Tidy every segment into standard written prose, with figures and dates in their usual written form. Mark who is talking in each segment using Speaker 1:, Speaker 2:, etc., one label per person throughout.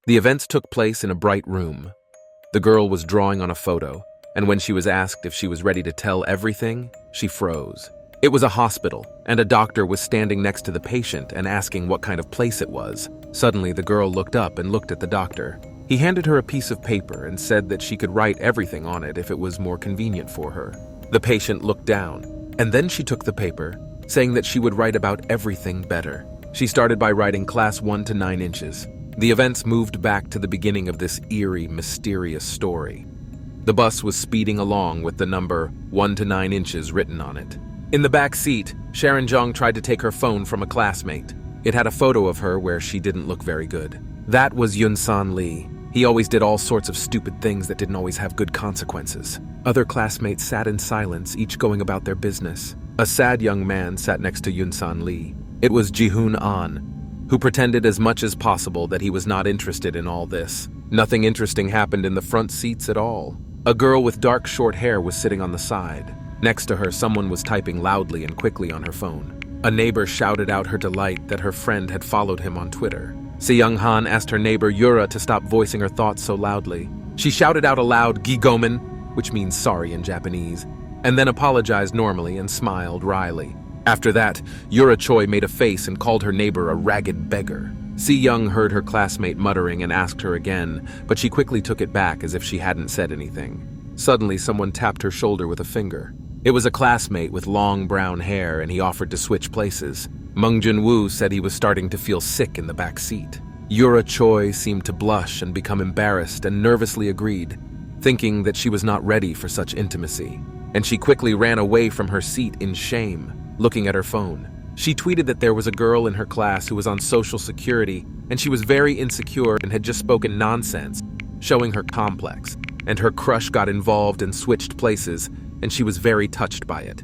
Speaker 1: The events took place in a bright room. The girl was drawing on a photo, and when she was asked if she was ready to tell everything, she froze. It was a hospital, and a doctor was standing next to the patient and asking what kind of place it was. Suddenly, the girl looked up and looked at the doctor. He handed her a piece of paper and said that she could write everything on it if it was more convenient for her. The patient looked down, and then she took the paper, saying that she would write about everything better. She started by writing class 1 to 9 inches. The events moved back to the beginning of this eerie, mysterious story. The bus was speeding along with the number 1 to 9 inches written on it. In the back seat, Sharon Jong tried to take her phone from a classmate. It had a photo of her where she didn't look very good. That was Yun-san Lee. He always did all sorts of stupid things that didn't always have good consequences. Other classmates sat in silence, each going about their business. A sad young man sat next to Yun-san Lee. It was Ji-hoon An, who pretended as much as possible that he was not interested in all this. Nothing interesting happened in the front seats at all. A girl with dark short hair was sitting on the side. Next to her, someone was typing loudly and quickly on her phone. A neighbor shouted out her delight that her friend had followed him on Twitter. Se-yeon Han asked her neighbor Yura to stop voicing her thoughts so loudly. She shouted out aloud, "Gigomen," which means sorry in Japanese, and then apologized normally and smiled wryly. After that, Yura Choi made a face and called her neighbor a ragged beggar. Se-young heard her classmate muttering and asked her again, but she quickly took it back as if she hadn't said anything. Suddenly, someone tapped her shoulder with a finger. It was a classmate with long brown hair, and he offered to switch places. Mung Jin-woo said he was starting to feel sick in the back seat. Yura Choi seemed to blush and become embarrassed and nervously agreed, thinking that she was not ready for such intimacy. And she quickly ran away from her seat in shame, looking at her phone. She tweeted that there was a girl in her class who was on Social Security, and she was very insecure and had just spoken nonsense, showing her complex. And her crush got involved and switched places, and she was very touched by it.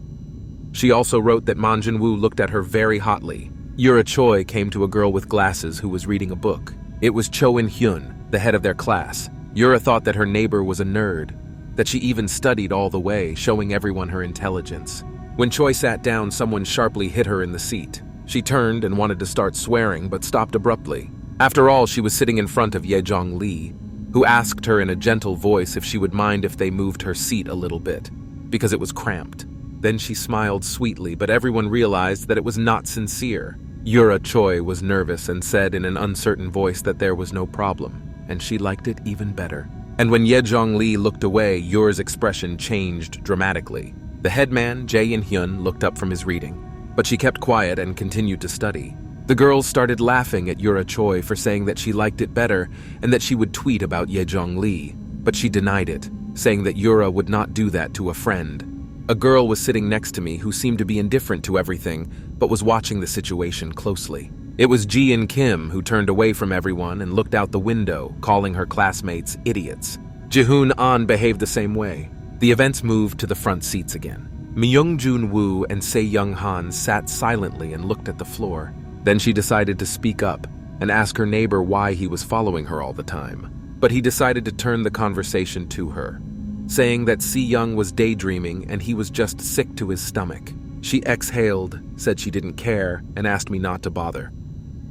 Speaker 1: She also wrote that Man Jin-woo looked at her very hotly. Yura Choi came to a girl with glasses who was reading a book. It was Cho In-hyun, the head of their class. Yura thought that her neighbor was a nerd, that she even studied all the way, showing everyone her intelligence. When Choi sat down, someone sharply hit her in the seat. She turned and wanted to start swearing, but stopped abruptly. After all, she was sitting in front of Ye-jong Lee, who asked her in a gentle voice if she would mind if they moved her seat a little bit, because it was cramped. Then she smiled sweetly, but everyone realized that it was not sincere. Yura Choi was nervous and said in an uncertain voice that there was no problem, and she liked it even better. And when Ye-jong Lee looked away, Yura's expression changed dramatically. The headman, Jae In-hyun, looked up from his reading, but she kept quiet and continued to study. The girls started laughing at Yura Choi for saying that she liked it better and that she would tweet about Ye-jong Lee, but she denied it, saying that Yura would not do that to a friend. A girl was sitting next to me who seemed to be indifferent to everything, but was watching the situation closely. It was Ji and Kim, who turned away from everyone and looked out the window, calling her classmates idiots. Ji-hoon An behaved the same way. The events moved to the front seats again. Myung Jun-woo and Se-yeon Han sat silently and looked at the floor. Then she decided to speak up and ask her neighbor why he was following her all the time. But he decided to turn the conversation to her, saying that Se-young was daydreaming and he was just sick to his stomach. She exhaled, said she didn't care, and asked me not to bother.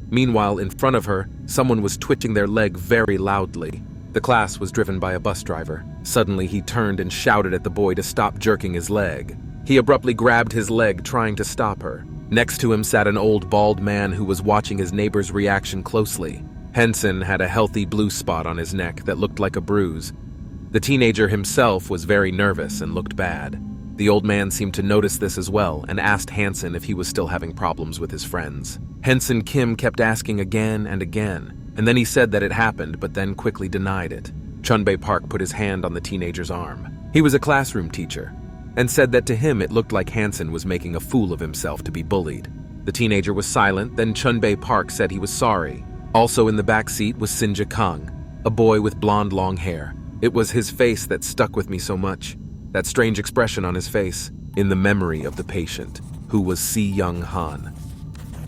Speaker 1: Meanwhile, in front of her, someone was twitching their leg very loudly. The class was driven by a bus driver. Suddenly, he turned and shouted at the boy to stop jerking his leg. He abruptly grabbed his leg, trying to stop her. Next to him sat an old bald man who was watching his neighbor's reaction closely. Henson had a healthy blue spot on his neck that looked like a bruise. The teenager himself was very nervous and looked bad. The old man seemed to notice this as well and asked Hanson if he was still having problems with his friends. Henson Kim kept asking again and again, and then he said that it happened, but then quickly denied it. Chunbae Park put his hand on the teenager's arm. He was a classroom teacher, and said that to him it looked like Hanson was making a fool of himself to be bullied. The teenager was silent, then Chunbae Park said he was sorry. Also in the back seat was Sinja Kang, a boy with blonde long hair. It was his face that stuck with me so much, that strange expression on his face, in the memory of the patient, who was Se-yeon Han.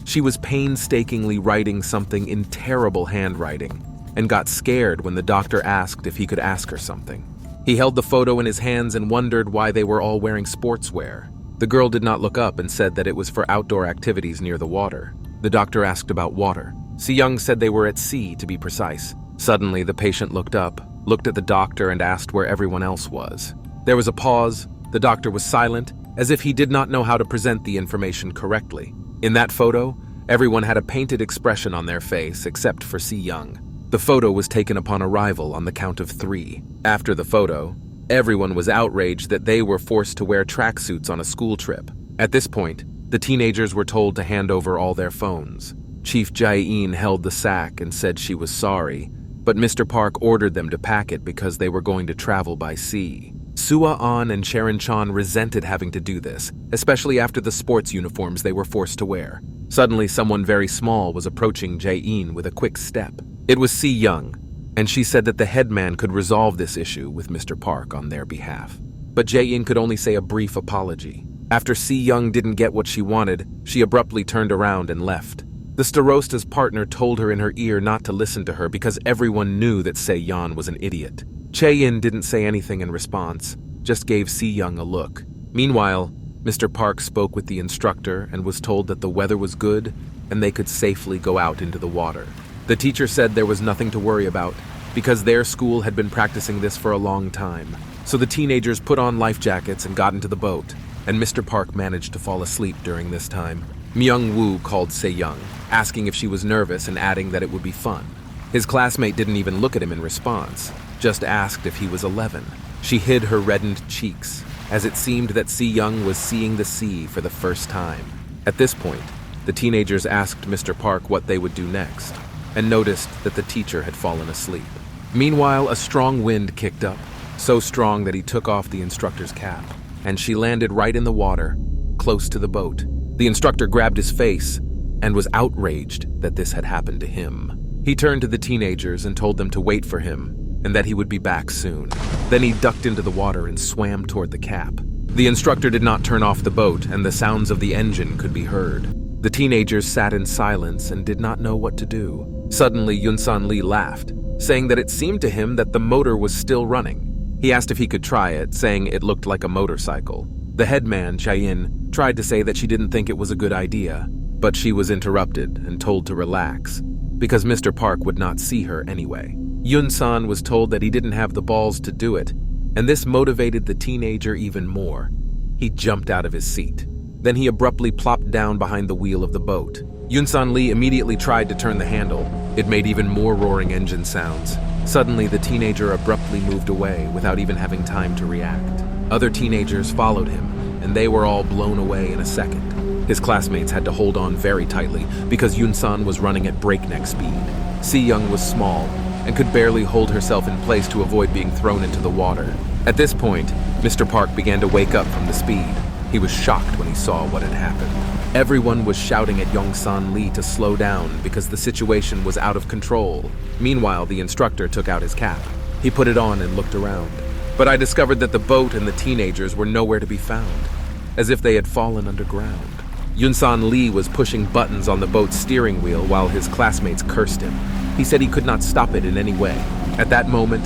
Speaker 1: She was painstakingly writing something in terrible handwriting, and got scared when the doctor asked if he could ask her something. He held the photo in his hands and wondered why they were all wearing sportswear. The girl did not look up and said that it was for outdoor activities near the water. The doctor asked about water. Se-young said they were at sea, to be precise. Suddenly, the patient looked up, looked at the doctor, and asked where everyone else was. There was a pause. The doctor was silent, as if he did not know how to present the information correctly. In that photo, everyone had a painted expression on their face except for Se-yeon. The photo was taken upon arrival on the count of 3. After the photo, everyone was outraged that they were forced to wear tracksuits on a school trip. At this point, the teenagers were told to hand over all their phones. Chief Se-yeon held the sack and said she was sorry, but Mr. Park ordered them to pack it because they were going to travel by sea. Soo-ah and Sharon-chan resented having to do this, especially after the sports uniforms they were forced to wear. Suddenly, someone very small was approaching Jae-in with a quick step. It was Se-yeon, and she said that the headman could resolve this issue with Mr. Park on their behalf. But Jae-in could only say a brief apology. After Se-yeon didn't get what she wanted, she abruptly turned around and left. The Starosta's partner told her in her ear not to listen to her because everyone knew that Se-yeon was an idiot. Jae-in didn't say anything in response, just gave Se-yeon a look. Meanwhile, Mr. Park spoke with the instructor and was told that the weather was good and they could safely go out into the water. The teacher said there was nothing to worry about because their school had been practicing this for a long time. So the teenagers put on life jackets and got into the boat, and Mr. Park managed to fall asleep during this time. Myung-woo called Se-yeon, asking if she was nervous and adding that it would be fun. His classmate didn't even look at him in response, just asked if he was 11. She hid her reddened cheeks, as it seemed that Se-yeon was seeing the sea for the first time. At this point, the teenagers asked Mr. Park what they would do next, and noticed that the teacher had fallen asleep. Meanwhile, a strong wind kicked up, so strong that he took off the instructor's cap, and she landed right in the water, close to the boat. The instructor grabbed his face and was outraged that this had happened to him. He turned to the teenagers and told them to wait for him and that he would be back soon. Then he ducked into the water and swam toward the cap. The instructor did not turn off the boat, and the sounds of the engine could be heard. The teenagers sat in silence and did not know what to do. Suddenly, Yun-san Lee laughed, saying that it seemed to him that the motor was still running. He asked if he could try it, saying it looked like a motorcycle. The headman, Jae-in, tried to say that she didn't think it was a good idea, but she was interrupted and told to relax, because Mr. Park would not see her anyway. Yun-san was told that he didn't have the balls to do it, and this motivated the teenager even more. He jumped out of his seat. Then he abruptly plopped down behind the wheel of the boat. Yun-san Lee immediately tried to turn the handle. It made even more roaring engine sounds. Suddenly, the teenager abruptly moved away without even having time to react. Other teenagers followed him, and they were all blown away in a second. His classmates had to hold on very tightly because Yun-san was running at breakneck speed. Se-yeon was small and could barely hold herself in place to avoid being thrown into the water. At this point, Mr. Park began to wake up from the speed. He was shocked when he saw what had happened. Everyone was shouting at Yong-san Lee to slow down because the situation was out of control. Meanwhile, the instructor took out his cap. He put it on and looked around. But I discovered that the boat and the teenagers were nowhere to be found, as if they had fallen underground. Yun-san Lee was pushing buttons on the boat's steering wheel while his classmates cursed him. He said he could not stop it in any way. At that moment,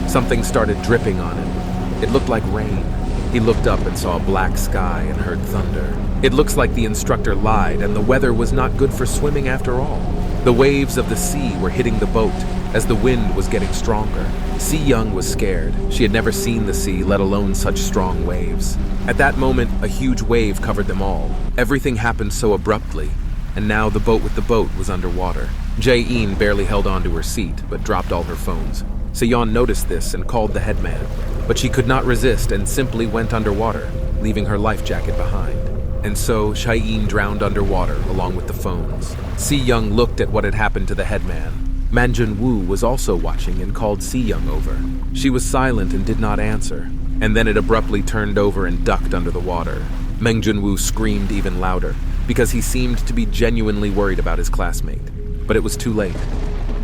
Speaker 1: something started dripping on him. It looked like rain. He looked up and saw a black sky and heard thunder. It looks like the instructor lied and the weather was not good for swimming after all. The waves of the sea were hitting the boat as the wind was getting stronger. Se-yeon was scared. She had never seen the sea, let alone such strong waves. At that moment, a huge wave covered them all. Everything happened so abruptly, and now the boat with the boat was underwater. Jae-in barely held on to her seat, but dropped all her phones. Se-yeon noticed this and called the headman, but she could not resist and simply went underwater, leaving her life jacket behind. And so, Jae-in drowned underwater along with the phones. Se-yeon looked at what had happened to the headman. Manjun-woo was also watching and called Se-yeon over. She was silent and did not answer, and then it abruptly turned over and ducked under the water. Manjun-woo screamed even louder, because he seemed to be genuinely worried about his classmate. But it was too late.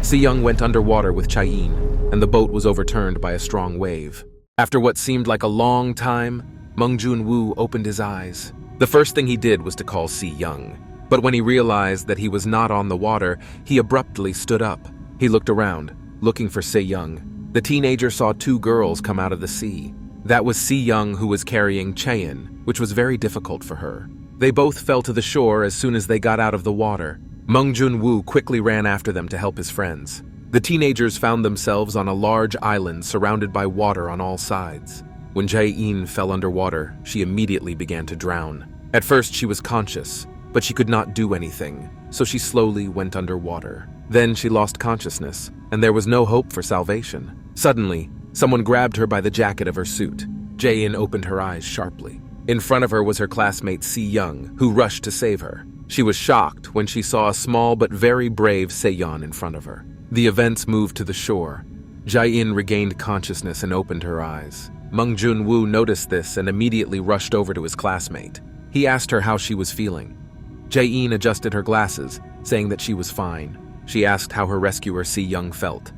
Speaker 1: Se-yeon went underwater with Jae-in, and the boat was overturned by a strong wave. After what seemed like a long time, Manjun-woo opened his eyes. The first thing he did was to call Se-yeon, but when he realized that he was not on the water, he abruptly stood up. He looked around, looking for Se-yeon. The teenager saw two girls come out of the sea. That was Se-yeon, who was carrying Chaeyeon, which was very difficult for her. They both fell to the shore as soon as they got out of the water. Manjun-woo quickly ran after them to help his friends. The teenagers found themselves on a large island surrounded by water on all sides. When Se-yeon fell underwater, she immediately began to drown. At first, she was conscious, but she could not do anything, so she slowly went underwater. Then she lost consciousness, and there was no hope for salvation. Suddenly, someone grabbed her by the jacket of her suit. Se-yeon opened her eyes sharply. In front of her was her classmate Se-yeon, who rushed to save her. She was shocked when she saw a small but very brave Se-yeon in front of her. The events moved to the shore. Se-yeon regained consciousness and opened her eyes. Mung Jun-woo noticed this and immediately rushed over to his classmate. He asked her how she was feeling. Se-yeon adjusted her glasses, saying that she was fine. She asked how her rescuer Se-yeon felt.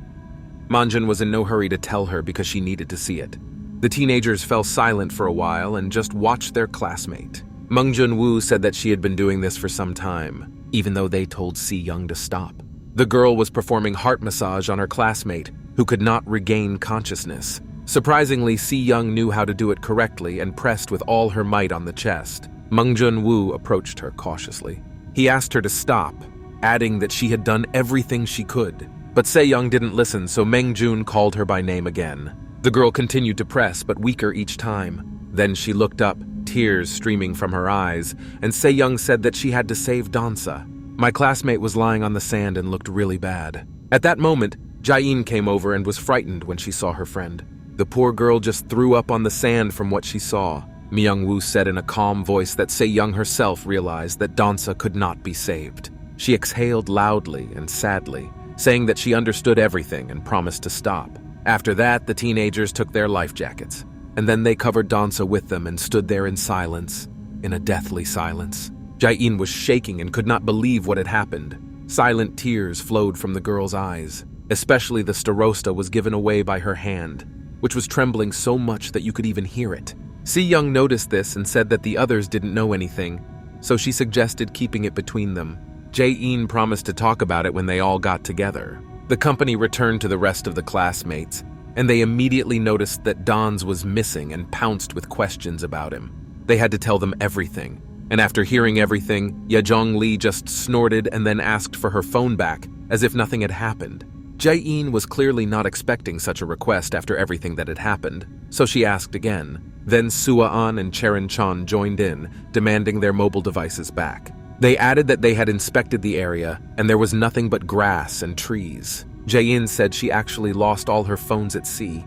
Speaker 1: Manjun was in no hurry to tell her because she needed to see it. The teenagers fell silent for a while and just watched their classmate. Mung Jun-woo said that she had been doing this for some time, even though they told Se-yeon to stop. The girl was performing heart massage on her classmate, who could not regain consciousness. Surprisingly, Se-yeon knew how to do it correctly and pressed with all her might on the chest. Mung Jun-woo approached her cautiously. He asked her to stop, adding that she had done everything she could. But Se-yeon didn't listen, so Meng Jun called her by name again. The girl continued to press, but weaker each time. Then she looked up, tears streaming from her eyes, and Se-yeon said that she had to save Dansa. My classmate was lying on the sand and looked really bad. At that moment, Se-yeon came over and was frightened when she saw her friend. The poor girl just threw up on the sand from what she saw. Myung-woo said in a calm voice that Se-yeon herself realized that Dansa could not be saved. She exhaled loudly and sadly, saying that she understood everything and promised to stop. After that, the teenagers took their life jackets, and then they covered Dansa with them and stood there in silence, in a deathly silence. Se-yeon was shaking and could not believe what had happened. Silent tears flowed from the girl's eyes. Especially the starosta was given away by her hand, which was trembling so much that you could even hear it. Se-yeon noticed this and said that the others didn't know anything, so she suggested keeping it between them. Se-yeon promised to talk about it when they all got together. The company returned to the rest of the classmates, and they immediately noticed that Dans was missing and pounced with questions about him. They had to tell them everything. And after hearing everything, Yejong-lee just snorted and then asked for her phone back, as if nothing had happened. Se-yeon was clearly not expecting such a request after everything that had happened, so she asked again. Then Sua-an and Cherin-chan joined in, demanding their mobile devices back. They added that they had inspected the area, and there was nothing but grass and trees. Se-yeon said she actually lost all her phones at sea.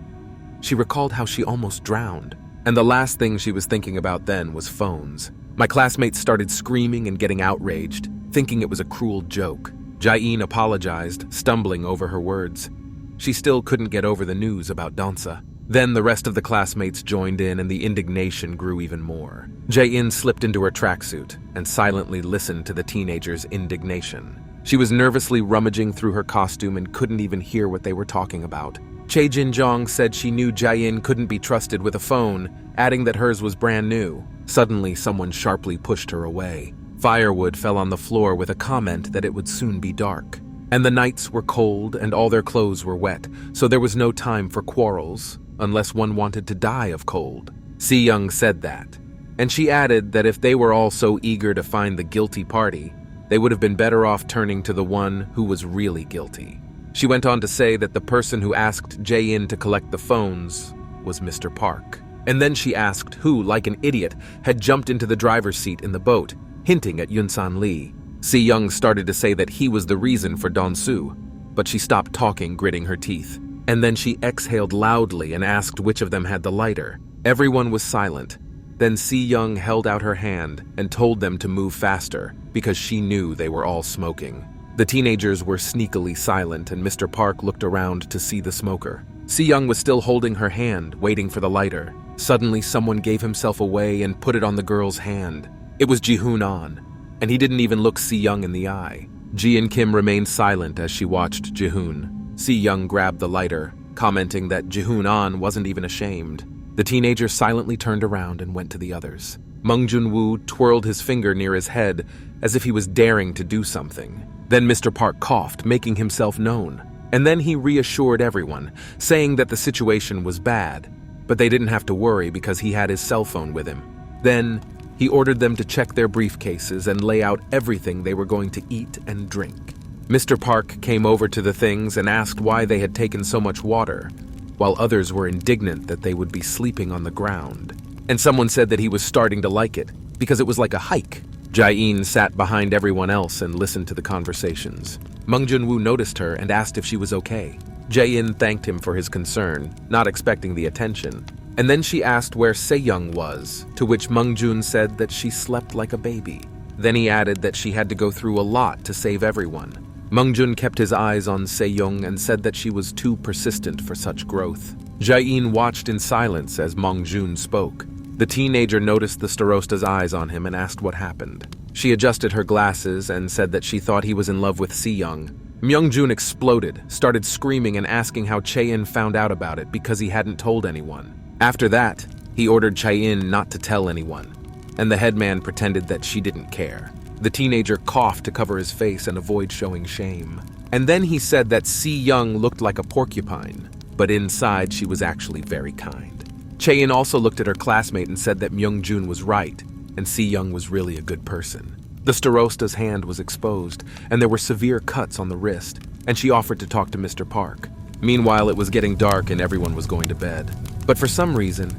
Speaker 1: She recalled how she almost drowned, and the last thing she was thinking about then was phones. My classmates started screaming and getting outraged, thinking it was a cruel joke. Se-yeon apologized, stumbling over her words. She still couldn't get over the news about Dansa. Then the rest of the classmates joined in and the indignation grew even more. Se-yeon slipped into her tracksuit and silently listened to the teenagers' indignation. She was nervously rummaging through her costume and couldn't even hear what they were talking about. Chae Jin-jong said she knew Se-yeon couldn't be trusted with a phone, adding that hers was brand new. Suddenly, someone sharply pushed her away. Firewood fell on the floor with a comment that it would soon be dark. And the nights were cold and all their clothes were wet, so there was no time for quarrels, unless one wanted to die of cold. Se-yeon said that. And she added that if they were all so eager to find the guilty party, they would have been better off turning to the one who was really guilty. She went on to say that the person who asked Se-yeon to collect the phones was Mr. Park. And then she asked who, like an idiot, had jumped into the driver's seat in the boat, hinting at Yunsan Lee. Se-yeon started to say that he was the reason for Don-soo, but she stopped talking, gritting her teeth. And then she exhaled loudly and asked which of them had the lighter. Everyone was silent. Then Se-yeon held out her hand and told them to move faster, because she knew they were all smoking. The teenagers were sneakily silent, and Mr. Park looked around to see the smoker. Se-yeon was still holding her hand, waiting for the lighter. Suddenly, someone gave himself away and put it on the girl's hand. It was Ji-hoon-an, and he didn't even look Se-yeon in the eye. Ji and Kim remained silent as she watched Ji-hoon. Se-yeon grabbed the lighter, commenting that Ji-hoon-an wasn't even ashamed. The teenager silently turned around and went to the others. Mung Jun-woo twirled his finger near his head as if he was daring to do something. Then Mr. Park coughed, making himself known. And then he reassured everyone, saying that the situation was bad, but they didn't have to worry because he had his cell phone with him. Then he ordered them to check their briefcases and lay out everything they were going to eat and drink. Mr. Park came over to the things and asked why they had taken so much water, while others were indignant that they would be sleeping on the ground. And someone said that he was starting to like it, because it was like a hike. Jae-in sat behind everyone else and listened to the conversations. Mung Jun-woo noticed her and asked if she was okay. Jae-in thanked him for his concern, not expecting the attention. And then she asked where Se-yeon was, to which Mung Jun said that she slept like a baby. Then he added that she had to go through a lot to save everyone. Mung Jun kept his eyes on Se-yeon and said that she was too persistent for such growth. Jae-in watched in silence as Mung Jun spoke. The teenager noticed the Starosta's eyes on him and asked what happened. She adjusted her glasses and said that she thought he was in love with Se-yeon. Myung-jun exploded, started screaming and asking how Chae-in found out about it because he hadn't told anyone. After that, he ordered Chae-in not to tell anyone, and the headman pretended that she didn't care. The teenager coughed to cover his face and avoid showing shame. And then he said that Se-yeon looked like a porcupine, but inside she was actually very kind. Chae-in also looked at her classmate and said that Myung-jun was right, and Se-yeon was really a good person. The Starosta's hand was exposed, and there were severe cuts on the wrist, and she offered to talk to Mr. Park. Meanwhile, it was getting dark and everyone was going to bed. But for some reason,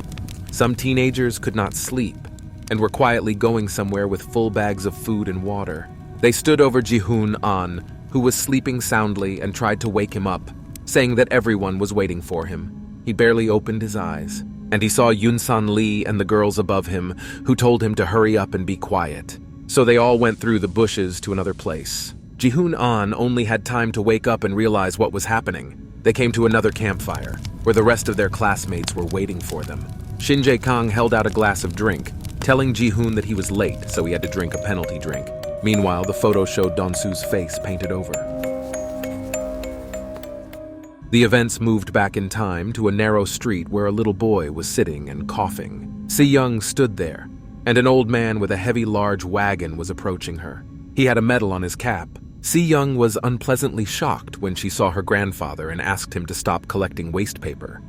Speaker 1: some teenagers could not sleep, and were quietly going somewhere with full bags of food and water. They stood over Ji-hoon An, who was sleeping soundly, and tried to wake him up, saying that everyone was waiting for him. He barely opened his eyes, and he saw Yoon-san Lee and the girls above him, who told him to hurry up and be quiet. So they all went through the bushes to another place. Ji-hoon An only had time to wake up and realize what was happening. They came to another campfire, where the rest of their classmates were waiting for them. Shin Jae-kang held out a glass of drink, telling Ji-hoon that he was late, so he had to drink a penalty drink. Meanwhile, the photo showed Don-su's face painted over. The events moved back in time to a narrow street where a little boy was sitting and coughing. Se-yeon stood there, and an old man with a heavy, large wagon was approaching her. He had a medal on his cap. Se-yeon was unpleasantly shocked when she saw her grandfather and asked him to stop collecting waste paper.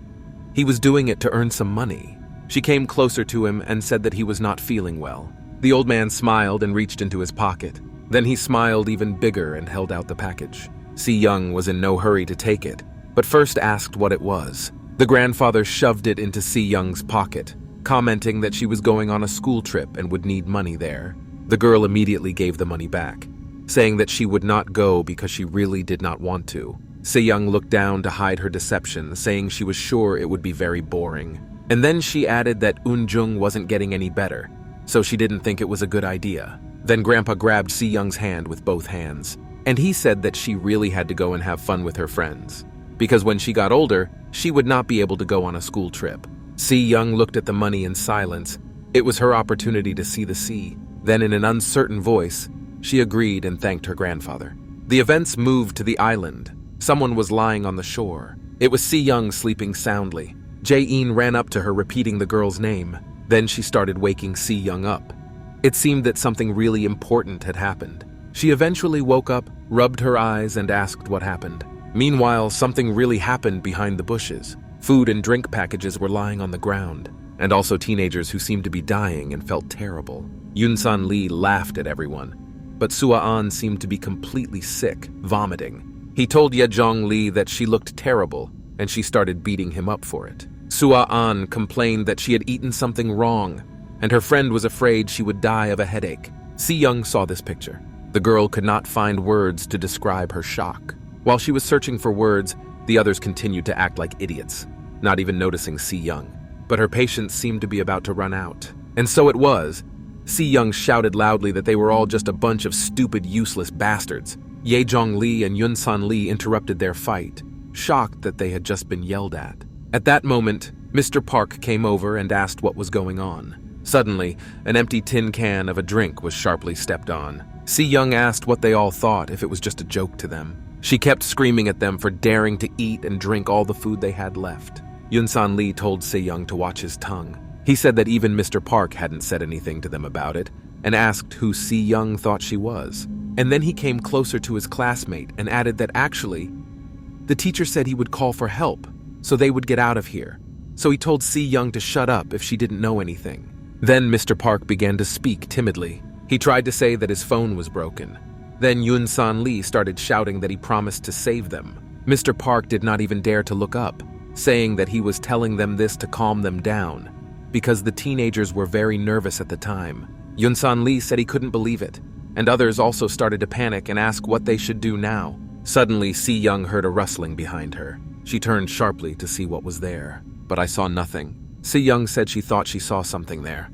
Speaker 1: He was doing it to earn some money. She came closer to him and said that he was not feeling well. The old man smiled and reached into his pocket. Then he smiled even bigger and held out the package. Se-yeon was in no hurry to take it, but first asked what it was. The grandfather shoved it into Se-yeon's pocket, commenting that she was going on a school trip and would need money there. The girl immediately gave the money back, saying that she would not go because she really did not want to. Se-yeon looked down to hide her deception, saying she was sure it would be very boring. And then she added that Eun-jung wasn't getting any better, so she didn't think it was a good idea. Then Grandpa grabbed Se-yeon's hand with both hands, and he said that she really had to go and have fun with her friends, because when she got older, she would not be able to go on a school trip. Se-yeon looked at the money in silence. It was her opportunity to see the sea. Then in an uncertain voice, she agreed and thanked her grandfather. The events moved to the island. Someone was lying on the shore. It was Se-yeon sleeping soundly. Jae-in ran up to her repeating the girl's name. Then she started waking Se-yeon up. It seemed that something really important had happened. She eventually woke up, rubbed her eyes, and asked what happened. Meanwhile, something really happened behind the bushes. Food and drink packages were lying on the ground, and also teenagers who seemed to be dying and felt terrible. Yoon-san Lee laughed at everyone, but Sua-an seemed to be completely sick, vomiting. He told Ye-jong Lee that she looked terrible, and she started beating him up for it. Sua-an complained that she had eaten something wrong, and her friend was afraid she would die of a headache. Se-yeon saw this picture. The girl could not find words to describe her shock. While she was searching for words, the others continued to act like idiots, not even noticing Se-yeon. But her patience seemed to be about to run out. And so it was. Se-yeon shouted loudly that they were all just a bunch of stupid, useless bastards. Ye-jong Lee and Yoon-san Lee interrupted their fight, shocked that they had just been yelled at. At that moment, Mr. Park came over and asked what was going on. Suddenly, an empty tin can of a drink was sharply stepped on. Se-yeon asked what they all thought, if it was just a joke to them. She kept screaming at them for daring to eat and drink all the food they had left. Yoon-san Lee told Se-yeon to watch his tongue. He said that even Mr. Park hadn't said anything to them about it, and asked who Se-yeon thought she was. And then he came closer to his classmate and added that actually, the teacher said he would call for help, so they would get out of here. So he told Se-yeon to shut up if she didn't know anything. Then Mr. Park began to speak timidly. He tried to say that his phone was broken, Then Yun-san Lee started shouting that he promised to save them. Mr. Park did not even dare to look up, saying that he was telling them this to calm them down, because the teenagers were very nervous at the time. Yun-san Lee said he couldn't believe it, and others also started to panic and ask what they should do now. Suddenly, Se-yeon heard a rustling behind her. She turned sharply to see what was there, but I saw nothing. Se-yeon said she thought she saw something there.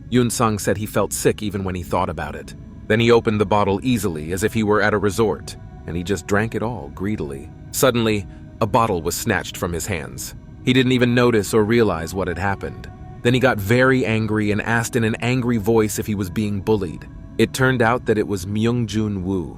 Speaker 1: Yun-sang said he felt sick even when he thought about it. Then he opened the bottle easily, as if he were at a resort, and he just drank it all greedily. Suddenly, a bottle was snatched from his hands. He didn't even notice or realize what had happened. Then he got very angry and asked in an angry voice if he was being bullied. It turned out that it was Myung-jun Woo.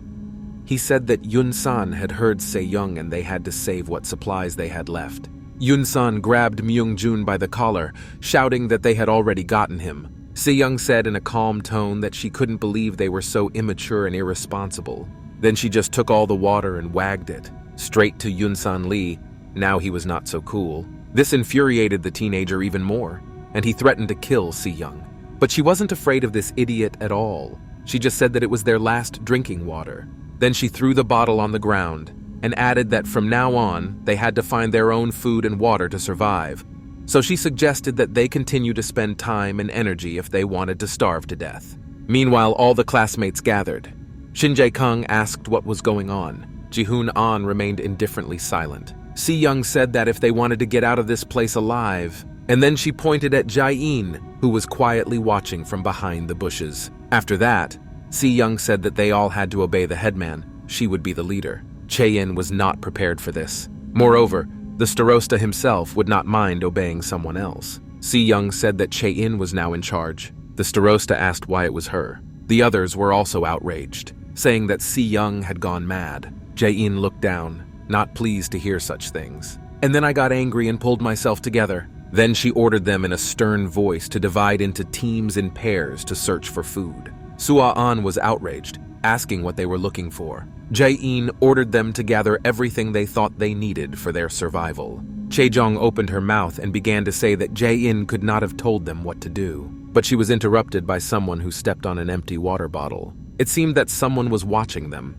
Speaker 1: He said that Yun-san had heard Se-yeon and they had to save what supplies they had left. Yun-san grabbed Myung-jun by the collar, shouting that they had already gotten him. Se-yeon said in a calm tone that she couldn't believe they were so immature and irresponsible. Then she just took all the water and wagged it, straight to Yun-san Lee. Now he was not so cool. This infuriated the teenager even more, and he threatened to kill Se-yeon. But she wasn't afraid of this idiot at all. She just said that it was their last drinking water. Then she threw the bottle on the ground and added that from now on, they had to find their own food and water to survive. So she suggested that they continue to spend time and energy if they wanted to starve to death. Meanwhile, all the classmates gathered. Shin Jae-kung asked what was going on. Ji-hoon An remained indifferently silent. Se-yeon said that if they wanted to get out of this place alive, and then she pointed at Jae-in, who was quietly watching from behind the bushes. After that, Se-yeon said that they all had to obey the headman. She would be the leader. Chae-in was not prepared for this. Moreover, the starosta himself would not mind obeying someone else. Se-yeon said that Chae-in was now in charge. The starosta asked why it was her. The others were also outraged, saying that Se-yeon had gone mad. Jae-in looked down, not pleased to hear such things. And then I got angry and pulled myself together. Then she ordered them in a stern voice to divide into teams and pairs to search for food. Sua-an was outraged, asking what they were looking for. Jae-in ordered them to gather everything they thought they needed for their survival. Chae-jong opened her mouth and began to say that Jae-in could not have told them what to do. But she was interrupted by someone who stepped on an empty water bottle. It seemed that someone was watching them.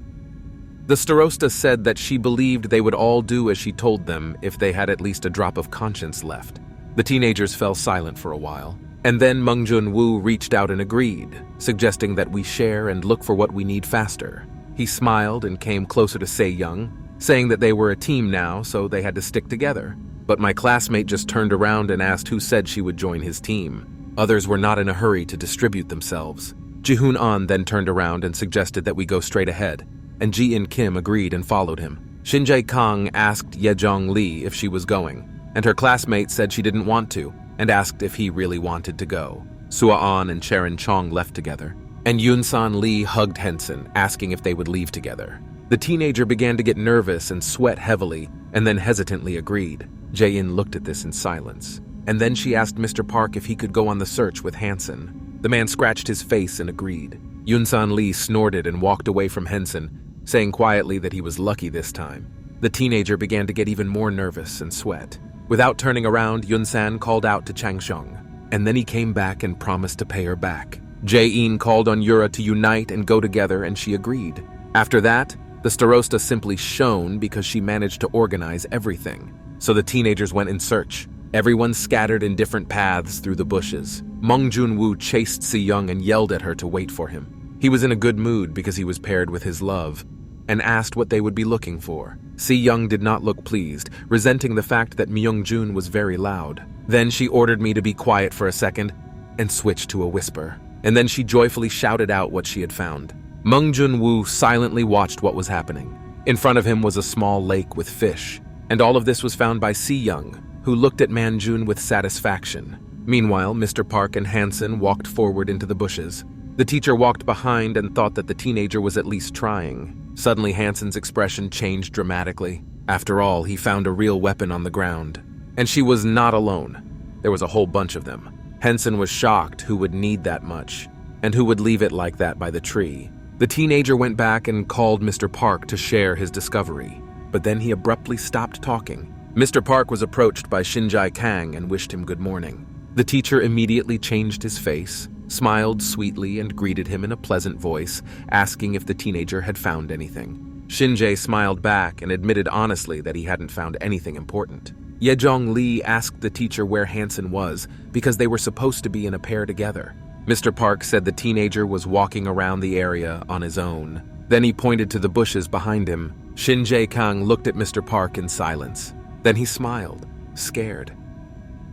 Speaker 1: The starosta said that she believed they would all do as she told them if they had at least a drop of conscience left. The teenagers fell silent for a while. And then Myung-jun Woo reached out and agreed, suggesting that we share and look for what we need faster. He smiled and came closer to Se-yeon, saying that they were a team now, so they had to stick together. But my classmate just turned around and asked who said she would join his team. Others were not in a hurry to distribute themselves. Ji-hoon An then turned around and suggested that we go straight ahead, and Ji-in Kim agreed and followed him. Shin Jae-kang asked Yejong Lee if she was going, and her classmate said she didn't want to, and asked if he really wanted to go. Sua-an and Sharon Chong left together, and Yun-san Lee hugged Henson, asking if they would leave together. The teenager began to get nervous and sweat heavily, and then hesitantly agreed. Jae-in looked at this in silence, and then she asked Mr. Park if he could go on the search with Hansen. The man scratched his face and agreed. Yun-san Lee snorted and walked away from Henson, saying quietly that he was lucky this time. The teenager began to get even more nervous and sweat. Without turning around, Yun-san called out to Chang-shung, and then he came back and promised to pay her back. Jae-in called on Yura to unite and go together, and she agreed. After that, the starosta simply shone because she managed to organize everything. So the teenagers went in search. Everyone scattered in different paths through the bushes. Myung-jun Woo chased Se-yeon and yelled at her to wait for him. He was in a good mood because he was paired with his love, and asked what they would be looking for. Se-yeon did not look pleased, resenting the fact that Myung-jun was very loud. Then she ordered me to be quiet for a second and switched to a whisper. And then she joyfully shouted out what she had found. Myung-jun Woo silently watched what was happening. In front of him was a small lake with fish, and all of this was found by Se-yeon, who looked at Man-jun with satisfaction. Meanwhile, Mr. Park and Hansen walked forward into the bushes. The teacher walked behind and thought that the teenager was at least trying. Suddenly, Hansen's expression changed dramatically. After all, he found a real weapon on the ground. And she was not alone. There was a whole bunch of them. Hansen was shocked who would need that much, and who would leave it like that by the tree. The teenager went back and called Mr. Park to share his discovery, but then he abruptly stopped talking. Mr. Park was approached by Shin Jae-kang and wished him good morning. The teacher immediately changed his face, smiled sweetly and greeted him in a pleasant voice, asking if the teenager had found anything. Shin-jae smiled back and admitted honestly that he hadn't found anything important. Ye-jong-lee asked the teacher where Hansen was because they were supposed to be in a pair together. Mr. Park said the teenager was walking around the area on his own. Then he pointed to the bushes behind him. Shin Jae-kang looked at Mr. Park in silence. Then he smiled, scared.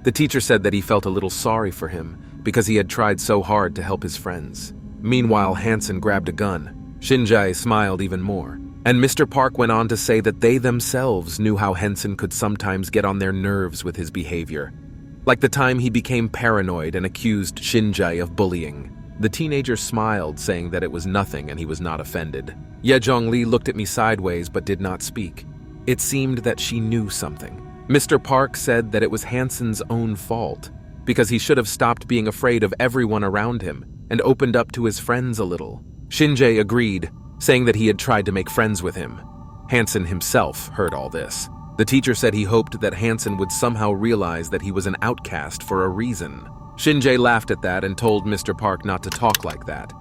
Speaker 1: The teacher said that he felt a little sorry for him because he had tried so hard to help his friends. Meanwhile, Hansen grabbed a gun. Shin-jae smiled even more. And Mr. Park went on to say that they themselves knew how Hansen could sometimes get on their nerves with his behavior. Like the time he became paranoid and accused Shin-jae of bullying. The teenager smiled, saying that it was nothing and he was not offended. Ye-jong-lee looked at me sideways but did not speak. It seemed that she knew something. Mr. Park said that it was Hansen's own fault, because he should have stopped being afraid of everyone around him and opened up to his friends a little. Shin-jae agreed, saying that he had tried to make friends with him. Hansen himself heard all this. The teacher said he hoped that Hansen would somehow realize that he was an outcast for a reason. Shin-jae laughed at that and told Mr. Park not to talk like that.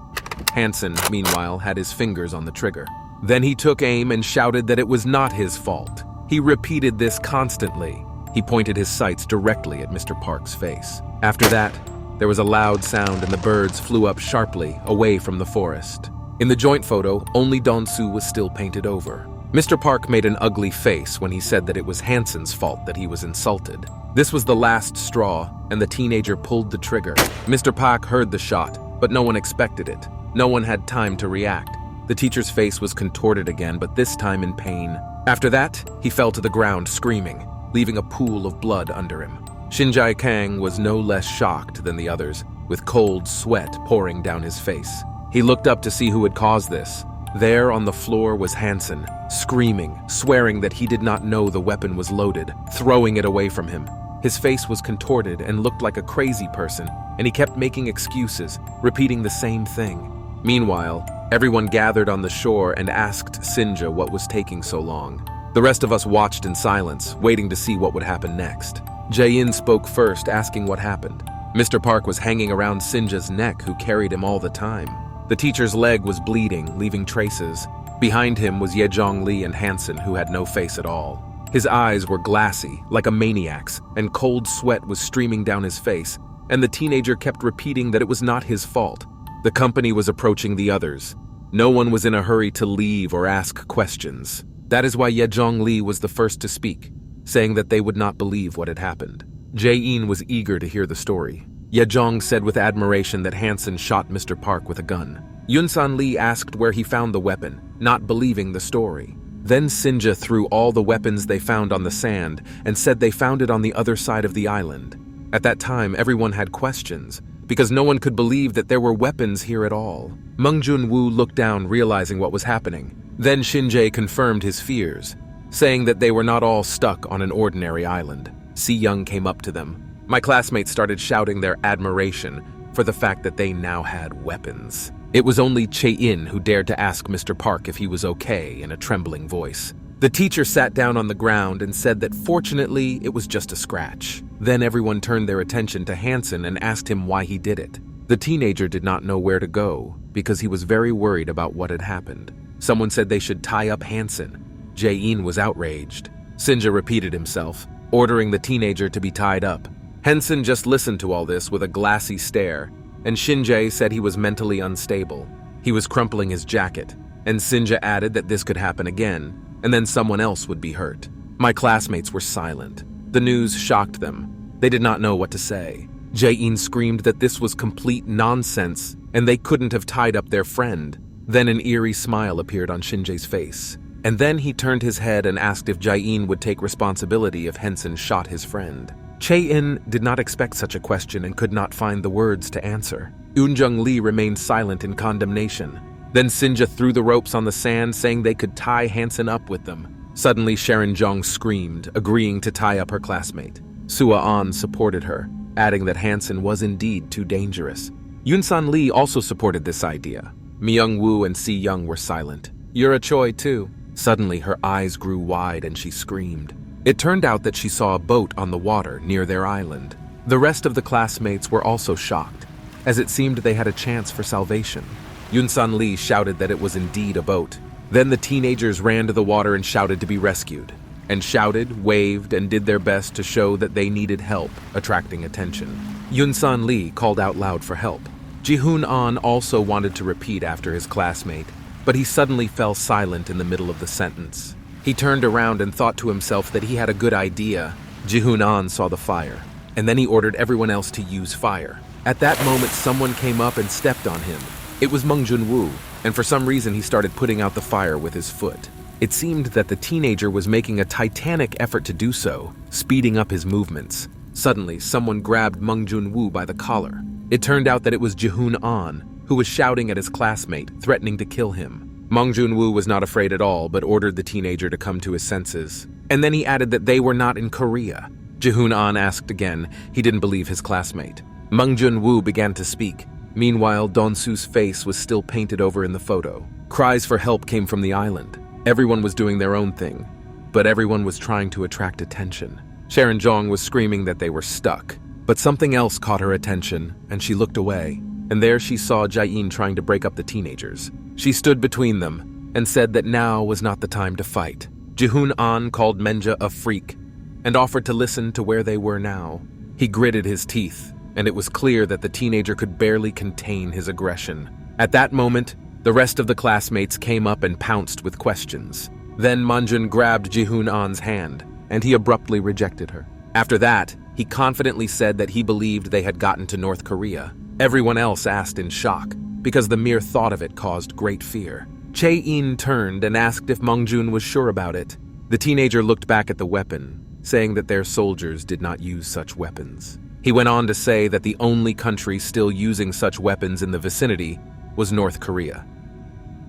Speaker 1: Hansen, meanwhile, had his fingers on the trigger. Then he took aim and shouted that it was not his fault. He repeated this constantly. He pointed his sights directly at Mr. Park's face. After that, there was a loud sound and the birds flew up sharply away from the forest. In the joint photo, only Don-soo was still painted over. Mr. Park made an ugly face when he said that it was Hansen's fault that he was insulted. This was the last straw, and the teenager pulled the trigger. Mr. Park heard the shot, but no one expected it. No one had time to react. The teacher's face was contorted again, but this time in pain. After that, he fell to the ground screaming, leaving a pool of blood under him. Shin Jae-kang was no less shocked than the others, with cold sweat pouring down his face. He looked up to see who had caused this. There on the floor was Hansen, screaming, swearing that he did not know the weapon was loaded, throwing it away from him. His face was contorted and looked like a crazy person, and he kept making excuses, repeating the same thing. Meanwhile, everyone gathered on the shore and asked Sinja what was taking so long. The rest of us watched in silence, waiting to see what would happen next. Jae-in spoke first, asking what happened. Mr. Park was hanging around Sinja's neck, who carried him all the time. The teacher's leg was bleeding, leaving traces. Behind him was Ye-jong-lee and Hansen, who had no face at all. His eyes were glassy, like a maniac's, and cold sweat was streaming down his face, and the teenager kept repeating that it was not his fault. The company was approaching the others. No one was in a hurry to leave or ask questions. That is why Ye-jong-lee was the first to speak, saying that they would not believe what had happened. Jae-in was eager to hear the story. Ye-jong said with admiration that Hansen shot Mr. Park with a gun. Yun-san Lee asked where he found the weapon, not believing the story. Then Sinja threw all the weapons they found on the sand and said they found it on the other side of the island. At that time, everyone had questions, because no one could believe that there were weapons here at all. Mung Jun-woo looked down, realizing what was happening. Then Shin-jae confirmed his fears, saying that they were not all stuck on an ordinary island. Se-yeon came up to them. My classmates started shouting their admiration for the fact that they now had weapons. It was only Chae-in who dared to ask Mr. Park if he was okay in a trembling voice. The teacher sat down on the ground and said that fortunately it was just a scratch. Then everyone turned their attention to Hansen and asked him why he did it. The teenager did not know where to go because he was very worried about what had happened. Someone said they should tie up Hansen. Jae-in was outraged. Sinja repeated himself, ordering the teenager to be tied up. Hansen just listened to all this with a glassy stare, and Shin-jae said he was mentally unstable. He was crumpling his jacket, and Sinja added that this could happen again, and then someone else would be hurt. My classmates were silent. The news shocked them. They did not know what to say. Jae-in screamed that this was complete nonsense, and they couldn't have tied up their friend. Then an eerie smile appeared on Shin-jae's face. And then he turned his head and asked if Jae-in would take responsibility if Hansen shot his friend. Chae-in did not expect such a question and could not find the words to answer. Eun-jung Lee remained silent in condemnation. Then Sinja threw the ropes on the sand, saying they could tie Hansen up with them. Suddenly, Sharon Jong screamed, agreeing to tie up her classmate. Sua-an supported her, adding that Hansen was indeed too dangerous. Yun-san Lee also supported this idea. Myung-woo and Si-young were silent. Yura Choi, too. Suddenly, her eyes grew wide and she screamed. It turned out that she saw a boat on the water near their island. The rest of the classmates were also shocked. as it seemed they had a chance for salvation. Yunsan Lee shouted that it was indeed a boat. Then the teenagers ran to the water and shouted to be rescued, and shouted, waved, and did their best to show that they needed help, attracting attention. Yunsan Lee called out loud for help. Ji-hoon An also wanted to repeat after his classmate, but he suddenly fell silent in the middle of the sentence. He turned around and thought to himself that he had a good idea. Ji-hoon An saw the fire, and then he ordered everyone else to use fire. At that moment, someone came up and stepped on him. It was Meng Junwoo, and for some reason he started putting out the fire with his foot. It seemed that the teenager was making a titanic effort to do so, speeding up his movements. Suddenly, someone grabbed Meng Junwoo by the collar. It turned out that it was Ji-hoon An, who was shouting at his classmate, threatening to kill him. Meng Junwoo was not afraid at all, but ordered the teenager to come to his senses. And then he added that they were not in Korea. Ji-hoon An asked again. He didn't believe his classmate. Meng Junwoo began to speak. Meanwhile, Don-su's face was still painted over in the photo. Cries for help came from the island. Everyone was doing their own thing, but everyone was trying to attract attention. Sharon Jong was screaming that they were stuck, but something else caught her attention, and she looked away. And there she saw Jae-in trying to break up the teenagers. She stood between them and said that now was not the time to fight. Ji-hoon An called Menja a freak and offered to listen to where they were now. He gritted his teeth, and it was clear that the teenager could barely contain his aggression. At that moment, the rest of the classmates came up and pounced with questions. Then Manjun grabbed Ji-hoon An's hand, and he abruptly rejected her. After that, he confidently said that he believed they had gotten to North Korea. Everyone else asked in shock, because the mere thought of it caused great fear. Chae-in turned and asked if Mangjun was sure about it. The teenager looked back at the weapon, saying that their soldiers did not use such weapons. He went on to say that the only country still using such weapons in the vicinity was North Korea.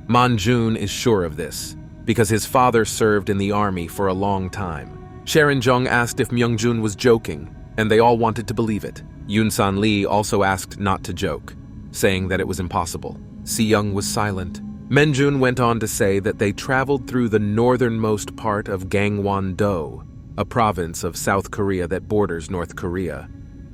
Speaker 1: Manjun is sure of this, because his father served in the army for a long time. Sharon Jong asked if Myungjun was joking, and they all wanted to believe it. Yunsan Lee also asked not to joke, saying that it was impossible. Se-yeon was silent. Menjun went on to say that they traveled through the northernmost part of Gangwon-do, a province of South Korea that borders North Korea,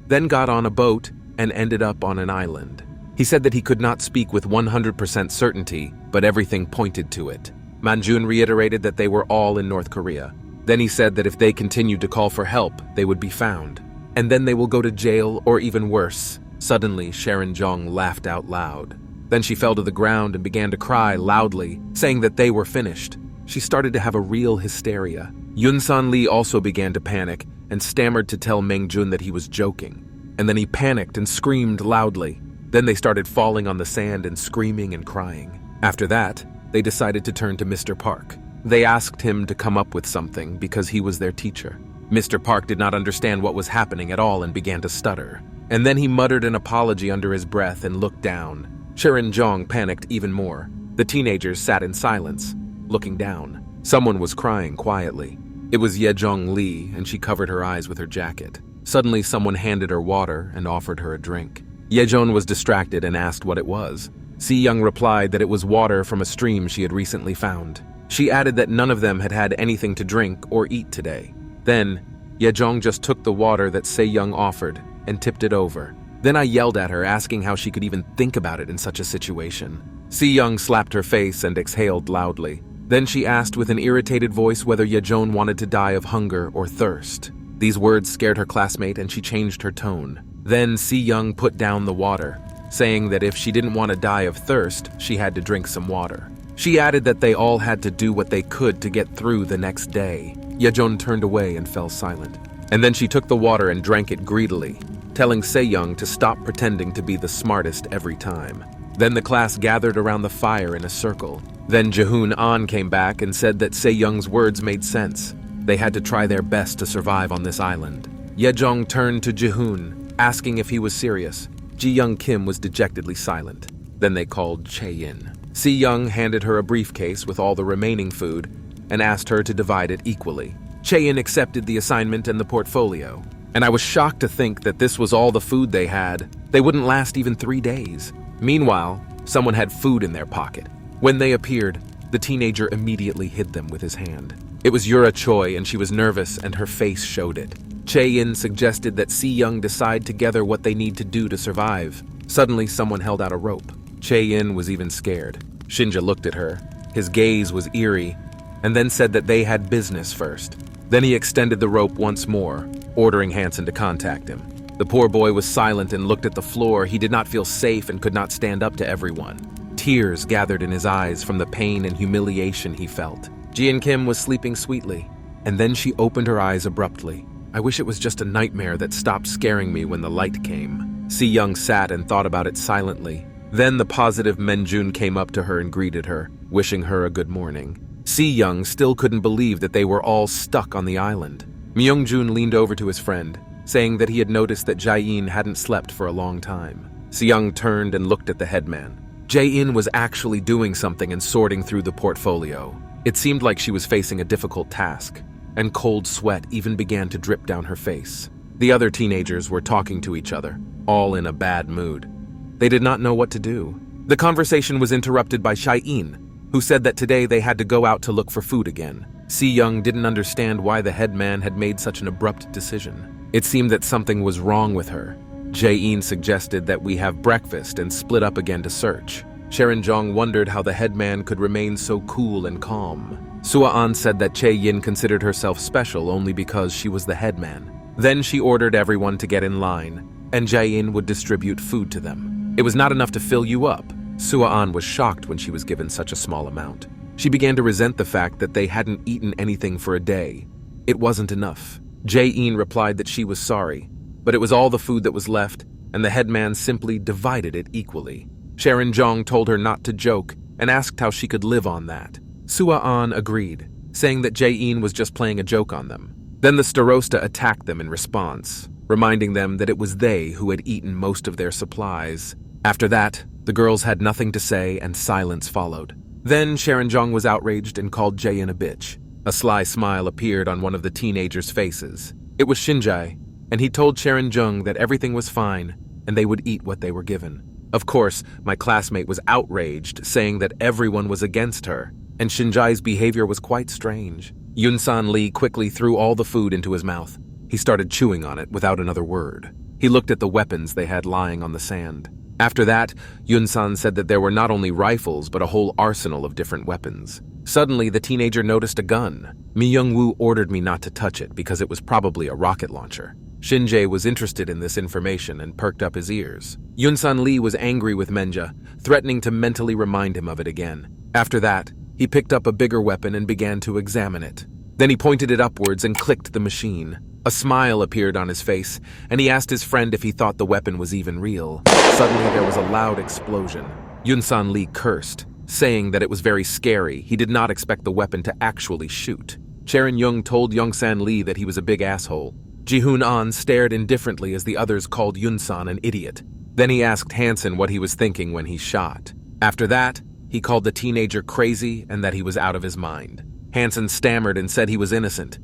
Speaker 1: then got on a boat and ended up on an island. He said that he could not speak with 100% certainty, but everything pointed to it. Manjun reiterated that they were all in North Korea. Then he said that if they continued to call for help, they would be found. And then they will go to jail or even worse. Suddenly, Sharon Jong laughed out loud. Then she fell to the ground and began to cry loudly, saying that they were finished. She started to have a real hysteria. Yunsan Lee also began to panic and stammered to tell Mengjun that he was joking. And then he panicked and screamed loudly. Then they started falling on the sand and screaming and crying. After that, they decided to turn to Mr. Park. They asked him to come up with something because he was their teacher. Mr. Park did not understand what was happening at all and began to stutter. And then he muttered an apology under his breath and looked down. Sharon Jong panicked even more. The teenagers sat in silence, looking down. Someone was crying quietly. It was Yejong Lee, and she covered her eyes with her jacket. Suddenly, someone handed her water and offered her a drink. Yejong was distracted and asked what it was. Se-yeon replied that it was water from a stream she had recently found. She added that none of them had had anything to drink or eat today. Then, Yejong just took the water that Se-yeon offered and tipped it over. Then I yelled at her, asking how she could even think about it in such a situation. Se-yeon slapped her face and exhaled loudly. Then she asked with an irritated voice whether Yejong wanted to die of hunger or thirst. These words scared her classmate and she changed her tone. Then Se-yeon put down the water, saying that if she didn't want to die of thirst, she had to drink some water. She added that they all had to do what they could to get through the next day. Yejong turned away and fell silent. And then she took the water and drank it greedily, telling Se-yeon to stop pretending to be the smartest every time. Then the class gathered around the fire in a circle. Then Ji-hoon An came back and said that Se-yeon's words made sense. They had to try their best to survive on this island. Yejong turned to Ji-hoon, asking if he was serious. Ji-young Kim was dejectedly silent. Then they called Chae-in. Se-yeon handed her a briefcase with all the remaining food and asked her to divide it equally. Chae-in accepted the assignment and the portfolio. And I was shocked to think that this was all the food they had. They wouldn't last even 3 days. Meanwhile, someone had food in their pocket. When they appeared, the teenager immediately hid them with his hand. It was Yura Choi, and she was nervous and her face showed it. Chae-in suggested that Se-yeon decide together what they need to do to survive. Suddenly, someone held out a rope. Se-yeon was even scared. Shinja looked at her. His gaze was eerie, and then said that they had business first. Then he extended the rope once more, ordering Hansen to contact him. The poor boy was silent and looked at the floor. He did not feel safe and could not stand up to everyone. Tears gathered in his eyes from the pain and humiliation he felt. Jian Kim was sleeping sweetly, and then she opened her eyes abruptly. I wish it was just a nightmare that stopped scaring me when the light came. Se-yeon sat and thought about it silently. Then the positive Menjun came up to her and greeted her, wishing her a good morning. Se-yeon still couldn't believe that they were all stuck on the island. Myungjun leaned over to his friend, saying that he had noticed that Jae-in hadn't slept for a long time. Se-yeon turned and looked at the headman. Jae-in was actually doing something and sorting through the portfolio. It seemed like she was facing a difficult task, and cold sweat even began to drip down her face. The other teenagers were talking to each other, all in a bad mood. They did not know what to do. The conversation was interrupted by Jae-in, who said that today they had to go out to look for food again. Se-yeon didn't understand why the headman had made such an abrupt decision. It seemed that something was wrong with her. Jae-in suggested that we have breakfast and split up again to search. Sharon-jong wondered how the headman could remain so cool and calm. Sua-an said that Chae-yin considered herself special only because she was the headman. Then she ordered everyone to get in line, and Jae-in would distribute food to them. It was not enough to fill you up. Sua-an was shocked when she was given such a small amount. She began to resent the fact that they hadn't eaten anything for a day. It wasn't enough. Jae-in replied that she was sorry, but it was all the food that was left, and the headman simply divided it equally. Sharon-jong told her not to joke and asked how she could live on that. Sua-an agreed, saying that Jae-in was just playing a joke on them. Then the starosta attacked them in response, reminding them that it was they who had eaten most of their supplies. After that, the girls had nothing to say and silence followed. Then Sharon-jong was outraged and called Jae-in a bitch. A sly smile appeared on one of the teenagers' faces. It was Shinjae, and he told Sharon-jong that everything was fine and they would eat what they were given. Of course, my classmate was outraged, saying that everyone was against her, and Shinjae's behavior was quite strange. Yunsan Lee quickly threw all the food into his mouth. He started chewing on it without another word. He looked at the weapons they had lying on the sand. After that, Yunsan said that there were not only rifles but a whole arsenal of different weapons. Suddenly, the teenager noticed a gun. Mi Young-woo ordered me not to touch it because it was probably a rocket launcher. Shinjae was interested in this information and perked up his ears. Yunsan Lee was angry with Menja, threatening to mentally remind him of it again. After that, he picked up a bigger weapon and began to examine it. Then he pointed it upwards and clicked the machine. A smile appeared on his face, and he asked his friend if he thought the weapon was even real. Suddenly, there was a loud explosion. Yunsan Lee cursed, saying that it was very scary. He did not expect the weapon to actually shoot. Sharon Young told Yongsan Lee that he was a big asshole. Ji-hoon An stared indifferently as the others called Yunsan an idiot. Then he asked Hansen what he was thinking when he shot. After that, he called the teenager crazy and that he was out of his mind. Hansen stammered and said he was innocent.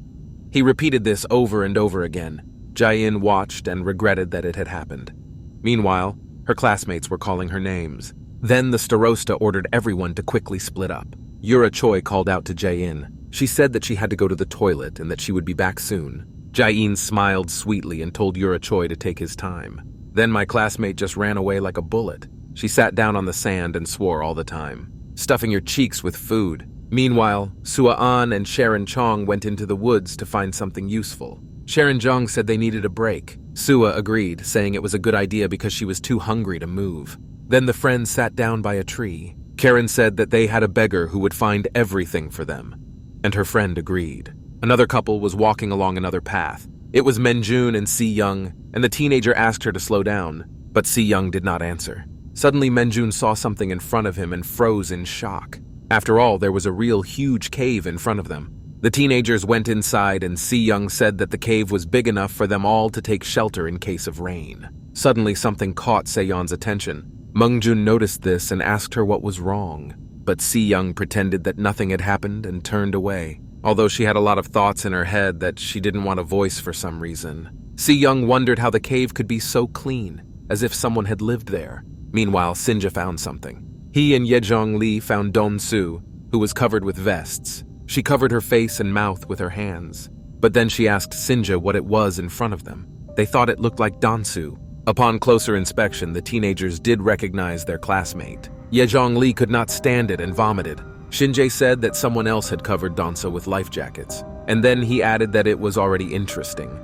Speaker 1: He repeated this over and over again. Jae-in watched and regretted that it had happened. Meanwhile, her classmates were calling her names. Then the starosta ordered everyone to quickly split up. Yura Choi called out to Jae-in. She said that she had to go to the toilet and that she would be back soon. Jae-in smiled sweetly and told Yura Choi to take his time. Then my classmate just ran away like a bullet. She sat down on the sand and swore all the time, stuffing your cheeks with food. Meanwhile, Sua-an and Sharon Chong went into the woods to find something useful. Sharon Jong said they needed a break. Sua agreed, saying it was a good idea because she was too hungry to move. Then the friends sat down by a tree. Karen said that they had a beggar who would find everything for them, and her friend agreed. Another couple was walking along another path. It was Menjun and Se-yeon, and the teenager asked her to slow down, but Se-yeon did not answer. Suddenly, Menjun saw something in front of him and froze in shock. After all, there was a real huge cave in front of them. The teenagers went inside, and Se-yeon said that the cave was big enough for them all to take shelter in case of rain. Suddenly, something caught Se-yeon's attention. Mengjun noticed this and asked her what was wrong, but Se-yeon pretended that nothing had happened and turned away, although she had a lot of thoughts in her head that she didn't want to voice for some reason. Se-yeon wondered how the cave could be so clean, as if someone had lived there. Meanwhile, Sinja found something. He and Yejong Lee found Don-soo, who was covered with vests. She covered her face and mouth with her hands, but then she asked Sinja what it was in front of them. They thought it looked like Don-soo, Upon closer inspection, the teenagers did recognize their classmate. Ye Zhongli could not stand it and vomited. Shinjae said that someone else had covered Dansa with life jackets, and then he added that it was already interesting,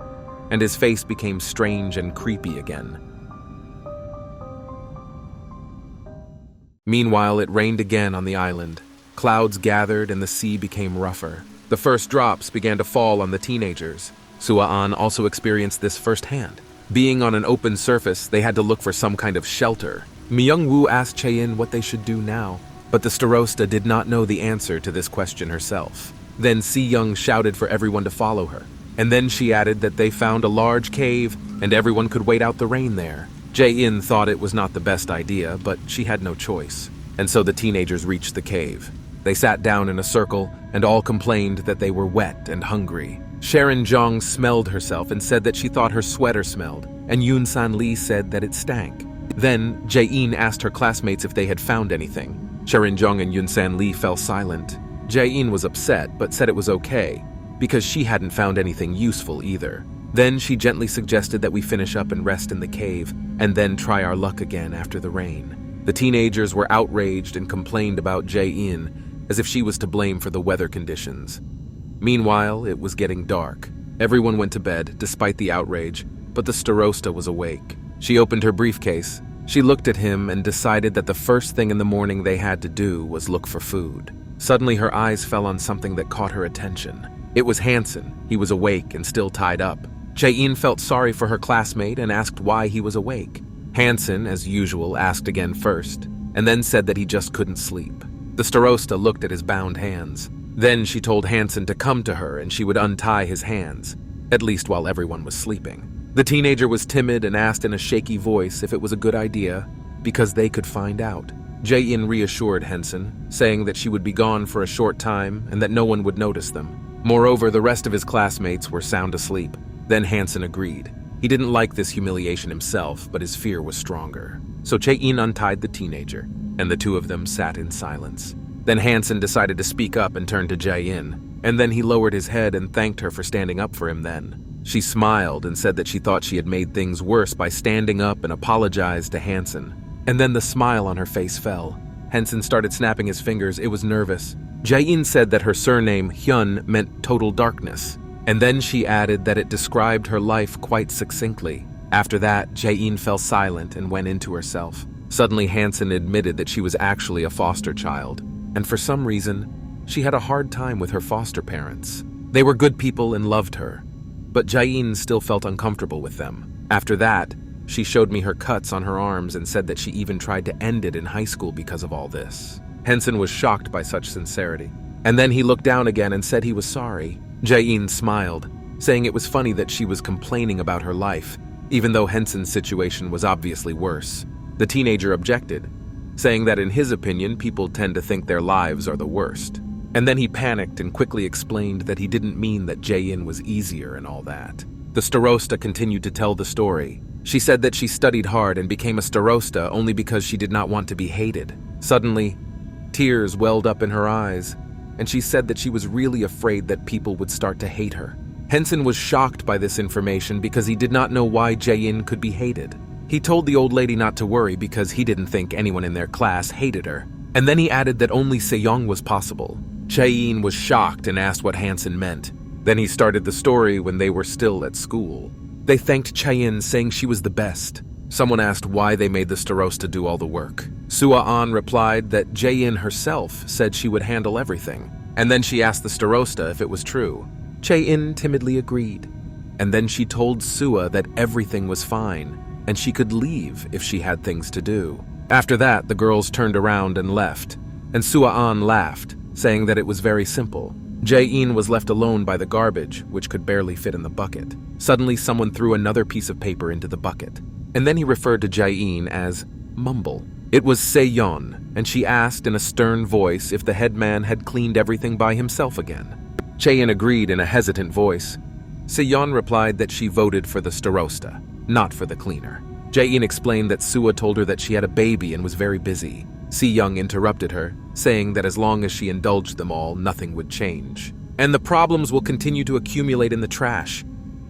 Speaker 1: and his face became strange and creepy again. Meanwhile, it rained again on the island. Clouds gathered and the sea became rougher. The first drops began to fall on the teenagers. Sua-an also experienced this firsthand. Being on an open surface, they had to look for some kind of shelter. Myung-woo asked Chae-in what they should do now, but the starosta did not know the answer to this question herself. Then Si-young shouted for everyone to follow her, and then she added that they found a large cave and everyone could wait out the rain there. Jae-in thought it was not the best idea, but she had no choice, and so the teenagers reached the cave. They sat down in a circle and all complained that they were wet and hungry. Sharon Jong smelled herself and said that she thought her sweater smelled, and Yoon San Lee said that it stank. Then Jae-in asked her classmates if they had found anything. Sharon Jong and Yoon San Lee fell silent. Jae-in was upset but said it was okay, because she hadn't found anything useful either. Then she gently suggested that we finish up and rest in the cave, and then try our luck again after the rain. The teenagers were outraged and complained about Jae-in as if she was to blame for the weather conditions. Meanwhile, it was getting dark. Everyone went to bed, despite the outrage, but the starosta was awake. She opened her briefcase. She looked at him and decided that the first thing in the morning they had to do was look for food. Suddenly, her eyes fell on something that caught her attention. It was Hansen. He was awake and still tied up. Jae-in felt sorry for her classmate and asked why he was awake. Hansen, as usual, asked again first, and then said that he just couldn't sleep. The starosta looked at his bound hands. Then she told Hansen to come to her and she would untie his hands, at least while everyone was sleeping. The teenager was timid and asked in a shaky voice if it was a good idea, because they could find out. Jae-in reassured Hansen, saying that she would be gone for a short time and that no one would notice them. Moreover, the rest of his classmates were sound asleep. Then Hansen agreed. He didn't like this humiliation himself, but his fear was stronger. So Jae-in untied the teenager, and the two of them sat in silence. Then Hansen decided to speak up and turn to Jae-in, and then he lowered his head and thanked her for standing up for him then. She smiled and said that she thought she had made things worse by standing up and apologized to Hansen. And then the smile on her face fell. Hansen started snapping his fingers. It was nervous. Jae-in said that her surname, Hyun, meant total darkness. And then she added that it described her life quite succinctly. After that, Jae-in fell silent and went into herself. Suddenly, Hansen admitted that she was actually a foster child. And for some reason, she had a hard time with her foster parents. They were good people and loved her, but Jae-in still felt uncomfortable with them. After that, she showed me her cuts on her arms and said that she even tried to end it in high school because of all this. Hansen was shocked by such sincerity. And then he looked down again and said he was sorry. Jae-in smiled, saying it was funny that she was complaining about her life, even though Hansen's situation was obviously worse. The teenager objected, saying that in his opinion, people tend to think their lives are the worst. And then he panicked and quickly explained that he didn't mean that Jae-in was easier and all that. The starosta continued to tell the story. She said that she studied hard and became a starosta only because she did not want to be hated. Suddenly, tears welled up in her eyes, and she said that she was really afraid that people would start to hate her. Hansen was shocked by this information because he did not know why Jae-in could be hated. He told the old lady not to worry because he didn't think anyone in their class hated her. And then he added that only Se-yeon was possible. Jae-in was shocked and asked what Hansen meant. Then he started the story when they were still at school. They thanked Chae-in, saying she was the best. Someone asked why they made the starosta do all the work. Sua-an replied that Jae-in herself said she would handle everything. And then she asked the starosta if it was true. Chae-in timidly agreed. And then she told Sua that everything was fine, and she could leave if she had things to do. After that, the girls turned around and left, and Sua-an laughed, saying that it was very simple. Jae-in was left alone by the garbage, which could barely fit in the bucket. Suddenly, someone threw another piece of paper into the bucket, and then he referred to Jae-in as Mumble. It was Se-yeon, and she asked in a stern voice if the headman had cleaned everything by himself again. Chae-in agreed in a hesitant voice. Se-yeon replied that she voted for the starosta, not for the cleaner. Jae-in explained that Sua told her that she had a baby and was very busy. Se-young interrupted her, saying that as long as she indulged them all, nothing would change. And the problems will continue to accumulate in the trash.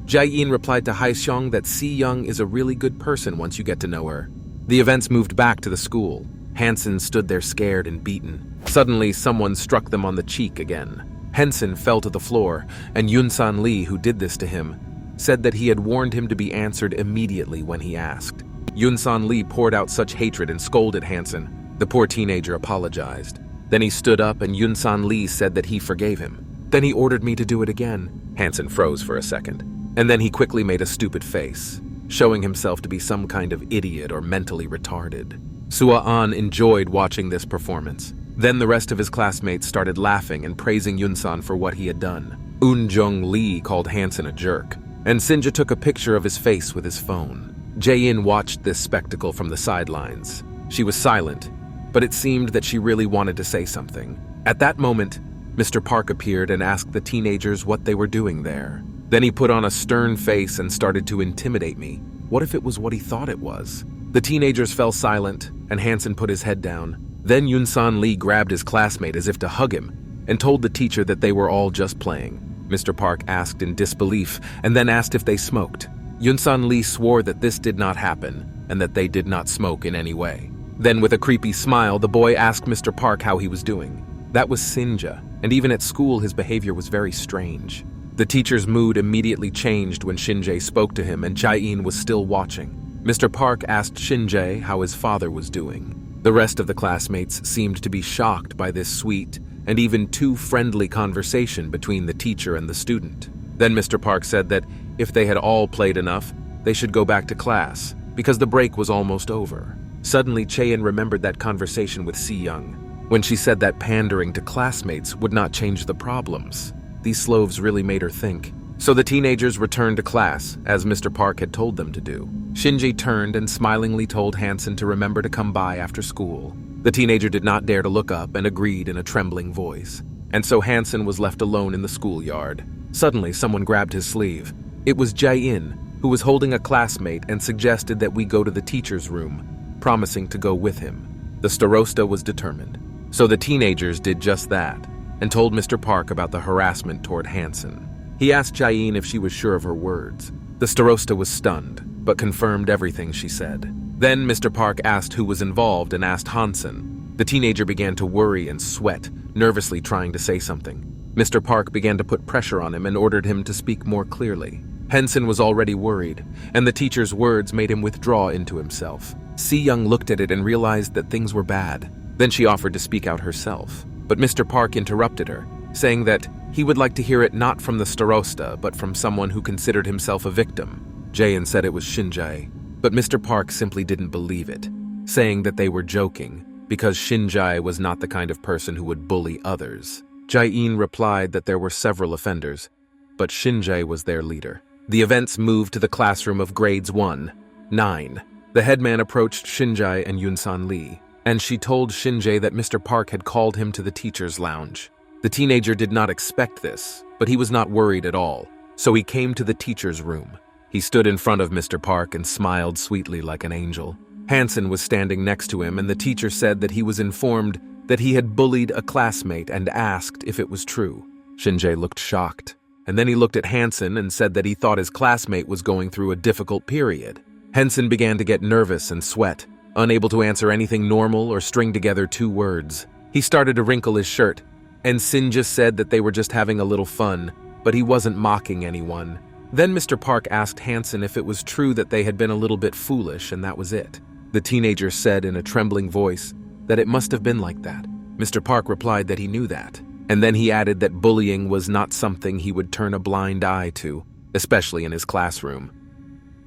Speaker 1: Jae-in replied to Se-yeon that Se-yeon is a really good person once you get to know her. The events moved back to the school. Hansen stood there scared and beaten. Suddenly, someone struck them on the cheek again. Hansen fell to the floor, and Yun-san Lee, who did this to him, said that he had warned him to be answered immediately when he asked. Yun-san Lee poured out such hatred and scolded Hansen. The poor teenager apologized. Then he stood up and Yun-san Lee said that he forgave him. Then he ordered me to do it again. Hansen froze for a second. And then he quickly made a stupid face, showing himself to be some kind of idiot or mentally retarded. Sua-an enjoyed watching this performance. Then the rest of his classmates started laughing and praising Yun-san for what he had done. Eun-jung Lee called Hansen a jerk, and Sinja took a picture of his face with his phone. Jae-in watched this spectacle from the sidelines. She was silent, but it seemed that she really wanted to say something. At that moment, Mr. Park appeared and asked the teenagers what they were doing there. Then he put on a stern face and started to intimidate me. What if it was what he thought it was? The teenagers fell silent, and Hansen put his head down. Then Yun-san Lee grabbed his classmate as if to hug him, and told the teacher that they were all just playing. Mr. Park asked in disbelief, and then asked if they smoked. Yun-san Lee swore that this did not happen, and that they did not smoke in any way. Then with a creepy smile, the boy asked Mr. Park how he was doing. That was Sinja, and even at school his behavior was very strange. The teacher's mood immediately changed when Shinjae spoke to him and Jae-in was still watching. Mr. Park asked Shinjae how his father was doing. The rest of the classmates seemed to be shocked by this sweet and even too friendly conversation between the teacher and the student. Then Mr. Park said that if they had all played enough, they should go back to class, because the break was almost over. Suddenly, Chaein remembered that conversation with Se-yeon, when she said that pandering to classmates would not change the problems. These sloves really made her think. So the teenagers returned to class, as Mr. Park had told them to do. Shinji turned and smilingly told Hansen to remember to come by after school. The teenager did not dare to look up and agreed in a trembling voice. And so Hansen was left alone in the schoolyard. Suddenly, someone grabbed his sleeve. It was Jae-in, who was holding a classmate and suggested that we go to the teacher's room, promising to go with him. The starosta was determined. So the teenagers did just that, and told Mr. Park about the harassment toward Hansen. He asked Jae-in if she was sure of her words. The starosta was stunned, but confirmed everything she said. Then Mr. Park asked who was involved and asked Hansen. The teenager began to worry and sweat, nervously trying to say something. Mr. Park began to put pressure on him and ordered him to speak more clearly. Hansen was already worried, and the teacher's words made him withdraw into himself. Se-yeon looked at it and realized that things were bad. Then she offered to speak out herself, but Mr. Park interrupted her, saying that he would like to hear it not from the starosta, but from someone who considered himself a victim. Jae-in said it was Shinjae, but Mr. Park simply didn't believe it, saying that they were joking, because Shinjae was not the kind of person who would bully others. Jae-in replied that there were several offenders, but Shinjae was their leader. The events moved to the classroom of grades 1-9. The headman approached Shinjae and Yun-san Lee, and she told Shinjae that Mr. Park had called him to the teacher's lounge. The teenager did not expect this, but he was not worried at all, so he came to the teacher's room. He stood in front of Mr. Park and smiled sweetly like an angel. Hansen was standing next to him, and the teacher said that he was informed that he had bullied a classmate and asked if it was true. Shinjae looked shocked, and then he looked at Hansen and said that he thought his classmate was going through a difficult period. Hansen began to get nervous and sweat, unable to answer anything normal or string together two words. He started to wrinkle his shirt, and Sinja said that they were just having a little fun, but he wasn't mocking anyone. Then Mr. Park asked Hansen if it was true that they had been a little bit foolish, and that was it. The teenager said in a trembling voice that it must have been like that. Mr. Park replied that he knew that, and then he added that bullying was not something he would turn a blind eye to, especially in his classroom.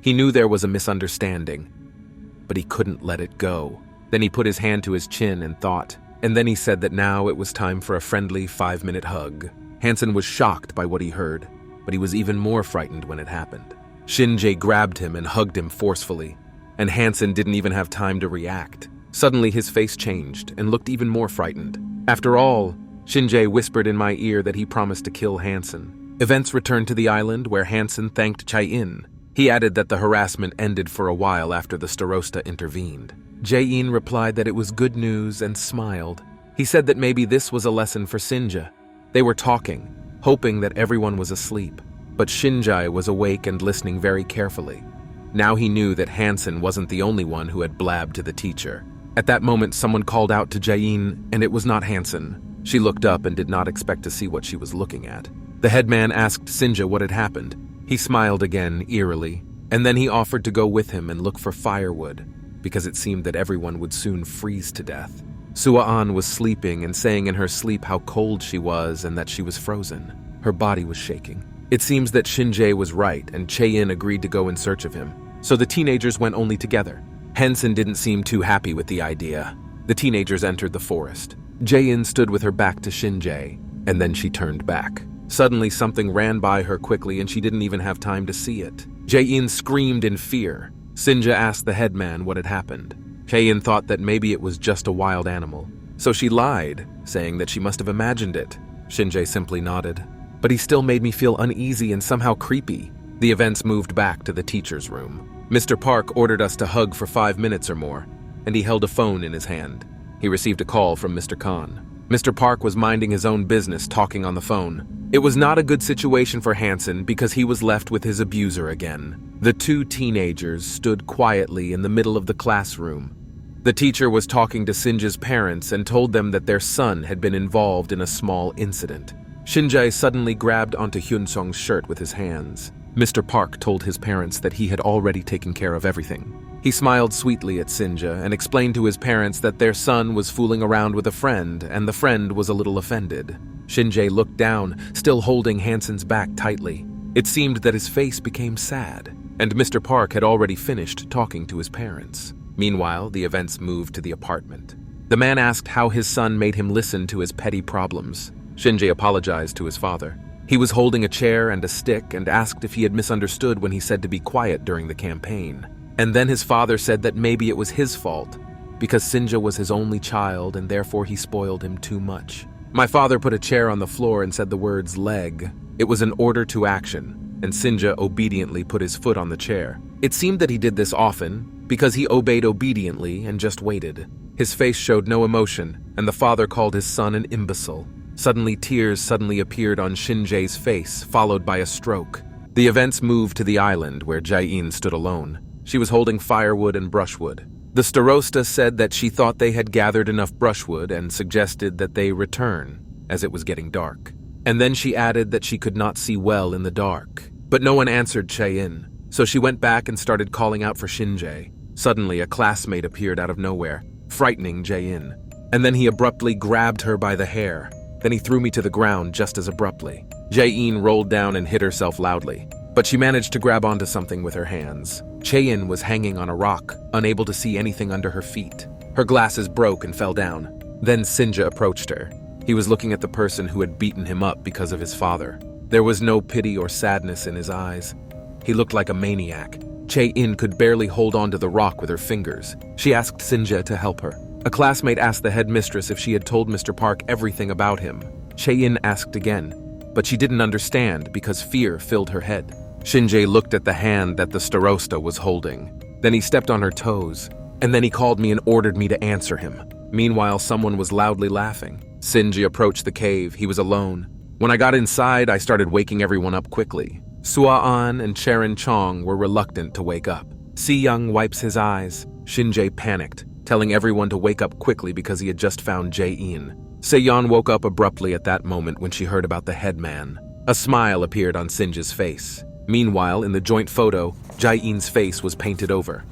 Speaker 1: He knew there was a misunderstanding, but he couldn't let it go. Then he put his hand to his chin and thought, and then he said that now it was time for a friendly 5-minute hug. Hansen was shocked by what he heard, but he was even more frightened when it happened. Shinjae grabbed him and hugged him forcefully, and Hansen didn't even have time to react. Suddenly his face changed and looked even more frightened. After all, Shinjae whispered in my ear that he promised to kill Hansen. Events returned to the island where Hansen thanked Chae-in. He added that the harassment ended for a while after the starosta intervened. Jae-in replied that it was good news and smiled. He said that maybe this was a lesson for Sinja. They were talking, hoping that everyone was asleep. but Shinjae was awake and listening very carefully. Now he knew that Hansen wasn't the only one who had blabbed to the teacher. At that moment, someone called out to Jae-in, and it was not Hansen. She looked up and did not expect to see what she was looking at. The headman asked Sinja what had happened. He smiled again, eerily, and then he offered to go with him and look for firewood, because it seemed that everyone would soon freeze to death. Sua-an was sleeping and saying in her sleep how cold she was and that she was frozen. Her body was shaking. It seems that Shinjae was right, and Chae-in agreed to go in search of him. So the teenagers went only together. Hansen didn't seem too happy with the idea. The teenagers entered the forest. Jae-in stood with her back to Shinjae, and then she turned back. Suddenly, something ran by her quickly, and she didn't even have time to see it. Jae-in screamed in fear. Sinja asked the headman what had happened. Chae-in thought that maybe it was just a wild animal. So she lied, saying that she must have imagined it. Shinjae simply nodded. But he still made me feel uneasy and somehow creepy. The events moved back to the teacher's room. Mr. Park ordered us to hug for 5 minutes or more, and he held a phone in his hand. He received a call from Mr. Khan. Mr. Park was minding his own business, talking on the phone. It was not a good situation for Hansen because he was left with his abuser again. The two teenagers stood quietly in the middle of the classroom. The teacher was talking to Sinja's parents and told them that their son had been involved in a small incident. Shinjae suddenly grabbed onto Hyunsung's shirt with his hands. Mr. Park told his parents that he had already taken care of everything. He smiled sweetly at Sinja and explained to his parents that their son was fooling around with a friend, and the friend was a little offended. Shinjae looked down, still holding Hansen's back tightly. It seemed that his face became sad, and Mr. Park had already finished talking to his parents. Meanwhile, the events moved to the apartment. The man asked how his son made him listen to his petty problems. Shinjae apologized to his father. He was holding a chair and a stick and asked if he had misunderstood when he said to be quiet during the campaign. And then his father said that maybe it was his fault, because Sinja was his only child and therefore he spoiled him too much. My father put a chair on the floor and said the words leg. It was an order to action, and Sinja obediently put his foot on the chair. It seemed that he did this often, because he obeyed obediently and just waited. His face showed no emotion, and the father called his son an imbecile. Suddenly, tears appeared on Shinjae's face, followed by a stroke. The events moved to the island where Jae-in stood alone. She was holding firewood and brushwood. The starosta said that she thought they had gathered enough brushwood and suggested that they return, as it was getting dark. And then she added that she could not see well in the dark. But no one answered Chae-in, so she went back and started calling out for Shinjae. Suddenly, a classmate appeared out of nowhere, frightening Jae-in. And then he abruptly grabbed her by the hair. Then he threw me to the ground just as abruptly. Jae-in rolled down and hit herself loudly, but she managed to grab onto something with her hands. Chae-in was hanging on a rock, unable to see anything under her feet. Her glasses broke and fell down. Then Sinja approached her. He was looking at the person who had beaten him up because of his father. There was no pity or sadness in his eyes. He looked like a maniac. Chae-in could barely hold onto the rock with her fingers. She asked Sinja to help her. A classmate asked the headmistress if she had told Mr. Park everything about him. Chae-in asked again, but she didn't understand because fear filled her head. Shinjae looked at the hand that the starosta was holding. Then he stepped on her toes, and then he called me and ordered me to answer him. Meanwhile, someone was loudly laughing. Shinji approached the cave. He was alone. When I got inside, I started waking everyone up quickly. Sua-an and Charon Chong were reluctant to wake up. Se-yeon wipes his eyes. Shinjae panicked, telling everyone to wake up quickly because he had just found Jae-in. Se-yeon woke up abruptly at that moment when she heard about the headman. A smile appeared on Sinja's face. Meanwhile, in the joint photo, Jae-in's face was painted over.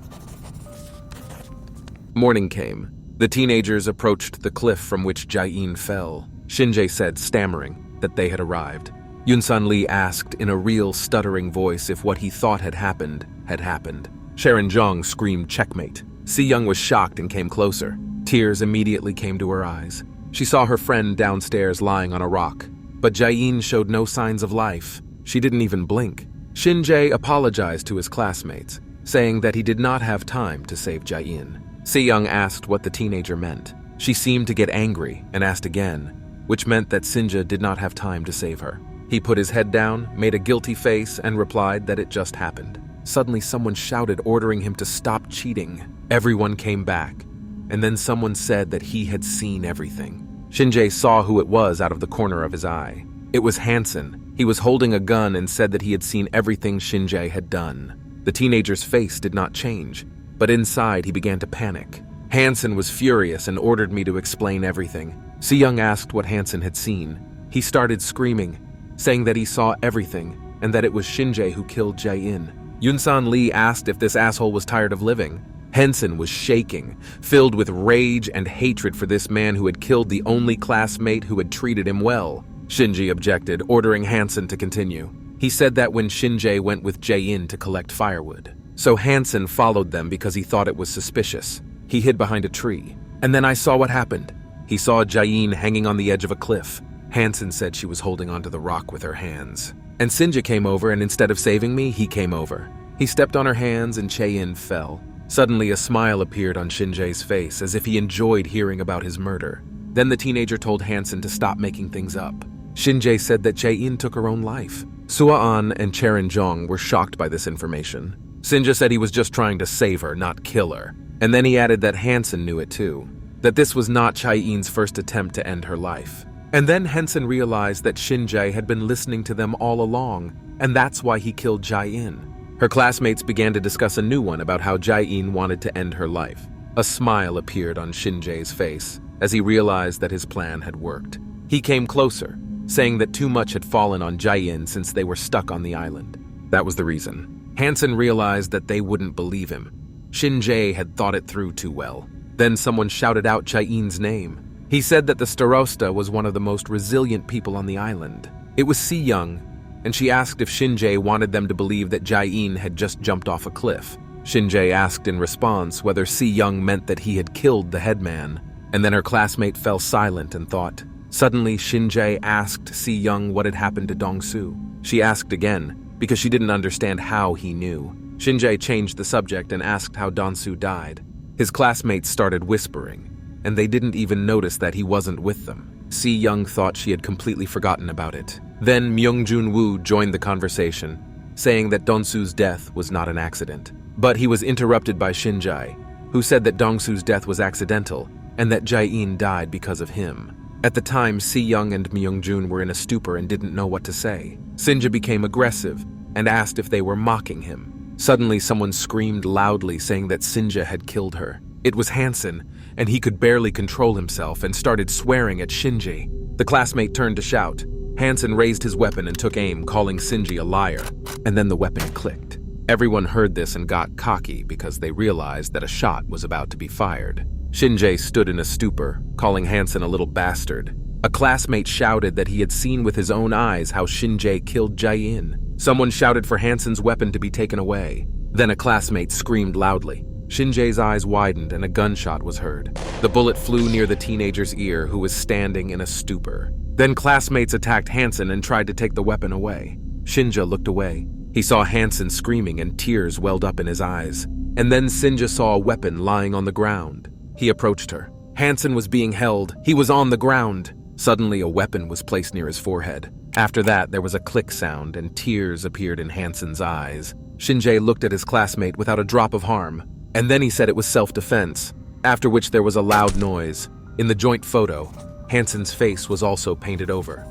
Speaker 1: Morning came. The teenagers approached the cliff from which Jae-in fell. Shinjae said, stammering, that they had arrived. Yunsan Lee asked in a real stuttering voice if what he thought had happened had happened. Sharon Zhang screamed checkmate. Se-yeon was shocked and came closer. Tears immediately came to her eyes. She saw her friend downstairs lying on a rock, but Jae-in showed no signs of life. She didn't even blink. Shinjae apologized to his classmates, saying that he did not have time to save Jae-in. Se-yeon asked what the teenager meant. She seemed to get angry and asked again, which meant that Sinja did not have time to save her. He put his head down, made a guilty face, and replied that it just happened. Suddenly someone shouted, ordering him to stop cheating. Everyone came back, and then someone said that he had seen everything. Shinjae saw who it was out of the corner of his eye. It was Hansen. He was holding a gun and said that he had seen everything Shin-jae had done. The teenager's face did not change, but inside he began to panic. Hansen was furious and ordered me to explain everything. Se-yeon asked what Hansen had seen. He started screaming, saying that he saw everything and that it was Shin-jae who killed Jae-in. Yunsan Lee asked if this asshole was tired of living. Hansen was shaking, filled with rage and hatred for this man who had killed the only classmate who had treated him well. Shinji objected, ordering Hansen to continue. He said that when Shin-jae went with Jae-in to collect firewood. So Hansen followed them because he thought it was suspicious. He hid behind a tree. And then I saw what happened. He saw Jae-in hanging on the edge of a cliff. Hansen said she was holding onto the rock with her hands. And Sinja came over, and instead of saving me, he came over. He stepped on her hands and Jae-in fell. Suddenly a smile appeared on Shin-jae's face, as if he enjoyed hearing about his murder. Then the teenager told Hansen to stop making things up. Shin-jae said that Jae-in took her own life. Sua-an and Cherin-jong were shocked by this information. Sinja said he was just trying to save her, not kill her. And then he added that Hansen knew it too, that this was not Jae-in's first attempt to end her life. And then Hansen realized that Shin-jae had been listening to them all along, and that's why he killed Jae-in. Her classmates began to discuss a new one about how Jae-in wanted to end her life. A smile appeared on Shin-jae's face as he realized that his plan had worked. He came closer, saying that too much had fallen on Jae-in since they were stuck on the island. That was the reason. Hansen realized that they wouldn't believe him. Shin-jae had thought it through too well. Then someone shouted out Jae-in's name. He said that the Starosta was one of the most resilient people on the island. It was Se-yeon, and she asked if Shin-jae wanted them to believe that Jae-in had just jumped off a cliff. Shin-jae asked in response whether Se-yeon meant that he had killed the headman, and then her classmate fell silent and thought. Suddenly, Shin-jae asked Se-yeon what had happened to Dong-soo. She asked again, because she didn't understand how he knew. Shin-jae changed the subject and asked how Dong-soo died. His classmates started whispering, and they didn't even notice that he wasn't with them. Se-yeon thought she had completely forgotten about it. Then Myung-jun-woo joined the conversation, saying that Dong-soo's death was not an accident. But he was interrupted by Shin-jae, who said that Dong-soo's death was accidental and that Jae-in died because of him. At the time, Se-yeon and Myung-jun were in a stupor and didn't know what to say. Sinja became aggressive and asked if they were mocking him. Suddenly, someone screamed loudly, saying that Sinja had killed her. It was Hansen, and he could barely control himself and started swearing at Shinji. The classmate turned to shout. Hansen raised his weapon and took aim, calling Sinji a liar, and then the weapon clicked. Everyone heard this and got cocky because they realized that a shot was about to be fired. Shinji stood in a stupor, calling Hansen a little bastard. A classmate shouted that he had seen with his own eyes how Shinji killed Jae-in. Someone shouted for Hansen's weapon to be taken away. Then a classmate screamed loudly. Shinjae's eyes widened and a gunshot was heard. The bullet flew near the teenager's ear, who was standing in a stupor. Then classmates attacked Hansen and tried to take the weapon away. Shinja looked away. He saw Hansen screaming and tears welled up in his eyes. And then Sinja saw a weapon lying on the ground. He approached her. Hansen was being held. He was on the ground. Suddenly, a weapon was placed near his forehead. After that, there was a click sound and tears appeared in Hansen's eyes. Shinjae looked at his classmate without a drop of harm. And then he said it was self-defense, after which there was a loud noise. In the joint photo, Hansen's face was also painted over.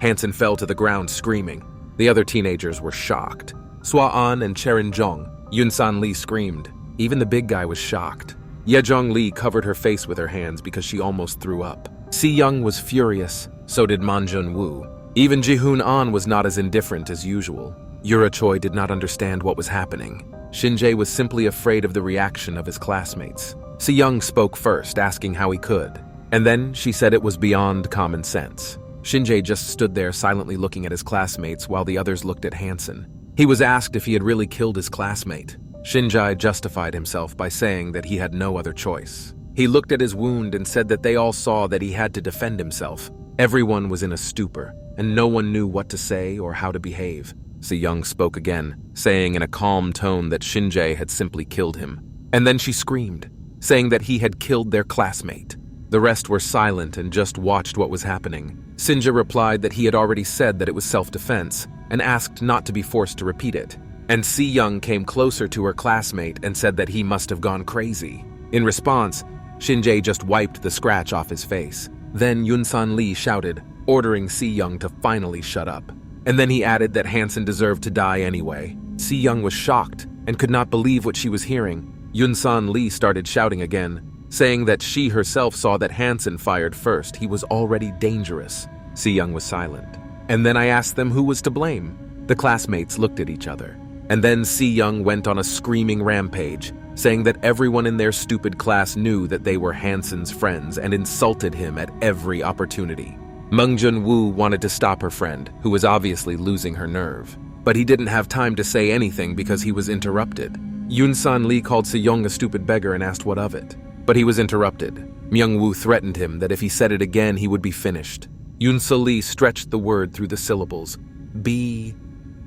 Speaker 1: Hansen fell to the ground screaming. The other teenagers were shocked. Sua-an and Cherin-jong, Yunsan Lee screamed. Even the big guy was shocked. Yejong Lee covered her face with her hands because she almost threw up. Se-yeon was furious, so did Man-jun-woo. Even Ji-hoon-an was not as indifferent as usual. Yura Choi did not understand what was happening. Shinjae was simply afraid of the reaction of his classmates. Se-yeon spoke first, asking how he could. And then she said it was beyond common sense. Shinjae just stood there silently looking at his classmates while the others looked at Hansen. He was asked if he had really killed his classmate. Shinjae justified himself by saying that he had no other choice. He looked at his wound and said that they all saw that he had to defend himself. Everyone was in a stupor, and no one knew what to say or how to behave. Se-yeon spoke again, saying in a calm tone that Shinjae had simply killed him. And then she screamed, saying that he had killed their classmate. The rest were silent and just watched what was happening. Sinja replied that he had already said that it was self-defense, and asked not to be forced to repeat it. And Se-yeon came closer to her classmate and said that he must have gone crazy. In response, Shinjae just wiped the scratch off his face. Then Yunsan Lee shouted, ordering Se-yeon to finally shut up. And then he added that Hansen deserved to die anyway. Se-yeon was shocked and could not believe what she was hearing. Yun-san Lee started shouting again, saying that she herself saw that Hansen fired first. He was already dangerous. Se-yeon was silent. And then I asked them who was to blame. The classmates looked at each other. And then Se-yeon went on a screaming rampage, saying that everyone in their stupid class knew that they were Hansen's friends and insulted him at every opportunity. Mung Jun-woo wanted to stop her friend, who was obviously losing her nerve. But he didn't have time to say anything because he was interrupted. Yun-san Lee called Se-yeon a stupid beggar and asked what of it. But he was interrupted. Myung-woo threatened him that if he said it again, he would be finished. Yun-so Lee stretched the word through the syllables. Be...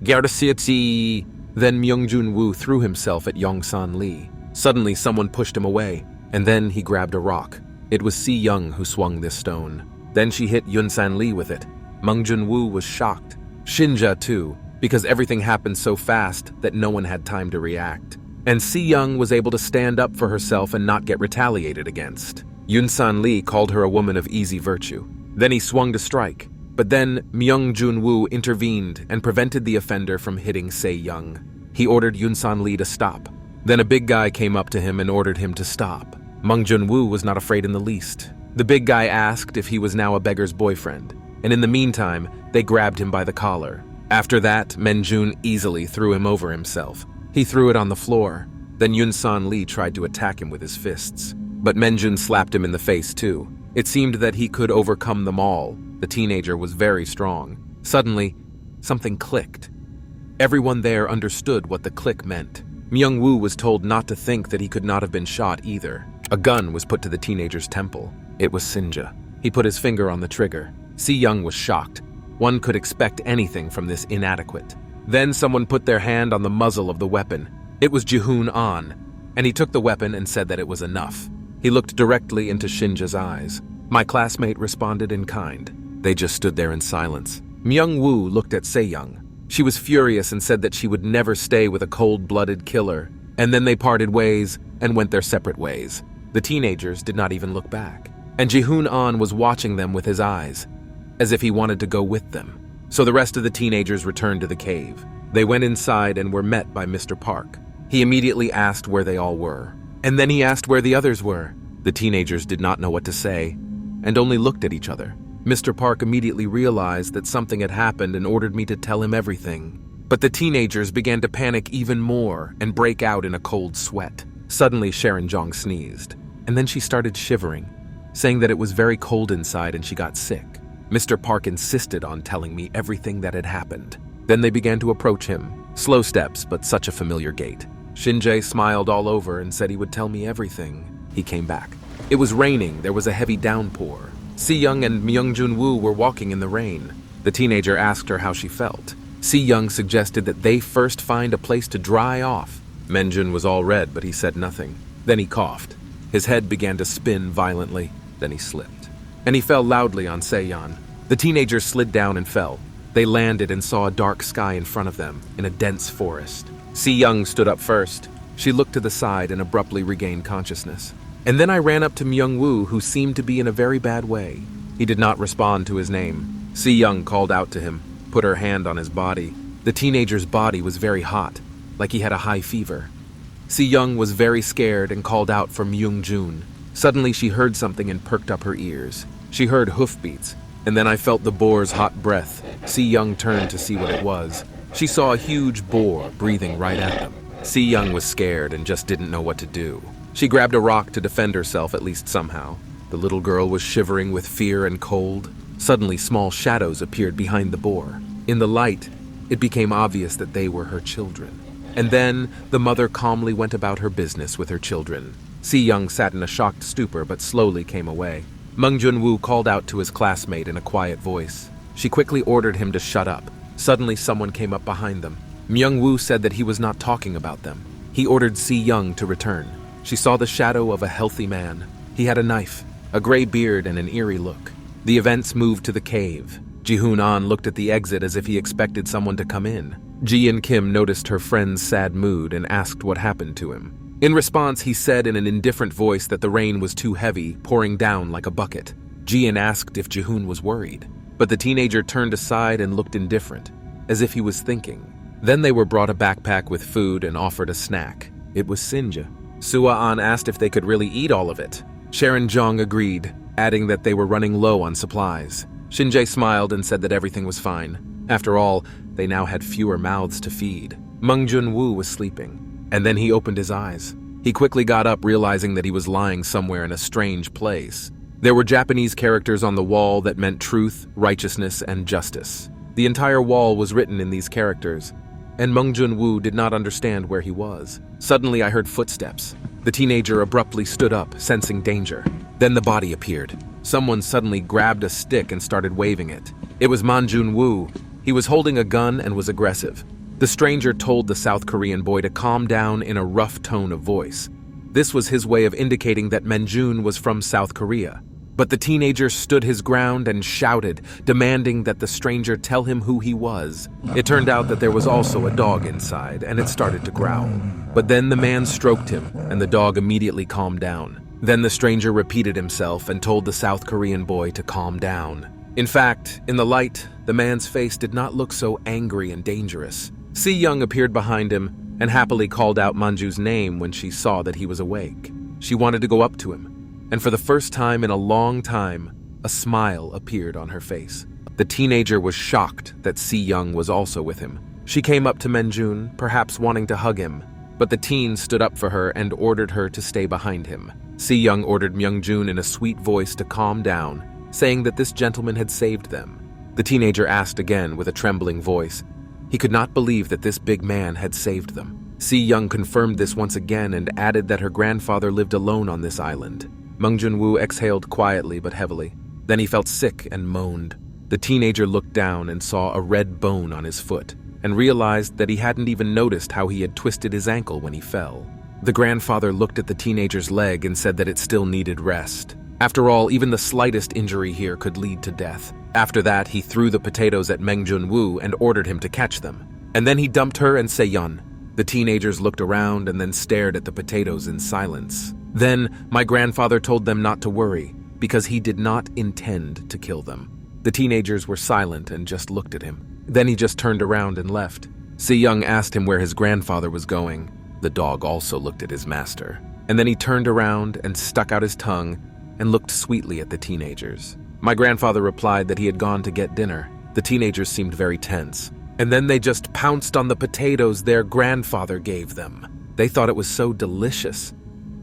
Speaker 1: Gardaciati. Then Myung-jun-woo threw himself at Yong-san Lee. Suddenly, someone pushed him away, and then he grabbed a rock. It was Se-yeon who swung this stone. Then she hit Yun-san Lee with it. Mung Jun-woo was shocked. Shinja, too, because everything happened so fast that no one had time to react. And Se-yeon was able to stand up for herself and not get retaliated against. Yun-san Lee called her a woman of easy virtue. Then he swung to strike. But then Myung Jun-woo intervened and prevented the offender from hitting Se-yeon. He ordered Yun-san Lee to stop. Then a big guy came up to him and ordered him to stop. Mung Jun-woo was not afraid in the least. The big guy asked if he was now a beggar's boyfriend, and in the meantime, they grabbed him by the collar. After that, Menjun easily threw him over himself. He threw it on the floor. Then Yun-san Lee tried to attack him with his fists. But Menjun slapped him in the face too. It seemed that he could overcome them all. The teenager was very strong. Suddenly, something clicked. Everyone there understood what the click meant. Myung-woo was told not to think that he could not have been shot either. A gun was put to the teenager's temple. It was Sinja. He put his finger on the trigger. Se-yeon was shocked. One could expect anything from this inadequate. Then someone put their hand on the muzzle of the weapon. It was Ji-hoon An, and he took the weapon and said that it was enough. He looked directly into Shinja's eyes. My classmate responded in kind. They just stood there in silence. Myung-woo looked at Se-yeon. She was furious and said that she would never stay with a cold-blooded killer. And then they parted ways and went their separate ways. The teenagers did not even look back. And Ji-hoon An was watching them with his eyes, as if he wanted to go with them. So the rest of the teenagers returned to the cave. They went inside and were met by Mr. Park. He immediately asked where they all were. And then he asked where the others were. The teenagers did not know what to say, and only looked at each other. Mr. Park immediately realized that something had happened and ordered me to tell him everything. But the teenagers began to panic even more and break out in a cold sweat. Suddenly, Sharon Jong sneezed, and then she started shivering, saying that it was very cold inside and she got sick. Mr. Park insisted on telling me everything that had happened. Then they began to approach him, slow steps but such a familiar gait. Shinjae smiled all over and said he would tell me everything. He came back. It was raining, there was a heavy downpour. Se-yeon and Myung Jun-woo were walking in the rain. The teenager asked her how she felt. Se-yeon suggested that they first find a place to dry off. Menjun was all red, but he said nothing. Then he coughed. His head began to spin violently. Then he slipped. And he fell loudly on Se-yeon. The teenagers slid down and fell. They landed and saw a dark sky in front of them, in a dense forest. Se-yeon stood up first. She looked to the side and abruptly regained consciousness. And then I ran up to Myung-woo, who seemed to be in a very bad way. He did not respond to his name. Se-yeon called out to him, put her hand on his body. The teenager's body was very hot, like he had a high fever. Se-yeon was very scared and called out for Myung-jun. Suddenly she heard something and perked up her ears. She heard hoofbeats, and then I felt the boar's hot breath. Se-yeon turned to see what it was. She saw a huge boar breathing right at them. Se-yeon was scared and just didn't know what to do. She grabbed a rock to defend herself, at least somehow. The little girl was shivering with fear and cold. Suddenly, small shadows appeared behind the boar. In the light, it became obvious that they were her children. And then, the mother calmly went about her business with her children. Se-yeon sat in a shocked stupor but slowly came away. Mung Jun-woo called out to his classmate in a quiet voice. She quickly ordered him to shut up. Suddenly, someone came up behind them. Myung-woo said that he was not talking about them. He ordered Se-yeon to return. She saw the shadow of a healthy man. He had a knife, a gray beard, and an eerie look. The events moved to the cave. Ji-hoon An looked at the exit as if he expected someone to come in. Ji and Kim noticed her friend's sad mood and asked what happened to him. In response, he said in an indifferent voice that the rain was too heavy, pouring down like a bucket. Ji-in asked if Ji-hoon was worried. but the teenager turned aside and looked indifferent, as if he was thinking. Then they were brought a backpack with food and offered a snack. It was Sinja. Sua-an asked if they could really eat all of it. Sharon Jong agreed, adding that they were running low on supplies. Shinjae smiled and said that everything was fine. After all, they now had fewer mouths to feed. Mung Jun-woo was sleeping, and then he opened his eyes. He quickly got up, realizing that he was lying somewhere in a strange place. There were Japanese characters on the wall that meant truth, righteousness, and justice. The entire wall was written in these characters, and Mung Jun-woo did not understand where he was. Suddenly, I heard footsteps. The teenager abruptly stood up, sensing danger. Then the body appeared. Someone suddenly grabbed a stick and started waving it. It was Man Jun-woo. He was holding a gun and was aggressive. The stranger told the South Korean boy to calm down in a rough tone of voice. This was his way of indicating that Menjun was from South Korea. But the teenager stood his ground and shouted, demanding that the stranger tell him who he was. It turned out that there was also a dog inside, and it started to growl. But then the man stroked him, and the dog immediately calmed down. Then the stranger repeated himself and told the South Korean boy to calm down. In fact, in the light, the man's face did not look so angry and dangerous. Se-yeon appeared behind him and happily called out Manju's name when she saw that he was awake. She wanted to go up to him. And for the first time in a long time, a smile appeared on her face. The teenager was shocked that Se-yeon was also with him. She came up to Menjun, perhaps wanting to hug him, but the teen stood up for her and ordered her to stay behind him. Se-yeon ordered Myungjun in a sweet voice to calm down, saying that this gentleman had saved them. The teenager asked again with a trembling voice. He could not believe that this big man had saved them. Se-yeon confirmed this once again and added that her grandfather lived alone on this island. Mung Jun-woo exhaled quietly but heavily. Then he felt sick and moaned. The teenager looked down and saw a red bone on his foot, and realized that he hadn't even noticed how he had twisted his ankle when he fell. The grandfather looked at the teenager's leg and said that it still needed rest. After all, even the slightest injury here could lead to death. After that, he threw the potatoes at Meng Jun-woo and ordered him to catch them. And then he dumped her and Se-yeon. The teenagers looked around and then stared at the potatoes in silence. Then, my grandfather told them not to worry, because he did not intend to kill them. The teenagers were silent and just looked at him. Then he just turned around and left. Se-yeon asked him where his grandfather was going. The dog also looked at his master. And then he turned around and stuck out his tongue and looked sweetly at the teenagers. My grandfather replied that he had gone to get dinner. The teenagers seemed very tense. And then they just pounced on the potatoes their grandfather gave them. They thought it was so delicious.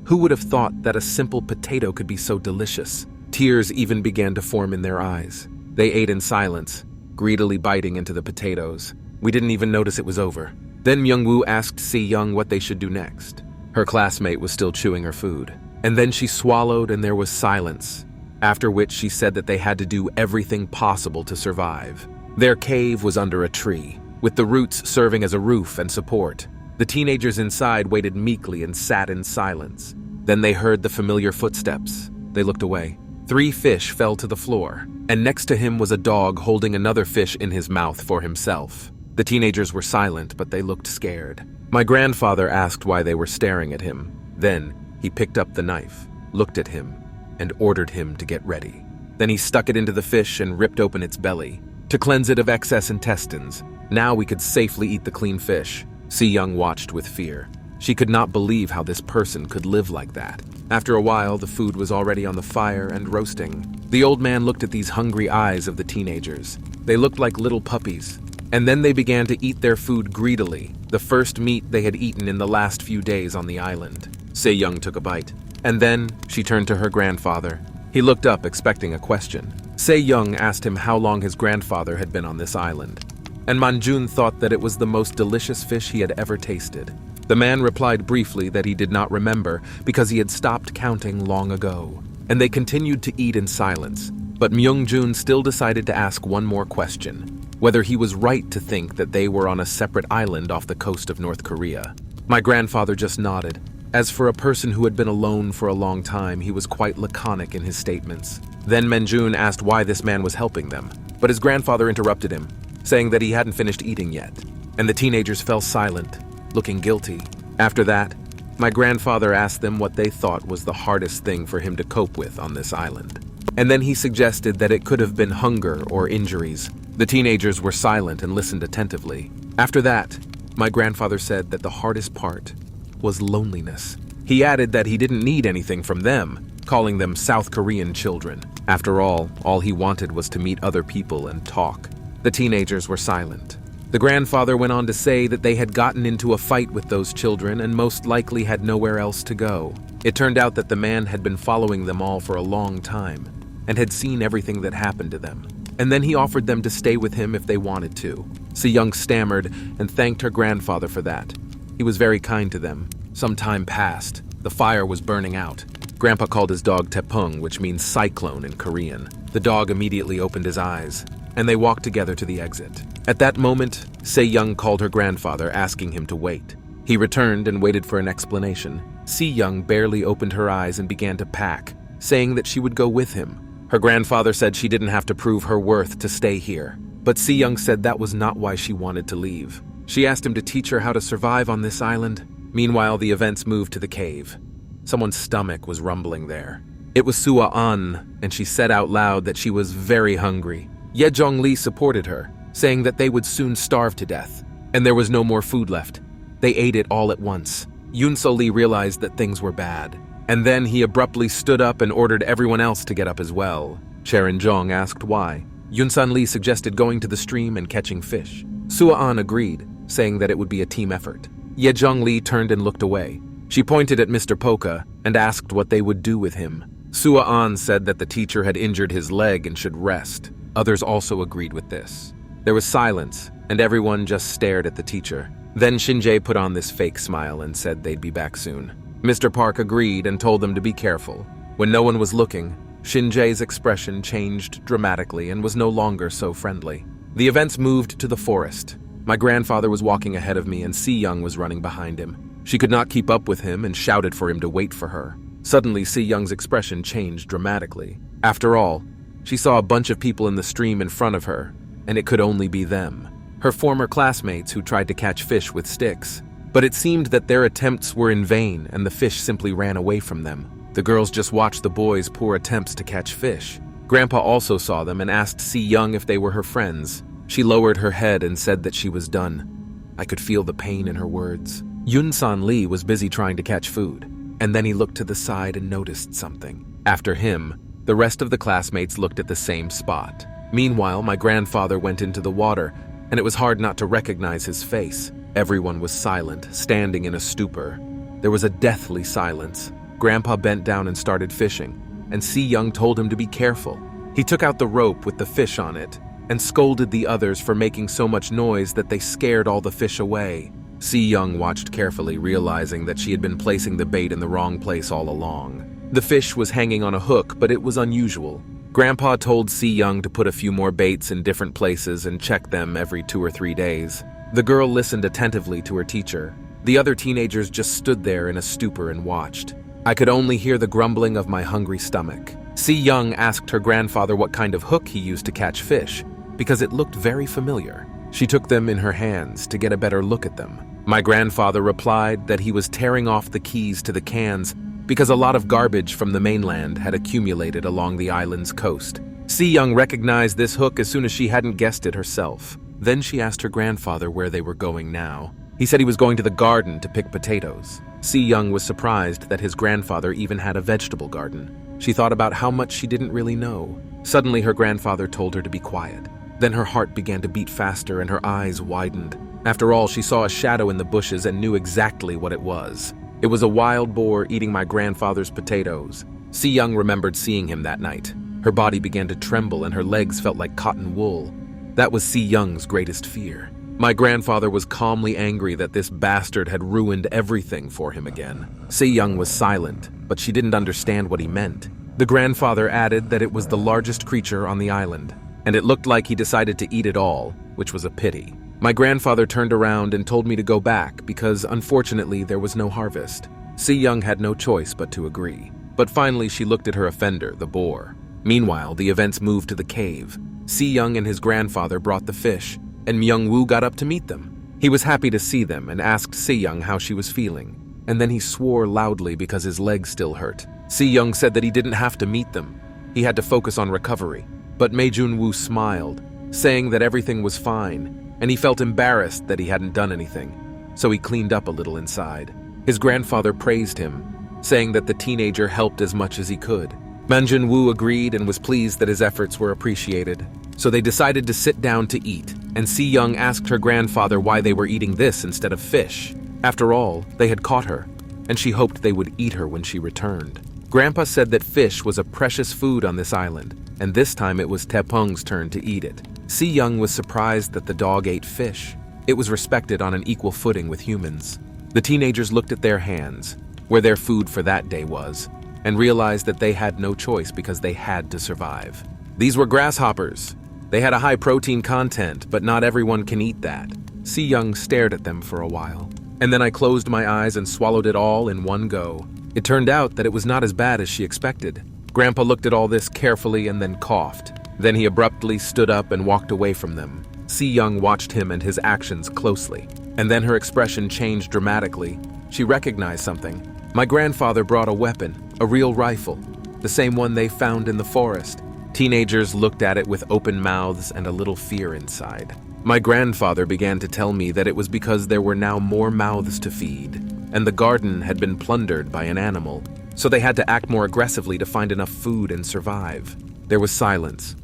Speaker 1: Who would have thought that a simple potato could be so delicious? Tears even began to form in their eyes. They ate in silence, greedily biting into the potatoes. We didn't even notice it was over. Then Myung-woo asked Se-yeon what they should do next. Her classmate was still chewing her food. And then she swallowed and there was silence, after which she said that they had to do everything possible to survive. Their cave was under a tree, with the roots serving as a roof and support. The teenagers inside waited meekly and sat in silence. Then they heard the familiar footsteps. They looked away. 3 fish fell to the floor, and next to him was a dog holding another fish in his mouth for himself. The teenagers were silent, but they looked scared. My grandfather asked why they were staring at him. Then he picked up the knife, looked at him, and ordered him to get ready. Then he stuck it into the fish and ripped open its belly, to cleanse it of excess intestines. Now we could safely eat the clean fish. Se-yeon watched with fear. She could not believe how this person could live like that. After a while, the food was already on the fire and roasting. The old man looked at these hungry eyes of the teenagers. They looked like little puppies. And then they began to eat their food greedily, the first meat they had eaten in the last few days on the island. Se-yeon took a bite. And then she turned to her grandfather. He looked up, expecting a question. Se-yeon asked him how long his grandfather had been on this island. And Manjun thought that it was the most delicious fish he had ever tasted. The man replied briefly that he did not remember because he had stopped counting long ago. And they continued to eat in silence. But Myungjun still decided to ask one more question, whether he was right to think that they were on a separate island off the coast of North Korea. My grandfather just nodded. As for a person who had been alone for a long time, he was quite laconic in his statements. Then Menjun asked why this man was helping them, but his grandfather interrupted him, saying that he hadn't finished eating yet, and the teenagers fell silent, looking guilty. After that, my grandfather asked them what they thought was the hardest thing for him to cope with on this island. And then he suggested that it could have been hunger or injuries. The teenagers were silent and listened attentively. After that, my grandfather said that the hardest part was loneliness. He added that he didn't need anything from them, calling them South Korean children. After all he wanted was to meet other people and talk. The teenagers were silent. The grandfather went on to say that they had gotten into a fight with those children and most likely had nowhere else to go. It turned out that the man had been following them all for a long time and had seen everything that happened to them. And then he offered them to stay with him if they wanted to. Se-yeon stammered and thanked her grandfather for that. He was very kind to them. Some time passed. The fire was burning out. Grandpa called his dog Taepung, which means cyclone in Korean. The dog immediately opened his eyes, and they walked together to the exit. At that moment, Se-yeon called her grandfather, asking him to wait. He returned and waited for an explanation. Se-yeon barely opened her eyes and began to pack, saying that she would go with him. Her grandfather said she didn't have to prove her worth to stay here, but Se-yeon said that was not why she wanted to leave. She asked him to teach her how to survive on this island. Meanwhile, the events moved to the cave. Someone's stomach was rumbling there. It was Se-yeon, and she said out loud that she was very hungry. Ye Jong-lee supported her, saying that they would soon starve to death, and there was no more food left. They ate it all at once. Yoon So-lee realized that things were bad, and then he abruptly stood up and ordered everyone else to get up as well. Sharon Jong asked why. Yoon Sun-lee suggested going to the stream and catching fish. Se-yeon agreed, saying that it would be a team effort. Ye Jong-lee turned and looked away. She pointed at Mr. Poka and asked what they would do with him. Se-yeon said that the teacher had injured his leg and should rest. Others also agreed with this. There was silence, and everyone just stared at the teacher. Then Shin-jae put on this fake smile and said they'd be back soon. Mr. Park agreed and told them to be careful. When no one was looking, Shin-jae's expression changed dramatically and was no longer so friendly. The events moved to the forest. My grandfather was walking ahead of me and Se-yeon was running behind him. She could not keep up with him and shouted for him to wait for her. Suddenly, Se-yeon's expression changed dramatically. After all, she saw a bunch of people in the stream in front of her, and it could only be them. Her former classmates who tried to catch fish with sticks. But it seemed that their attempts were in vain and the fish simply ran away from them. The girls just watched the boys' poor attempts to catch fish. Grandpa also saw them and asked Se-yeon if they were her friends. She lowered her head and said that she was done. I could feel the pain in her words. Yoon Sun-lee was busy trying to catch food, and then he looked to the side and noticed something. After him, the rest of the classmates looked at the same spot. Meanwhile, my grandfather went into the water, and it was hard not to recognize his face. Everyone was silent, standing in a stupor. There was a deathly silence. Grandpa bent down and started fishing, and Se-yeon told him to be careful. He took out the rope with the fish on it and scolded the others for making so much noise that they scared all the fish away. Se-yeon watched carefully, realizing that she had been placing the bait in the wrong place all along. The fish was hanging on a hook, but it was unusual. Grandpa told Se-yeon to put a few more baits in different places and check them every 2 or 3 days. The girl listened attentively to her teacher. The other teenagers just stood there in a stupor and watched. I could only hear the grumbling of my hungry stomach. Se-yeon asked her grandfather what kind of hook he used to catch fish, because it looked very familiar. She took them in her hands to get a better look at them. My grandfather replied that he was tearing off the keys to the cans because a lot of garbage from the mainland had accumulated along the island's coast. Se-yeon recognized this hook as soon as she hadn't guessed it herself. Then she asked her grandfather where they were going now. He said he was going to the garden to pick potatoes. Se-yeon was surprised that his grandfather even had a vegetable garden. She thought about how much she didn't really know. Suddenly, her grandfather told her to be quiet. Then her heart began to beat faster and her eyes widened. After all, she saw a shadow in the bushes and knew exactly what it was. It was a wild boar eating my grandfather's potatoes. Se-yeon remembered seeing him that night. Her body began to tremble and her legs felt like cotton wool. That was Se-yeon's greatest fear. My grandfather was calmly angry that this bastard had ruined everything for him again. Se-yeon was silent, but she didn't understand what he meant. The grandfather added that it was the largest creature on the island, and it looked like he decided to eat it all, which was a pity. My grandfather turned around and told me to go back because, unfortunately, there was no harvest. Se-yeon had no choice but to agree. But finally, she looked at her offender, the boar. Meanwhile, the events moved to the cave. Se-yeon and his grandfather brought the fish, and Myung-woo got up to meet them. He was happy to see them and asked Se-yeon how she was feeling. And then he swore loudly because his leg still hurt. Se-yeon said that he didn't have to meet them. He had to focus on recovery. But Mei Junwoo smiled, saying that everything was fine, and he felt embarrassed that he hadn't done anything, so he cleaned up a little inside. His grandfather praised him, saying that the teenager helped as much as he could. Man Junwoo agreed and was pleased that his efforts were appreciated, so they decided to sit down to eat, and Se-yeon asked her grandfather why they were eating this instead of fish. After all, they had caught her, and she hoped they would eat her when she returned. Grandpa said that fish was a precious food on this island, and this time it was Taepong's turn to eat it. Se-yeon was surprised that the dog ate fish. It was respected on an equal footing with humans. The teenagers looked at their hands, where their food for that day was, and realized that they had no choice because they had to survive. These were grasshoppers. They had a high protein content, but not everyone can eat that. Se-yeon stared at them for a while, and then I closed my eyes and swallowed it all in one go. It turned out that it was not as bad as she expected. Grandpa looked at all this carefully and then coughed. Then he abruptly stood up and walked away from them. Se-yeon watched him and his actions closely, and then her expression changed dramatically. She recognized something. My grandfather brought a weapon, a real rifle, the same one they found in the forest. Teenagers looked at it with open mouths and a little fear inside. My grandfather began to tell me that it was because there were now more mouths to feed, and the garden had been plundered by an animal, so they had to act more aggressively to find enough food and survive. There was silence.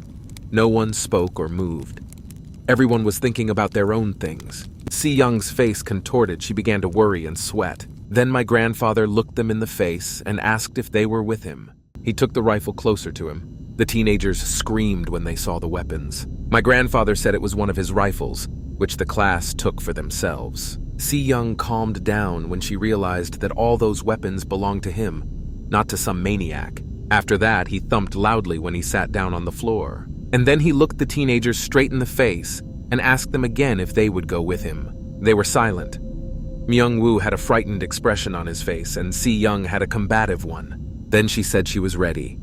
Speaker 1: No one spoke or moved. Everyone was thinking about their own things. Se-yeon's face contorted. She began to worry and sweat. Then my grandfather looked them in the face and asked if they were with him. He took the rifle closer to him. The teenagers screamed when they saw the weapons. My grandfather said it was one of his rifles, which the class took for themselves. Se-yeon calmed down when she realized that all those weapons belonged to him, not to some maniac. After that, he thumped loudly when he sat down on the floor. And then he looked the teenagers straight in the face and asked them again if they would go with him. They were silent. Myung-woo had a frightened expression on his face, and Se-yeon had a combative one. Then she said she was ready.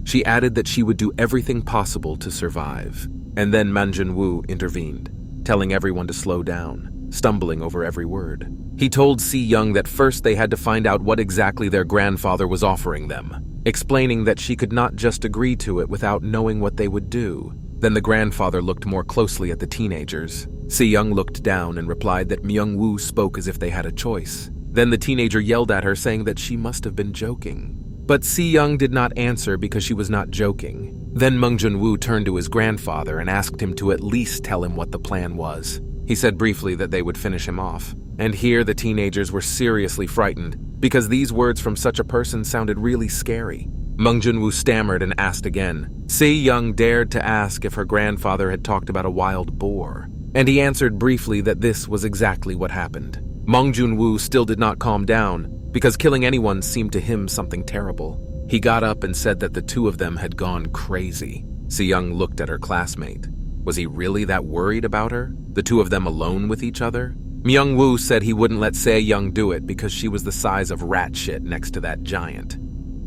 Speaker 1: She added that she would do everything possible to survive. And then Man Junwoo intervened, telling everyone to slow down, stumbling over every word. He told Se-yeon that first they had to find out what exactly their grandfather was offering them, explaining that she could not just agree to it without knowing what they would do. Then the grandfather looked more closely at the teenagers. Se-yeon looked down and replied that Myung-woo spoke as if they had a choice. Then the teenager yelled at her, saying that she must have been joking. But Se-yeon did not answer because she was not joking. Then Mang Junwoo turned to his grandfather and asked him to at least tell him what the plan was. He said briefly that they would finish him off. And here the teenagers were seriously frightened, because these words from such a person sounded really scary. Mang Junwoo stammered and asked again. Se-yeon dared to ask if her grandfather had talked about a wild boar, and he answered briefly that this was exactly what happened. Mang Junwoo still did not calm down, because killing anyone seemed to him something terrible. He got up and said that the two of them had gone crazy. Se-yeon looked at her classmate. Was he really that worried about her? The two of them alone with each other? Myung-woo said he wouldn't let Se-yeon do it because she was the size of rat shit next to that giant.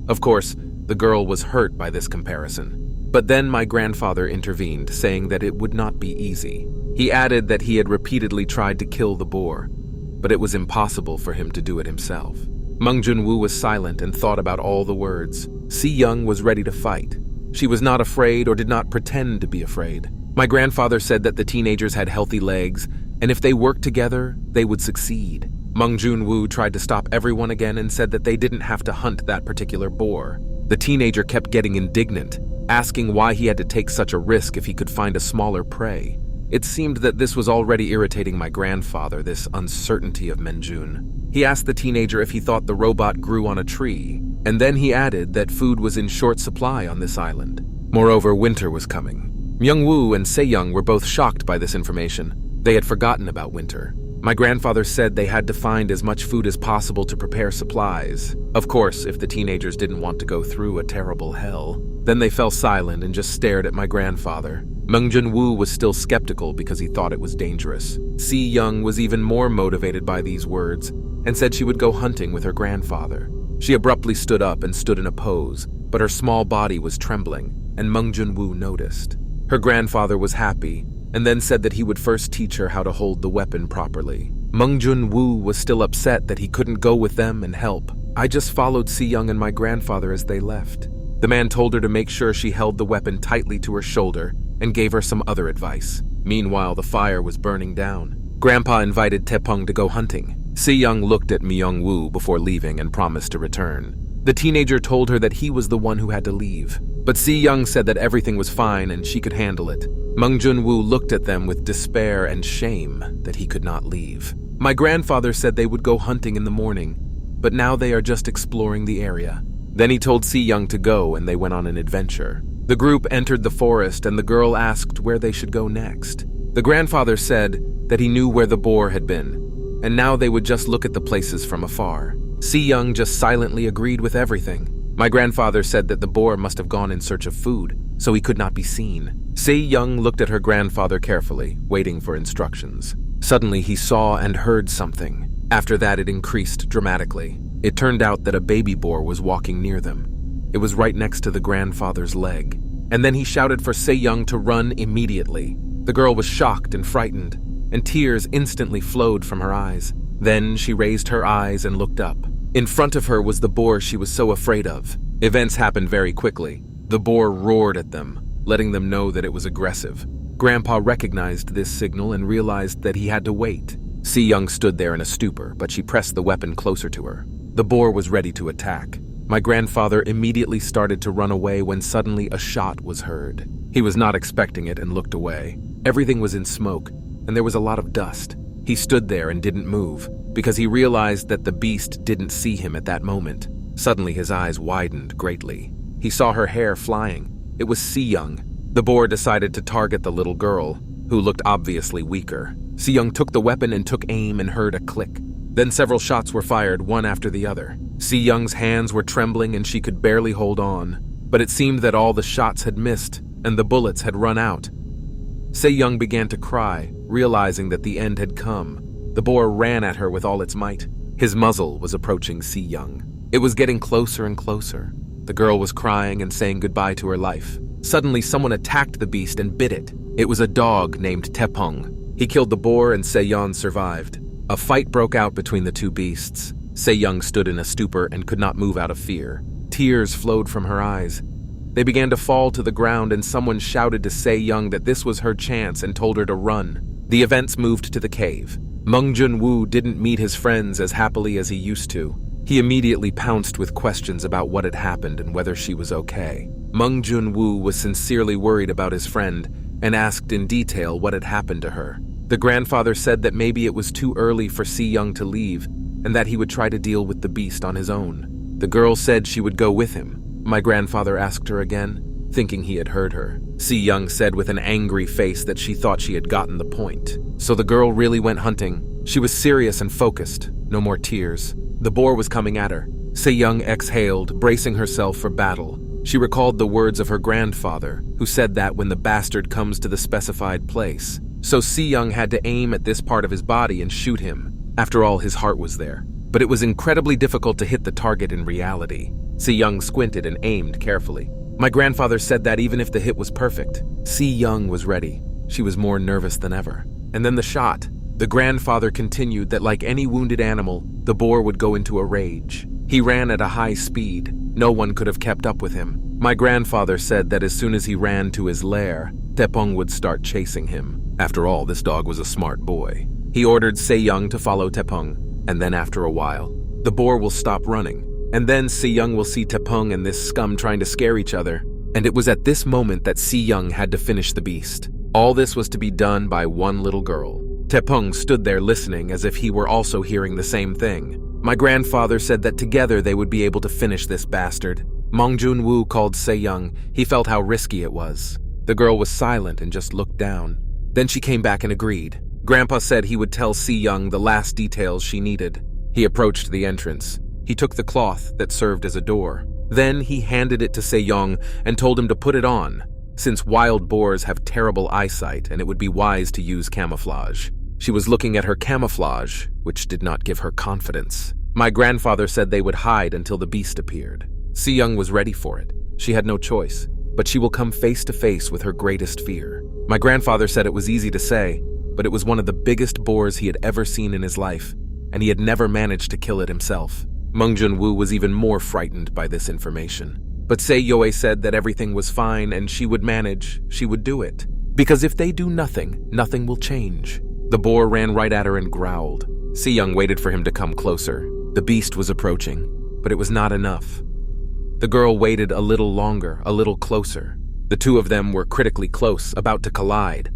Speaker 1: Of course, the girl was hurt by this comparison. But then my grandfather intervened, saying that it would not be easy. He added that he had repeatedly tried to kill the boar, but it was impossible for him to do it himself. Mang Junwoo was silent and thought about all the words. Se-yeon was ready to fight. She was not afraid or did not pretend to be afraid. My grandfather said that the teenagers had healthy legs, and if they worked together, they would succeed. Mang Junwoo tried to stop everyone again and said that they didn't have to hunt that particular boar. The teenager kept getting indignant, asking why he had to take such a risk if he could find a smaller prey. It seemed that this was already irritating my grandfather, this uncertainty of Menjun. He asked the teenager if he thought the robot grew on a tree, and then he added that food was in short supply on this island. Moreover, winter was coming. Myung-woo and Se-yeon were both shocked by this information. They had forgotten about winter. My grandfather said they had to find as much food as possible to prepare supplies. Of course, if the teenagers didn't want to go through a terrible hell. Then they fell silent and just stared at my grandfather. Mang Junwoo was still skeptical because he thought it was dangerous. Se-yeon was even more motivated by these words and said she would go hunting with her grandfather. She abruptly stood up and stood in a pose, but her small body was trembling, and Mang Junwoo noticed. Her grandfather was happy, and then said that he would first teach her how to hold the weapon properly. Mang Junwoo was still upset that he couldn't go with them and help. I just followed Se-yeon and my grandfather as they left. The man told her to make sure she held the weapon tightly to her shoulder and gave her some other advice. Meanwhile, the fire was burning down. Grandpa invited Taepong to go hunting. Se-yeon looked at Myung-woo before leaving and promised to return. The teenager told her that he was the one who had to leave, but Se-yeon said that everything was fine and she could handle it. Mung-jun-woo looked at them with despair and shame that he could not leave. My grandfather said they would go hunting in the morning, but now they are just exploring the area. Then he told Se-yeon to go and they went on an adventure. The group entered the forest and the girl asked where they should go next. The grandfather said that he knew where the boar had been, and now they would just look at the places from afar. Se-yeon just silently agreed with everything. My grandfather said that the boar must have gone in search of food, so he could not be seen. Se-yeon looked at her grandfather carefully, waiting for instructions. Suddenly, he saw and heard something. After that, it increased dramatically. It turned out that a baby boar was walking near them. It was right next to the grandfather's leg. And then he shouted for Se-yeon to run immediately. The girl was shocked and frightened, and tears instantly flowed from her eyes. Then she raised her eyes and looked up. In front of her was the boar she was so afraid of. Events happened very quickly. The boar roared at them, letting them know that it was aggressive. Grandpa recognized this signal and realized that he had to wait. Se-yeon stood there in a stupor, but she pressed the weapon closer to her. The boar was ready to attack. My grandfather immediately started to run away when suddenly a shot was heard. He was not expecting it and looked away. Everything was in smoke, and there was a lot of dust. He stood there and didn't move, because he realized that the beast didn't see him at that moment. Suddenly his eyes widened greatly. He saw her hair flying. It was Se-yeon. The boar decided to target the little girl, who looked obviously weaker. Se-yeon took the weapon and took aim and heard a click. Then several shots were fired, one after the other. Se-yeon's hands were trembling and she could barely hold on, but it seemed that all the shots had missed and the bullets had run out. Se-yeon began to cry, realizing that the end had come. The boar ran at her with all its might. His muzzle was approaching Se-yeon. It was getting closer and closer. The girl was crying and saying goodbye to her life. Suddenly, someone attacked the beast and bit it. It was a dog named Taepong. He killed the boar and Se-yeon survived. A fight broke out between the two beasts. Se-yeon stood in a stupor and could not move out of fear. Tears flowed from her eyes. They began to fall to the ground and someone shouted to Se-yeon that this was her chance and told her to run. The events moved to the cave. Mung-jun-woo didn't meet his friends as happily as he used to. He immediately pounced with questions about what had happened and whether she was okay. Mung-jun-woo was sincerely worried about his friend and asked in detail what had happened to her. The grandfather said that maybe it was too early for Se-yeon to leave and that he would try to deal with the beast on his own. The girl said she would go with him. My grandfather asked her again, thinking he had heard her. Se-yeon said with an angry face that she thought she had gotten the point. So the girl really went hunting. She was serious and focused. No more tears. The boar was coming at her. Se-yeon exhaled, bracing herself for battle. She recalled the words of her grandfather, who said that when the bastard comes to the specified place. So Se-yeon had to aim at this part of his body and shoot him. After all, his heart was there. But it was incredibly difficult to hit the target in reality. Se-yeon squinted and aimed carefully. My grandfather said that even if the hit was perfect, Se-yeon was ready. She was more nervous than ever. And then the shot. The grandfather continued that like any wounded animal, the boar would go into a rage. He ran at a high speed. No one could have kept up with him. My grandfather said that as soon as he ran to his lair, Taepong would start chasing him. After all, this dog was a smart boy. He ordered Se-yeon to follow Taepong, and then after a while, the boar will stop running. And then Se-yeon will see Taepong and this scum trying to scare each other. And it was at this moment that Se-yeon had to finish the beast. All this was to be done by one little girl. Taepong stood there listening as if he were also hearing the same thing. My grandfather said that together they would be able to finish this bastard. Mung-jun-woo called Se-yeon. He felt how risky it was. The girl was silent and just looked down. Then she came back and agreed. Grandpa said he would tell Se-yeon the last details she needed. He approached the entrance. He took the cloth that served as a door. Then he handed it to Se-yeon and told him to put it on, since wild boars have terrible eyesight and it would be wise to use camouflage. She was looking at her camouflage, which did not give her confidence. My grandfather said they would hide until the beast appeared. Se-yeon was ready for it. She had no choice, but she will come face to face with her greatest fear. My grandfather said it was easy to say, but it was one of the biggest boars he had ever seen in his life, and he had never managed to kill it himself. Mung-jun-woo was even more frightened by this information. But Se-yeon said that everything was fine and she would manage, she would do it. Because if they do nothing, nothing will change. The boar ran right at her and growled. Se-yeon waited for him to come closer. The beast was approaching, but it was not enough. The girl waited a little longer, a little closer. The two of them were critically close, about to collide.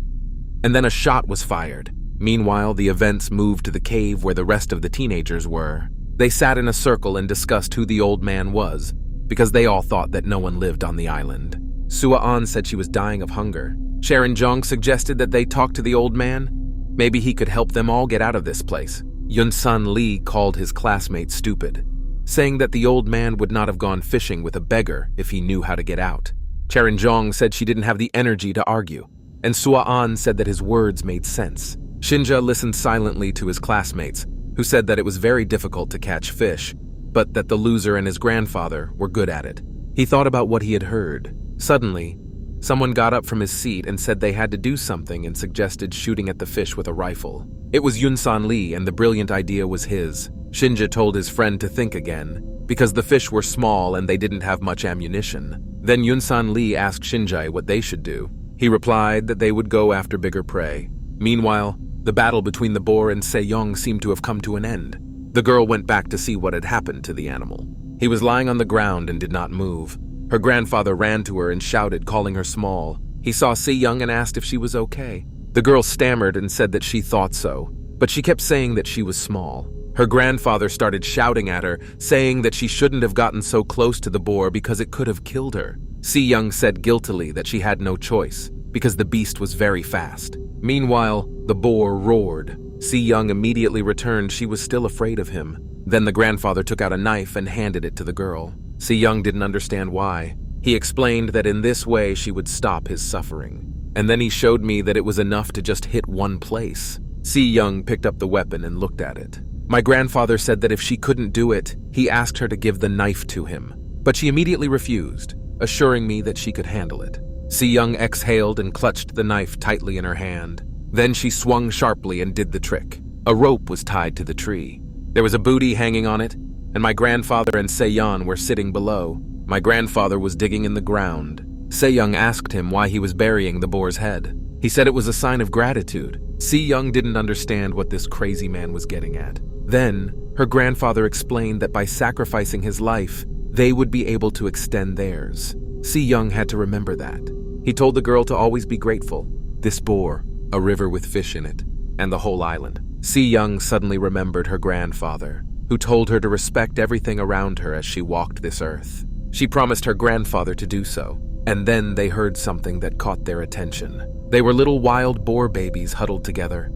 Speaker 1: And then a shot was fired. Meanwhile, the events moved to the cave where the rest of the teenagers were. They sat in a circle and discussed who the old man was, because they all thought that no one lived on the island. Se-yeon said she was dying of hunger. Se-yeon suggested that they talk to the old man. Maybe he could help them all get out of this place. Yun-san Lee called his classmate stupid, saying that the old man would not have gone fishing with a beggar if he knew how to get out. Se-yeon said she didn't have the energy to argue, and Se-yeon said that his words made sense. Shinja listened silently to his classmates, who said that it was very difficult to catch fish, but that the loser and his grandfather were good at it. He thought about what he had heard. Suddenly, someone got up from his seat and said they had to do something and suggested shooting at the fish with a rifle. It was Yun-san Lee, and the brilliant idea was his. Shinja told his friend to think again, because the fish were small and they didn't have much ammunition. Then Yun-san Lee asked Shinja what they should do. He replied that they would go after bigger prey. Meanwhile, the battle between the boar and Se-yeon seemed to have come to an end. The girl went back to see what had happened to the animal. He was lying on the ground and did not move. Her grandfather ran to her and shouted, calling her small. He saw Se-yeon and asked if she was okay. The girl stammered and said that she thought so, but she kept saying that she was small. Her grandfather started shouting at her, saying that she shouldn't have gotten so close to the boar because it could have killed her. Se-yeon said guiltily that she had no choice, because the beast was very fast. Meanwhile, the boar roared. Se-yeon immediately returned. She was still afraid of him. Then the grandfather took out a knife and handed it to the girl. Se-yeon didn't understand why. He explained that in this way she would stop his suffering. And then he showed me that it was enough to just hit one place. Se-yeon picked up the weapon and looked at it. My grandfather said that if she couldn't do it, he asked her to give the knife to him. But she immediately refused, assuring me that she could handle it. Se-yeon exhaled and clutched the knife tightly in her hand. Then she swung sharply and did the trick. A rope was tied to the tree. There was a booty hanging on it, and my grandfather and Se-yeon were sitting below. My grandfather was digging in the ground. Se-yeon asked him why he was burying the boar's head. He said it was a sign of gratitude. Se-yeon didn't understand what this crazy man was getting at. Then, her grandfather explained that by sacrificing his life, they would be able to extend theirs. Se-yeon had to remember that. He told the girl to always be grateful. This boar, a river with fish in it, and the whole island. Se-yeon suddenly remembered her grandfather, who told her to respect everything around her as she walked this earth. She promised her grandfather to do so, and then they heard something that caught their attention. They were little wild boar babies huddled together.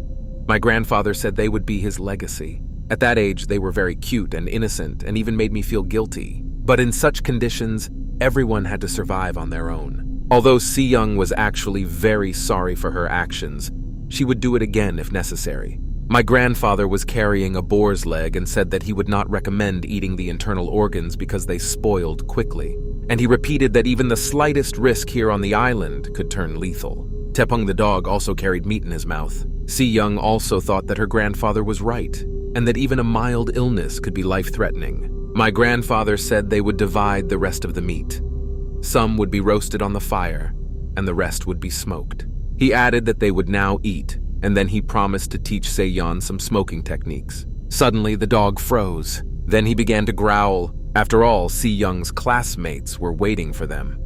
Speaker 1: My grandfather said they would be his legacy. At that age, they were very cute and innocent and even made me feel guilty. But in such conditions, everyone had to survive on their own. Although Se-yeon was actually very sorry for her actions, she would do it again if necessary. My grandfather was carrying a boar's leg and said that he would not recommend eating the internal organs because they spoiled quickly. And he repeated that even the slightest risk here on the island could turn lethal. Taepong the dog also carried meat in his mouth. Se-yeon also thought that her grandfather was right, and that even a mild illness could be life-threatening. My grandfather said they would divide the rest of the meat. Some would be roasted on the fire, and the rest would be smoked. He added that they would now eat, and then he promised to teach Se-yeon some smoking techniques. Suddenly, the dog froze. Then he began to growl. After all, Se-yeon's classmates were waiting for them.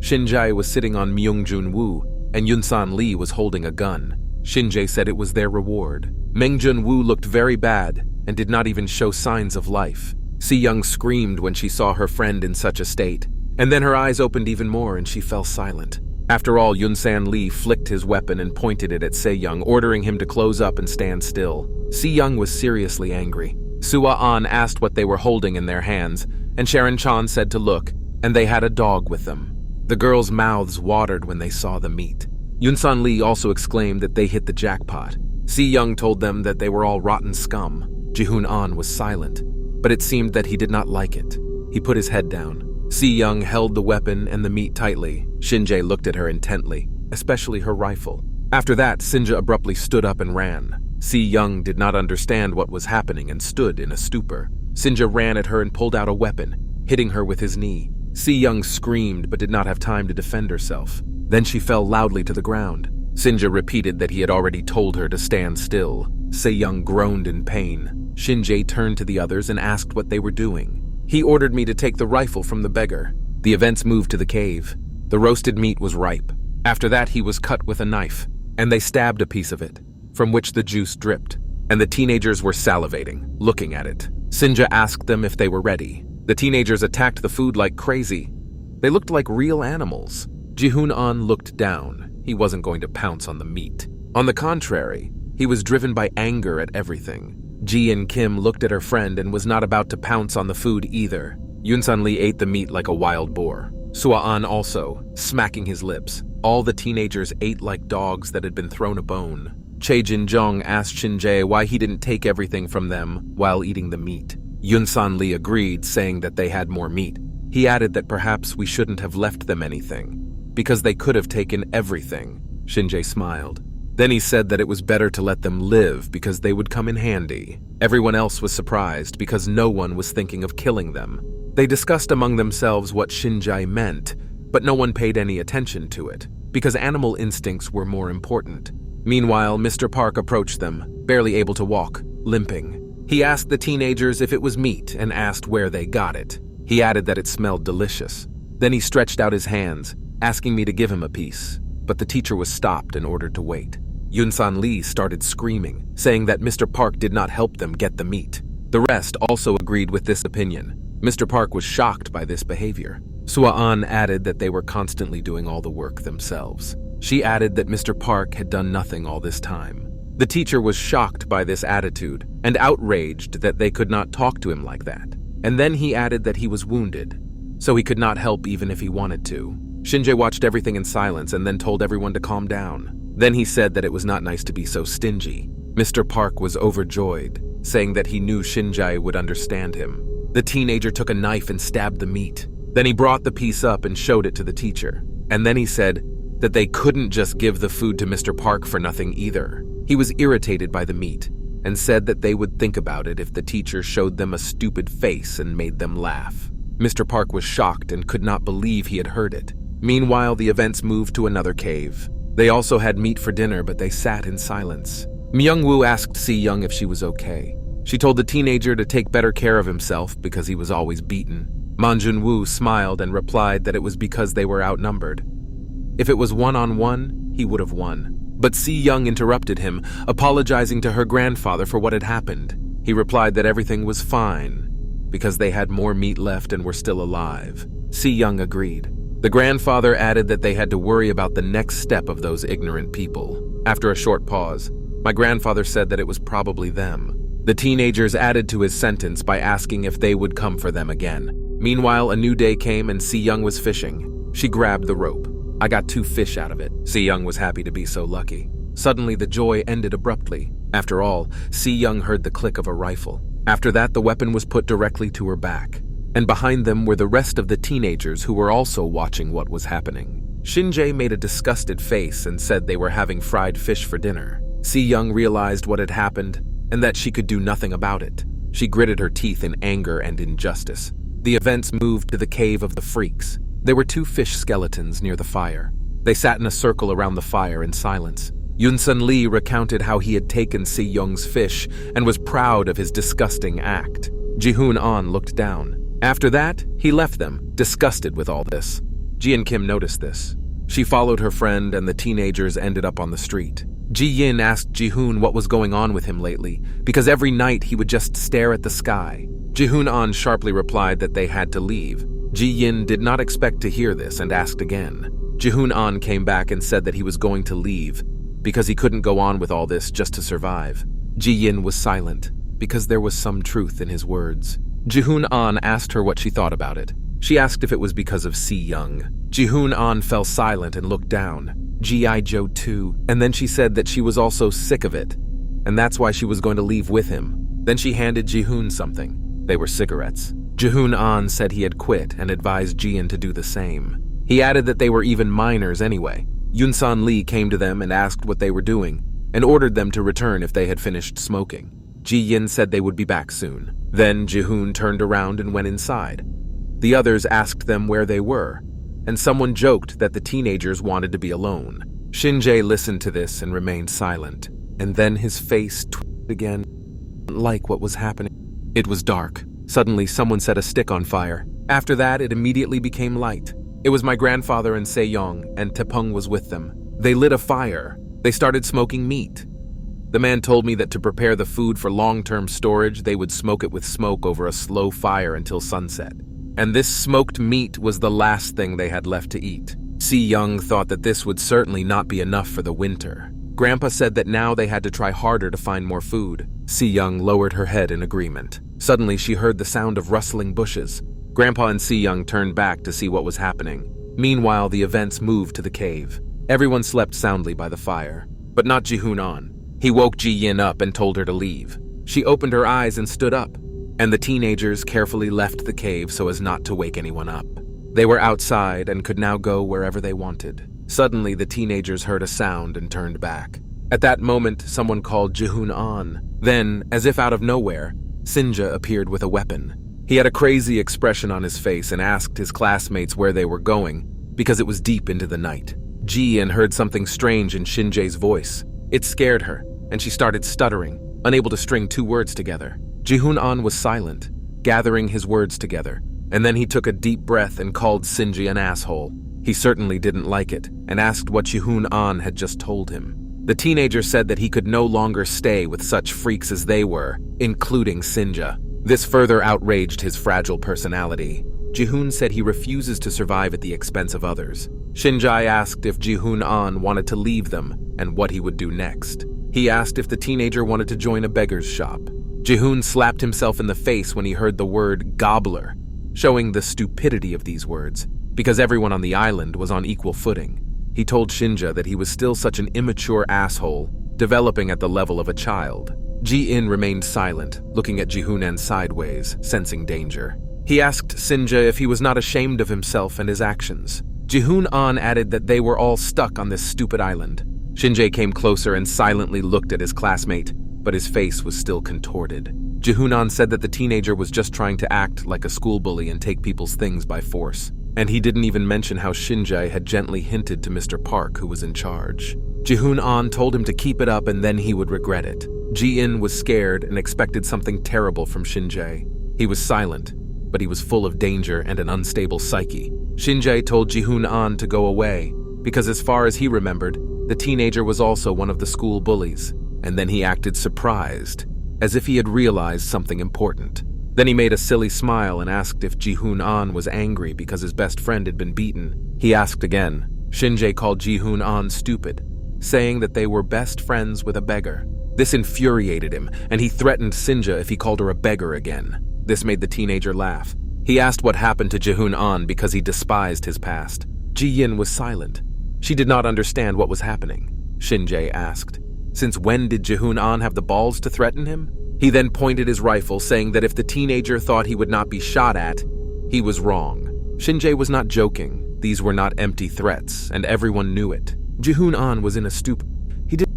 Speaker 1: Shinjae was sitting on Myung-jun-woo, and Yun-san Lee was holding a gun. Shinjae said it was their reward. Meng-jun-woo looked very bad and did not even show signs of life. Se-yeon screamed when she saw her friend in such a state, and then her eyes opened even more and she fell silent. After all, Yun-san Lee flicked his weapon and pointed it at Se-yeon, ordering him to close up and stand still. Se-yeon was seriously angry. Se-yeon asked what they were holding in their hands, and Se-yeon said to look, and they had a dog with them. The girls' mouths watered when they saw the meat. Yun-san Lee also exclaimed that they hit the jackpot. Se-yeon told them that they were all rotten scum. Ji-hoon was silent, but it seemed that he did not like it. He put his head down. Se-yeon held the weapon and the meat tightly. Shinjae looked at her intently, especially her rifle. After that, Shinja abruptly stood up and ran. Se-yeon did not understand what was happening and stood in a stupor. Shinja ran at her and pulled out a weapon, hitting her with his knee. Se-yeon screamed but did not have time to defend herself. Then she fell loudly to the ground. Sinja repeated that he had already told her to stand still. Se-yeon groaned in pain. Shin-jae turned to the others and asked what they were doing. He ordered me to take the rifle from the beggar. The events moved to the cave. The roasted meat was ripe. After that, he was cut with a knife, and they stabbed a piece of it, from which the juice dripped, and the teenagers were salivating, looking at it. Sinja asked them if they were ready. The teenagers attacked the food like crazy. They looked like real animals. Ji-hoon-an looked down. He wasn't going to pounce on the meat. On the contrary, he was driven by anger at everything. Ji-in-kim looked at her friend and was not about to pounce on the food either. Yoon-sun-lee ate the meat like a wild boar. Sua-an also, smacking his lips. All the teenagers ate like dogs that had been thrown a bone. Chae Jin-jong asked Shin-jae why he didn't take everything from them while eating the meat. Yoon-sun-lee agreed, saying that they had more meat. He added that perhaps we shouldn't have left them anything, because they could have taken everything. Shin-jae smiled. Then he said that it was better to let them live because they would come in handy. Everyone else was surprised because no one was thinking of killing them. They discussed among themselves what Shin-jae meant, but no one paid any attention to it, because animal instincts were more important. Meanwhile, Mr. Park approached them, barely able to walk, limping. He asked the teenagers if it was meat and asked where they got it. He added that it smelled delicious. Then he stretched out his hands, asking me to give him a piece, but the teacher was stopped and ordered to wait. Yoon-sun-lee started screaming, saying that Mr. Park did not help them get the meat. The rest also agreed with this opinion. Mr. Park was shocked by this behavior. Sua-an added that they were constantly doing all the work themselves. She added that Mr. Park had done nothing all this time. The teacher was shocked by this attitude and outraged that they could not talk to him like that. And then he added that he was wounded, so he could not help even if he wanted to. Shin-jae watched everything in silence and then told everyone to calm down. Then he said that it was not nice to be so stingy. Mr. Park was overjoyed, saying that he knew Shin-jae would understand him. The teenager took a knife and stabbed the meat. Then he brought the piece up and showed it to the teacher. And then he said that they couldn't just give the food to Mr. Park for nothing either. He was irritated by the meat and said that they would think about it if the teacher showed them a stupid face and made them laugh. Mr. Park was shocked and could not believe he had heard it. Meanwhile, the events moved to another cave. They also had meat for dinner, but they sat in silence. Myung-woo asked Se-yeon if she was okay. She told the teenager to take better care of himself because he was always beaten. Manjun-woo smiled and replied that it was because they were outnumbered. If it was one-on-one, he would have won. But Se-yeon interrupted him, apologizing to her grandfather for what had happened. He replied that everything was fine because they had more meat left and were still alive. Se-yeon agreed. The grandfather added that they had to worry about the next step of those ignorant people. After a short pause, my grandfather said that it was probably them. The teenagers added to his sentence by asking if they would come for them again. Meanwhile, a new day came and Se-yeon was fishing. She grabbed the rope. I got 2 fish out of it. Se-yeon was happy to be so lucky. Suddenly, the joy ended abruptly. After all, Se-yeon heard the click of a rifle. After that, the weapon was put directly to her back. And behind them were the rest of the teenagers who were also watching what was happening. Shin-jae made a disgusted face and said they were having fried fish for dinner. Se-yeon realized what had happened and that she could do nothing about it. She gritted her teeth in anger and injustice. The events moved to the cave of the freaks. There were 2 fish skeletons near the fire. They sat in a circle around the fire in silence. Yoon-sun-lee recounted how he had taken Se-yeon's fish and was proud of his disgusting act. Ji-hoon-an looked down. After that, he left them, disgusted with all this. Ji-in-kim noticed this. She followed her friend and the teenagers ended up on the street. Ji-yin asked Ji-hoon what was going on with him lately, because every night he would just stare at the sky. Ji-hoon-an sharply replied that they had to leave. Ji-yin did not expect to hear this and asked again. Ji-hoon-an came back and said that he was going to leave, because he couldn't go on with all this just to survive. Ji-yin was silent, because there was some truth in his words. Ji-hoon-an asked her what she thought about it. She asked if it was because of Se-yeon. Ji-hoon-an fell silent and looked down. G.I. Joe 2, and then she said that she was also sick of it, and that's why she was going to leave with him. Then she handed Ji-hoon something. They were cigarettes. Ji-hoon-an said he had quit and advised Ji-in to do the same. He added that they were even minors anyway. Yoon-sun-lee came to them and asked what they were doing, and ordered them to return if they had finished smoking. Ji-yin said they would be back soon. Then Ji-hoon turned around and went inside. The others asked them where they were, and someone joked that the teenagers wanted to be alone. Shin-jae listened to this and remained silent, and then his face twitched again, like what was happening. It was dark. Suddenly, someone set a stick on fire. After that, it immediately became light. It was my grandfather and Se-yeon, and Taepeng was with them. They lit a fire. They started smoking meat. The man told me that to prepare the food for long-term storage, they would smoke it with smoke over a slow fire until sunset. And this smoked meat was the last thing they had left to eat. Se-yeon thought that this would certainly not be enough for the winter. Grandpa said that now they had to try harder to find more food. Se-yeon lowered her head in agreement. Suddenly, she heard the sound of rustling bushes. Grandpa and Se-yeon turned back to see what was happening. Meanwhile, the events moved to the cave. Everyone slept soundly by the fire, but not Ji-hoon-an. He woke Ji-yin up and told her to leave. She opened her eyes and stood up, and the teenagers carefully left the cave so as not to wake anyone up. They were outside and could now go wherever they wanted. Suddenly, the teenagers heard a sound and turned back. At that moment, someone called Ji-hoon-an. Then, as if out of nowhere, Sinja appeared with a weapon. He had a crazy expression on his face and asked his classmates where they were going, because it was deep into the night. Ji-yin heard something strange in Shin-jae's voice. It scared her, and she started stuttering, unable to string two words together. Ji-hoon-an was silent, gathering his words together, and then he took a deep breath and called Sinji an asshole. He certainly didn't like it, and asked what Ji-hoon-an had just told him. The teenager said that he could no longer stay with such freaks as they were, including Sinja. This further outraged his fragile personality. Ji-hoon said he refuses to survive at the expense of others. Shin-jae asked if Ji-hoon-an wanted to leave them and what he would do next. He asked if the teenager wanted to join a beggar's shop. Ji-hoon slapped himself in the face when he heard the word gobbler, showing the stupidity of these words, because everyone on the island was on equal footing. He told Shinja that he was still such an immature asshole, developing at the level of a child. Ji-in remained silent, looking at Ji-hoon-an sideways, sensing danger. He asked Sinja if he was not ashamed of himself and his actions. Ji-hoon-an added that they were all stuck on this stupid island. Shin-jae came closer and silently looked at his classmate, but his face was still contorted. Ji-hoon-an said that the teenager was just trying to act like a school bully and take people's things by force. And he didn't even mention how Shin-jae had gently hinted to Mr. Park, who was in charge. Ji-hoon-an told him to keep it up and then he would regret it. Ji-in was scared and expected something terrible from Shin-jae. He was silent, but he was full of danger and an unstable psyche. Shin-jae told Ji-hoon-an to go away, because as far as he remembered, the teenager was also one of the school bullies, and then he acted surprised, as if he had realized something important. Then he made a silly smile and asked if Ji-hoon-an was angry because his best friend had been beaten. He asked again. Shin-jae called Ji-hoon-an stupid, saying that they were best friends with a beggar. This infuriated him, and he threatened Sinja if he called her a beggar again. This made the teenager laugh. He asked what happened to Ji-hoon-an because he despised his past. Ji-yin was silent. She did not understand what was happening. Shin-jae asked, "Since when did Ji-hoon-an have the balls to threaten him?" He then pointed his rifle, saying that if the teenager thought he would not be shot at, he was wrong. Shin-jae was not joking. These were not empty threats, and everyone knew it. Ji-hoon-an was in a stupor. He did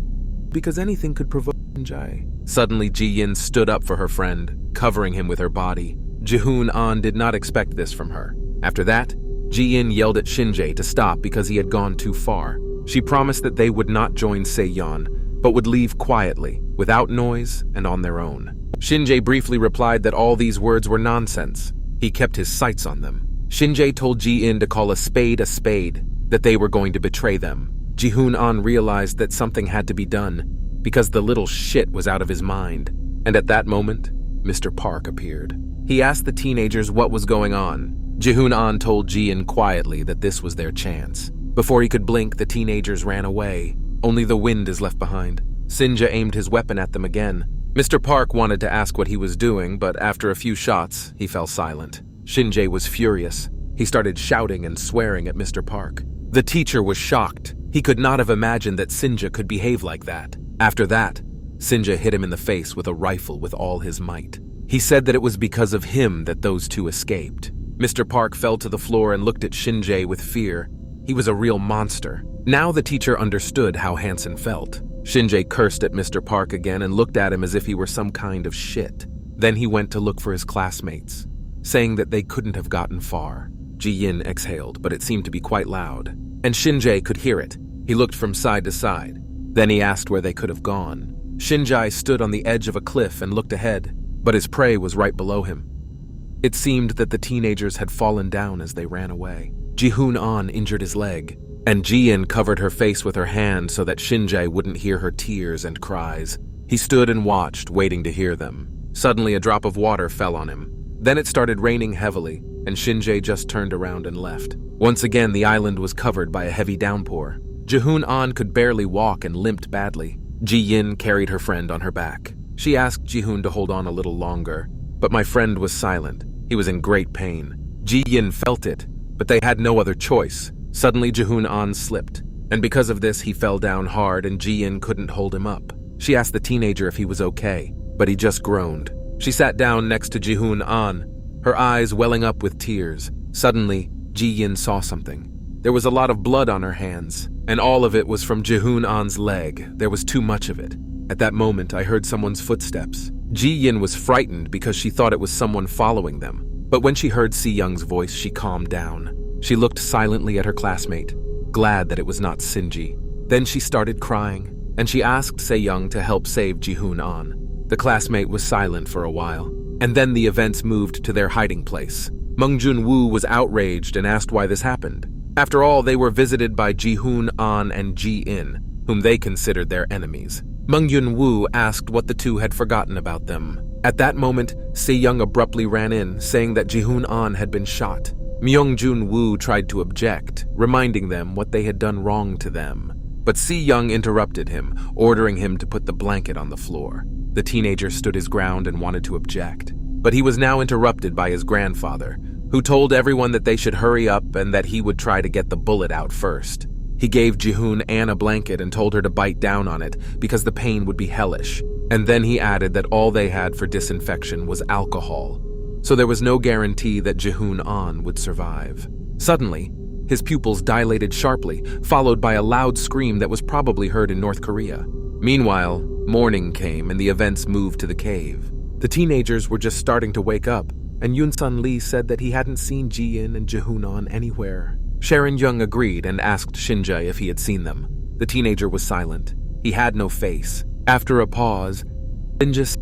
Speaker 1: because anything could provoke Shin-jae. Suddenly, Ji-yin stood up for her friend, covering him with her body. Ji-hoon-an did not expect this from her. After that, Ji-yin yelled at Shin-jae to stop because he had gone too far. She promised that they would not join Se-yeon, but would leave quietly, without noise and on their own. Shin-jae briefly replied that all these words were nonsense. He kept his sights on them. Shin-jae told Ji-in to call a spade, that they were going to betray them. Ji-hoon-an realized that something had to be done, because the little shit was out of his mind. And at that moment, Mr. Park appeared. He asked the teenagers what was going on. Ji-hoon-an told Ji-in quietly that this was their chance. Before he could blink, the teenagers ran away. Only the wind is left behind. Sinja aimed his weapon at them again. Mr. Park wanted to ask what he was doing, but after a few shots, he fell silent. Shin-jae was furious. He started shouting and swearing at Mr. Park. The teacher was shocked. He could not have imagined that Sinja could behave like that. After that, Sinja hit him in the face with a rifle with all his might. He said that it was because of him that those two escaped. Mr. Park fell to the floor and looked at Shin-jae with fear. He was a real monster. Now the teacher understood how Hansen felt. Shin-jae cursed at Mr. Park again and looked at him as if he were some kind of shit. Then he went to look for his classmates. saying that they couldn't have gotten far. Ji-yin exhaled, but it seemed to be quite loud, and Shin-jae could hear it. He looked from side to side. Then he asked where they could have gone. Shin-jae stood on the edge of a cliff and looked ahead, but his prey was right below him. It seemed that the teenagers had fallen down as they ran away. Ji-hoon-an injured his leg, and Ji-yin covered her face with her hand so that Shin-jae wouldn't hear her tears and cries. He stood and watched, waiting to hear them. Suddenly, a drop of water fell on him. Then it started raining heavily, and Shin-jae just turned around and left. Once again, the island was covered by a heavy downpour. Ji-hoon-an could barely walk and limped badly. Ji-yin carried her friend on her back. She asked Ji-hoon to hold on a little longer, but my friend was silent. He was in great pain. Ji-yin felt it, but they had no other choice. Suddenly, Ji-hoon-an slipped, and because of this, he fell down hard and Ji-yin couldn't hold him up. She asked the teenager if he was okay, but he just groaned. She sat down next to Ji-hoon-an, her eyes welling up with tears. Suddenly, Ji-yin saw something. There was a lot of blood on her hands, and all of it was from Ji-hoon-an's leg. There was too much of it. At that moment, I heard someone's footsteps. Ji-yin was frightened because she thought it was someone following them. But when she heard Se-yeon's voice, she calmed down. She looked silently at her classmate, glad that it was not Sinji. Then she started crying, and she asked Se-yeon to help save Ji-hoon-an. The classmate was silent for a while, and then the events moved to their hiding place. Mung Jun-woo was outraged and asked why this happened. After all, they were visited by Ji-hoon-an and Ji-in, whom they considered their enemies. Mung Jun-woo asked what the two had forgotten about them. At that moment, Se-yeon abruptly ran in, saying that Ji-hoon-an had been shot. Myung Jun-woo tried to object, reminding them what they had done wrong to them. But Se-yeon interrupted him, ordering him to put the blanket on the floor. The teenager stood his ground and wanted to object, but he was now interrupted by his grandfather, who told everyone that they should hurry up and that he would try to get the bullet out first. He gave Ji-hoon-an a blanket and told her to bite down on it because the pain would be hellish. And then he added that all they had for disinfection was alcohol, so there was no guarantee that Ji-hoon-an would survive. Suddenly, his pupils dilated sharply, followed by a loud scream that was probably heard in North Korea. Meanwhile, morning came and the events moved to the cave. The teenagers were just starting to wake up, and Yoon-sun Lee said that he hadn't seen Ji-in and Ji-hoon-an anywhere. Sharon Young agreed and asked Shin-jae if he had seen them. The teenager was silent. He had no face. After a pause, Shin-jae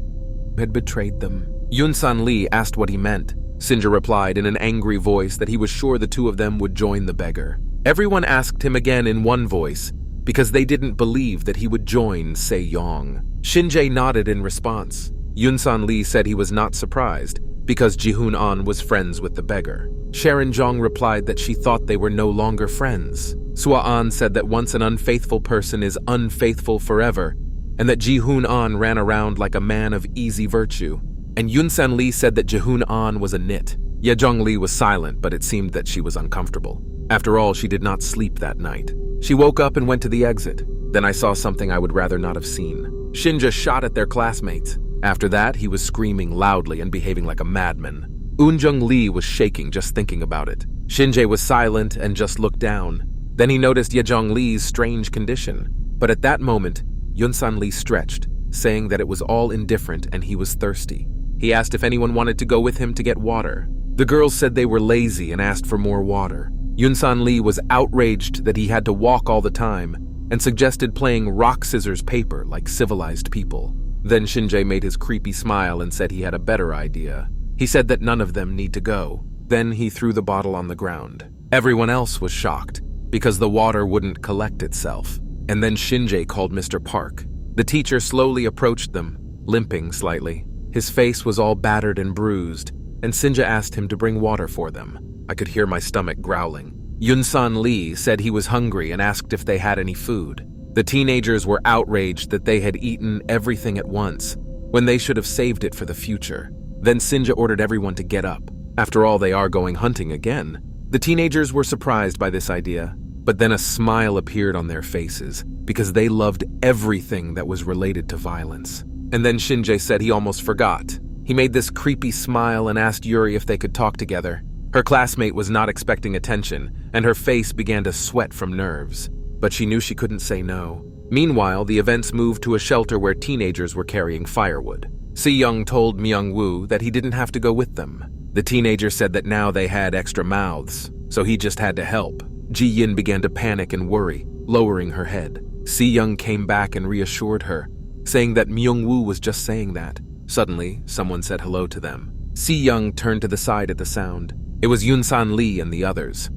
Speaker 1: had betrayed them. Yoon-sun Lee asked what he meant. Shin-jae replied in an angry voice that he was sure the two of them would join the beggar. Everyone asked him again in one voice, because they didn't believe that he would join Se-yeon. Shin-jae nodded in response. Yoon-sun Lee said he was not surprised, because Ji-hoon-an was friends with the beggar. Sharon Jong replied that she thought they were no longer friends. Swa-an said that once an unfaithful person is unfaithful forever, and that Ji-hoon-an ran around like a man of easy virtue. And Yoon-sun Lee said that Ji-hoon-an was a nit. Ye-jong Lee was silent, but it seemed that she was uncomfortable. After all, she did not sleep that night. She woke up and went to the exit. Then I saw something I would rather not have seen. Shin-jae shot at their classmates. After that, he was screaming loudly and behaving like a madman. Eun-jung Lee was shaking just thinking about it. Shin-jae was silent and just looked down. Then he noticed Ye-jong Lee's strange condition. But at that moment, Yoon-sun Lee stretched, saying that it was all indifferent and he was thirsty. He asked if anyone wanted to go with him to get water. The girls said they were lazy and asked for more water. Yoon-sun Lee was outraged that he had to walk all the time and suggested playing rock, scissors, paper like civilized people. Then Shin-jae made his creepy smile and said he had a better idea. He said that none of them need to go. Then he threw the bottle on the ground. Everyone else was shocked because the water wouldn't collect itself. And then Shin-jae called Mr. Park. The teacher slowly approached them, limping slightly. His face was all battered and bruised, and Shin-jae asked him to bring water for them. I could hear my stomach growling. Yoon-sun Lee said he was hungry and asked if they had any food. The teenagers were outraged that they had eaten everything at once, when they should have saved it for the future. Then Shin-jae ordered everyone to get up. After all, they are going hunting again. The teenagers were surprised by this idea, but then a smile appeared on their faces, because they loved everything that was related to violence. And then Shin-jae said he almost forgot. He made this creepy smile and asked Yuri if they could talk together. Her classmate was not expecting attention, and her face began to sweat from nerves. But she knew she couldn't say no. Meanwhile, the events moved to a shelter where teenagers were carrying firewood. Se-yeon told Myung-woo that he didn't have to go with them. The teenager said that now they had extra mouths, so he just had to help. Ji-yin began to panic and worry, lowering her head. Se-yeon came back and reassured her, saying that Myung-woo was just saying that. Suddenly, someone said hello to them. Se-yeon turned to the side at the sound. It was Yun-san Lee and the others.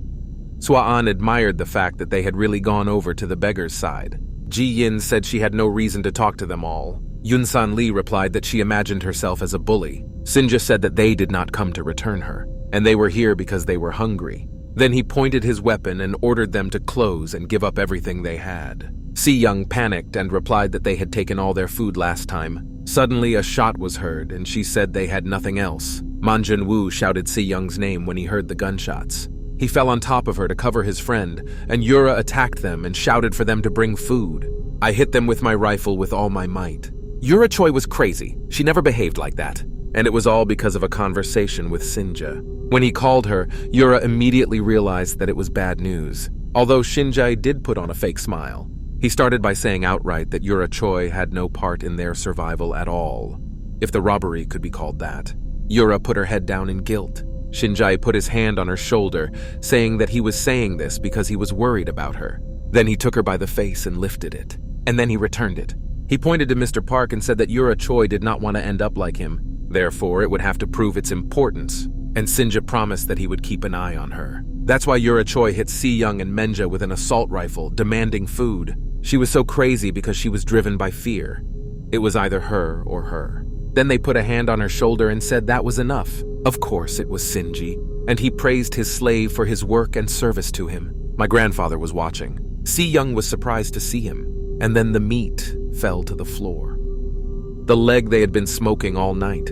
Speaker 1: Swa-an admired the fact that they had really gone over to the beggar's side. Ji-yin said she had no reason to talk to them all. Yun-san Lee replied that she imagined herself as a bully. Sinja said that they did not come to return her, and they were here because they were hungry. Then he pointed his weapon and ordered them to close and give up everything they had. Se-yeon panicked and replied that they had taken all their food last time. Suddenly a shot was heard and she said they had nothing else. Man Jun-woo shouted Se-yeon's name when he heard the gunshots. He fell on top of her to cover his friend, and Yura attacked them and shouted for them to bring food. I hit them with my rifle with all my might. Yura Choi was crazy. She never behaved like that. And it was all because of a conversation with Sinja. When he called her, Yura immediately realized that it was bad news. Although Shinjae did put on a fake smile. He started by saying outright that Yura Choi had no part in their survival at all, if the robbery could be called that. Yura put her head down in guilt. Shinjae put his hand on her shoulder, saying that he was saying this because he was worried about her. Then he took her by the face and lifted it. And then he returned it. He pointed to Mr. Park and said that Yura Choi did not want to end up like him. Therefore, it would have to prove its importance. And Sinja promised that he would keep an eye on her. That's why Yura Choi hit Se-yeon and Menja with an assault rifle, demanding food. She was so crazy because she was driven by fear. It was either her or her. Then they put a hand on her shoulder and said that was enough. Of course it was Sinji, and he praised his slave for his work and service to him. My grandfather was watching. Se-yeon was surprised to see him, and then the meat fell to the floor. The leg they had been smoking all night.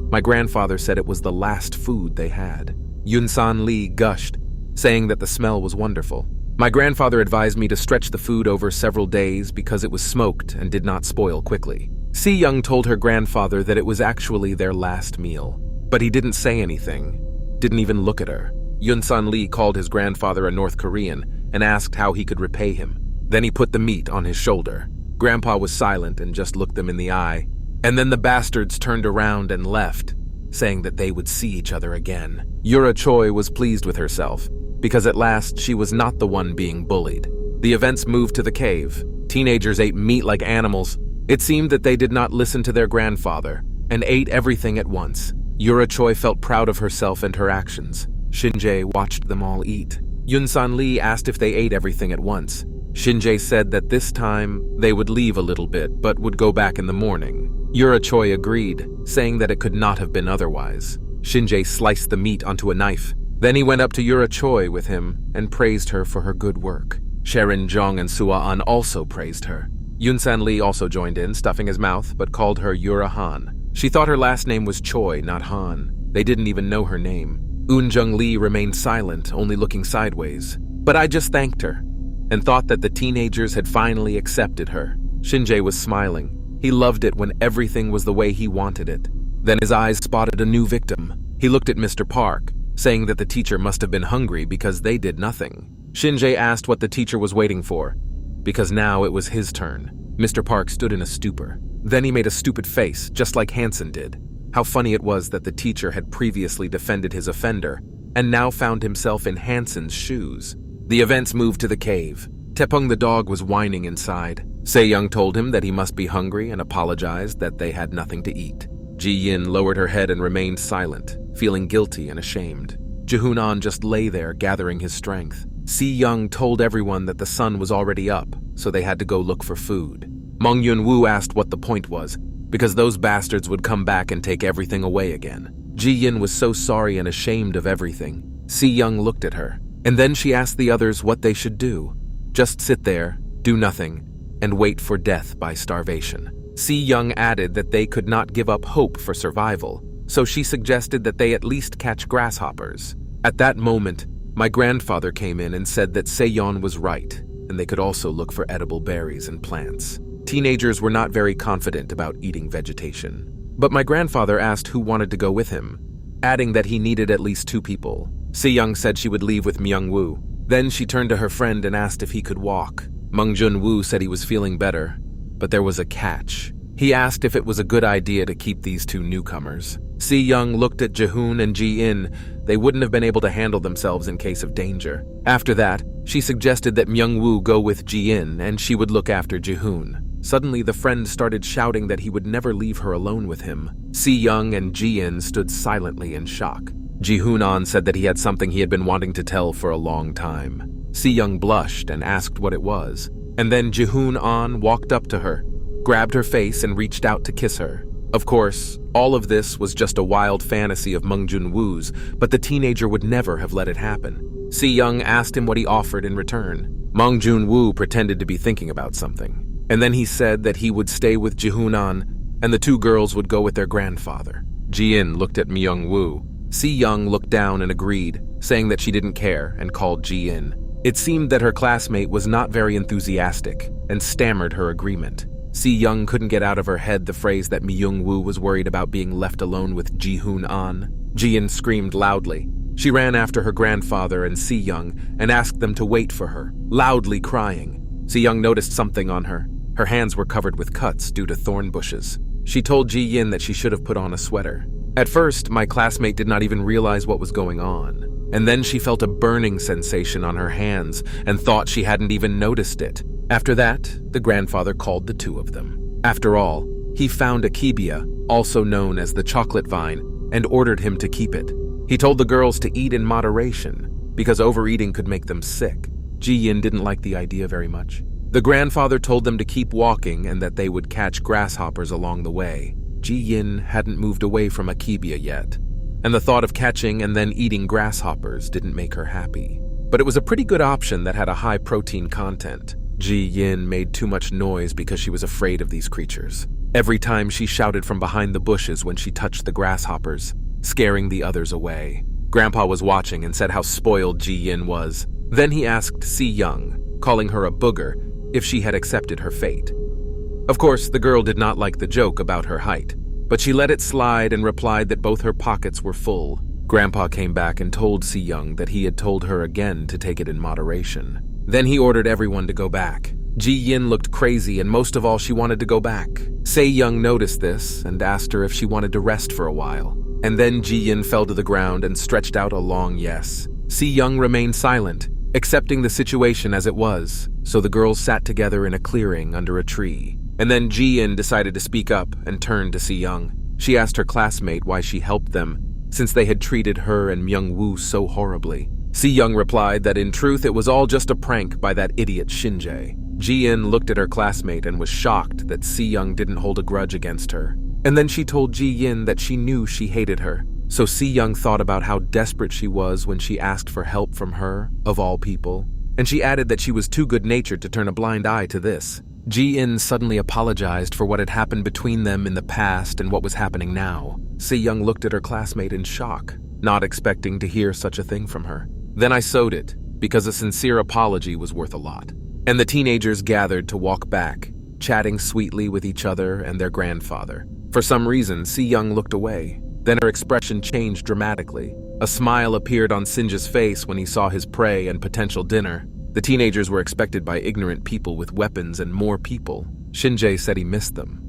Speaker 1: My grandfather said it was the last food they had. Yun-san Lee gushed, saying that the smell was wonderful. My grandfather advised me to stretch the food over several days because it was smoked and did not spoil quickly. Se-yeon told her grandfather that it was actually their last meal, but he didn't say anything, didn't even look at her. Yun-san Lee called his grandfather a North Korean and asked how he could repay him. Then he put the meat on his shoulder. Grandpa was silent and just looked them in the eye. And then the bastards turned around and left, saying that they would see each other again. Yura Choi was pleased with herself, because at last she was not the one being bullied. The events moved to the cave. Teenagers ate meat like animals. It seemed that they did not listen to their grandfather, and ate everything at once. Yura Choi felt proud of herself and her actions. Shinjae watched them all eat. Yun-san Lee asked if they ate everything at once. Shinjae said that this time they would leave a little bit, but would go back in the morning. Yura Choi agreed, saying that it could not have been otherwise. Shinjae sliced the meat onto a knife. Then he went up to Yura Choi with him and praised her for her good work. Sharon Jong and Sua-an also praised her. Yun-san Lee also joined in, stuffing his mouth, but called her Yura Han. She thought her last name was Choi, not Han. They didn't even know her name. Eun-jung Lee remained silent, only looking sideways. But I just thanked her, and thought that the teenagers had finally accepted her. Shinjae was smiling. He loved it when everything was the way he wanted it. Then his eyes spotted a new victim. He looked at Mr. Park, saying that the teacher must have been hungry because they did nothing. Shinjae asked what the teacher was waiting for, because now it was his turn. Mr. Park stood in a stupor. Then he made a stupid face, just like Hansen did. How funny it was that the teacher had previously defended his offender, and now found himself in Hansen's shoes. The events moved to the cave. Taepong the dog was whining inside. Se-yeon told him that he must be hungry and apologized that they had nothing to eat. Ji-yin lowered her head and remained silent, feeling guilty and ashamed. Jae-hoon-an just lay there, gathering his strength. Se-yeon told everyone that the sun was already up, so they had to go look for food. Mong Yun-woo asked what the point was, because those bastards would come back and take everything away again. Ji-yin was so sorry and ashamed of everything. Se-yeon looked at her, and then she asked the others what they should do. Just sit there, do nothing, and wait for death by starvation. Se-yeon added that they could not give up hope for survival, so she suggested that they at least catch grasshoppers. At that moment, my grandfather came in and said that Se-yeon was right, and they could also look for edible berries and plants. Teenagers were not very confident about eating vegetation. But my grandfather asked who wanted to go with him, adding that he needed at least 2 people. Se-yeon said she would leave with Myung-woo. Then she turned to her friend and asked if he could walk. Mung Jun-woo said he was feeling better, but there was a catch. He asked if it was a good idea to keep these 2 newcomers. Se-yeon looked at Ji-hoon and Ji-in. They wouldn't have been able to handle themselves in case of danger. After that, she suggested that Myung-woo go with Ji-in and she would look after Ji-hoon. Suddenly, the friend started shouting that he would never leave her alone with him. Se-yeon and Ji-in stood silently in shock. Ji-hoon said that he had something he had been wanting to tell for a long time. Se-yeon blushed and asked what it was. And then Ji-hoon walked up to her, grabbed her face and reached out to kiss her. Of course, all of this was just a wild fantasy of Mung Jun-woo's, but the teenager would never have let it happen. Se-yeon asked him what he offered in return. Mung Jun-woo pretended to be thinking about something. And then he said that he would stay with Ji-hoon and the two girls would go with their grandfather. Ji-in looked at Myung-woo. Se-yeon looked down and agreed, saying that she didn't care and called Ji-in. It seemed that her classmate was not very enthusiastic and stammered her agreement. Se-yeon couldn't get out of her head the phrase that Myung-woo was worried about being left alone with Ji-hoon. Ji-in screamed loudly. She ran after her grandfather and Se-yeon and asked them to wait for her, loudly crying. Se-yeon noticed something on her. Her hands were covered with cuts due to thorn bushes. She told Ji-in that she should have put on a sweater. At first, my classmate did not even realize what was going on. And then she felt a burning sensation on her hands and thought she hadn't even noticed it. After that, the grandfather called the two of them. After all, he found a kibia, also known as the chocolate vine, and ordered him to keep it. He told the girls to eat in moderation, because overeating could make them sick. Ji-in didn't like the idea very much. The grandfather told them to keep walking and that they would catch grasshoppers along the way. Ji-in hadn't moved away from a kibia yet, and the thought of catching and then eating grasshoppers didn't make her happy. But it was a pretty good option that had a high protein content. Ji-in made too much noise because she was afraid of these creatures. Every time she shouted from behind the bushes when she touched the grasshoppers, scaring the others away. Grandpa was watching and said how spoiled Ji-in was. Then he asked Se-yeon, calling her a booger, if she had accepted her fate. Of course, the girl did not like the joke about her height, but she let it slide and replied that both her pockets were full. Grandpa came back and told Se-yeon that he had told her again to take it in moderation. Then he ordered everyone to go back. Ji-in looked crazy and most of all she wanted to go back. Se-yeon noticed this and asked her if she wanted to rest for a while. And then Ji-in fell to the ground and stretched out a long yes. Se-yeon remained silent, accepting the situation as it was, so the girls sat together in a clearing under a tree. And then Ji-in decided to speak up and turned to Se-yeon. She asked her classmate why she helped them, since they had treated her and Myung-woo so horribly. Se-yeon replied that in truth it was all just a prank by that idiot Shin-jae. Ji-in looked at her classmate and was shocked that Se-yeon didn't hold a grudge against her. And then she told Ji-in that she knew she hated her. So Se-yeon thought about how desperate she was when she asked for help from her, of all people. And she added that she was too good-natured to turn a blind eye to this. Ji-in suddenly apologized for what had happened between them in the past and what was happening now. Se-yeon looked at her classmate in shock, not expecting to hear such a thing from her. Then I sewed it, because a sincere apology was worth a lot. And the teenagers gathered to walk back, chatting sweetly with each other and their grandfather. For some reason, Se-yeon looked away. Then her expression changed dramatically. A smile appeared on Sinja's face when he saw his prey and potential dinner. The teenagers were expected by ignorant people with weapons and more people. Shin-jae said he missed them.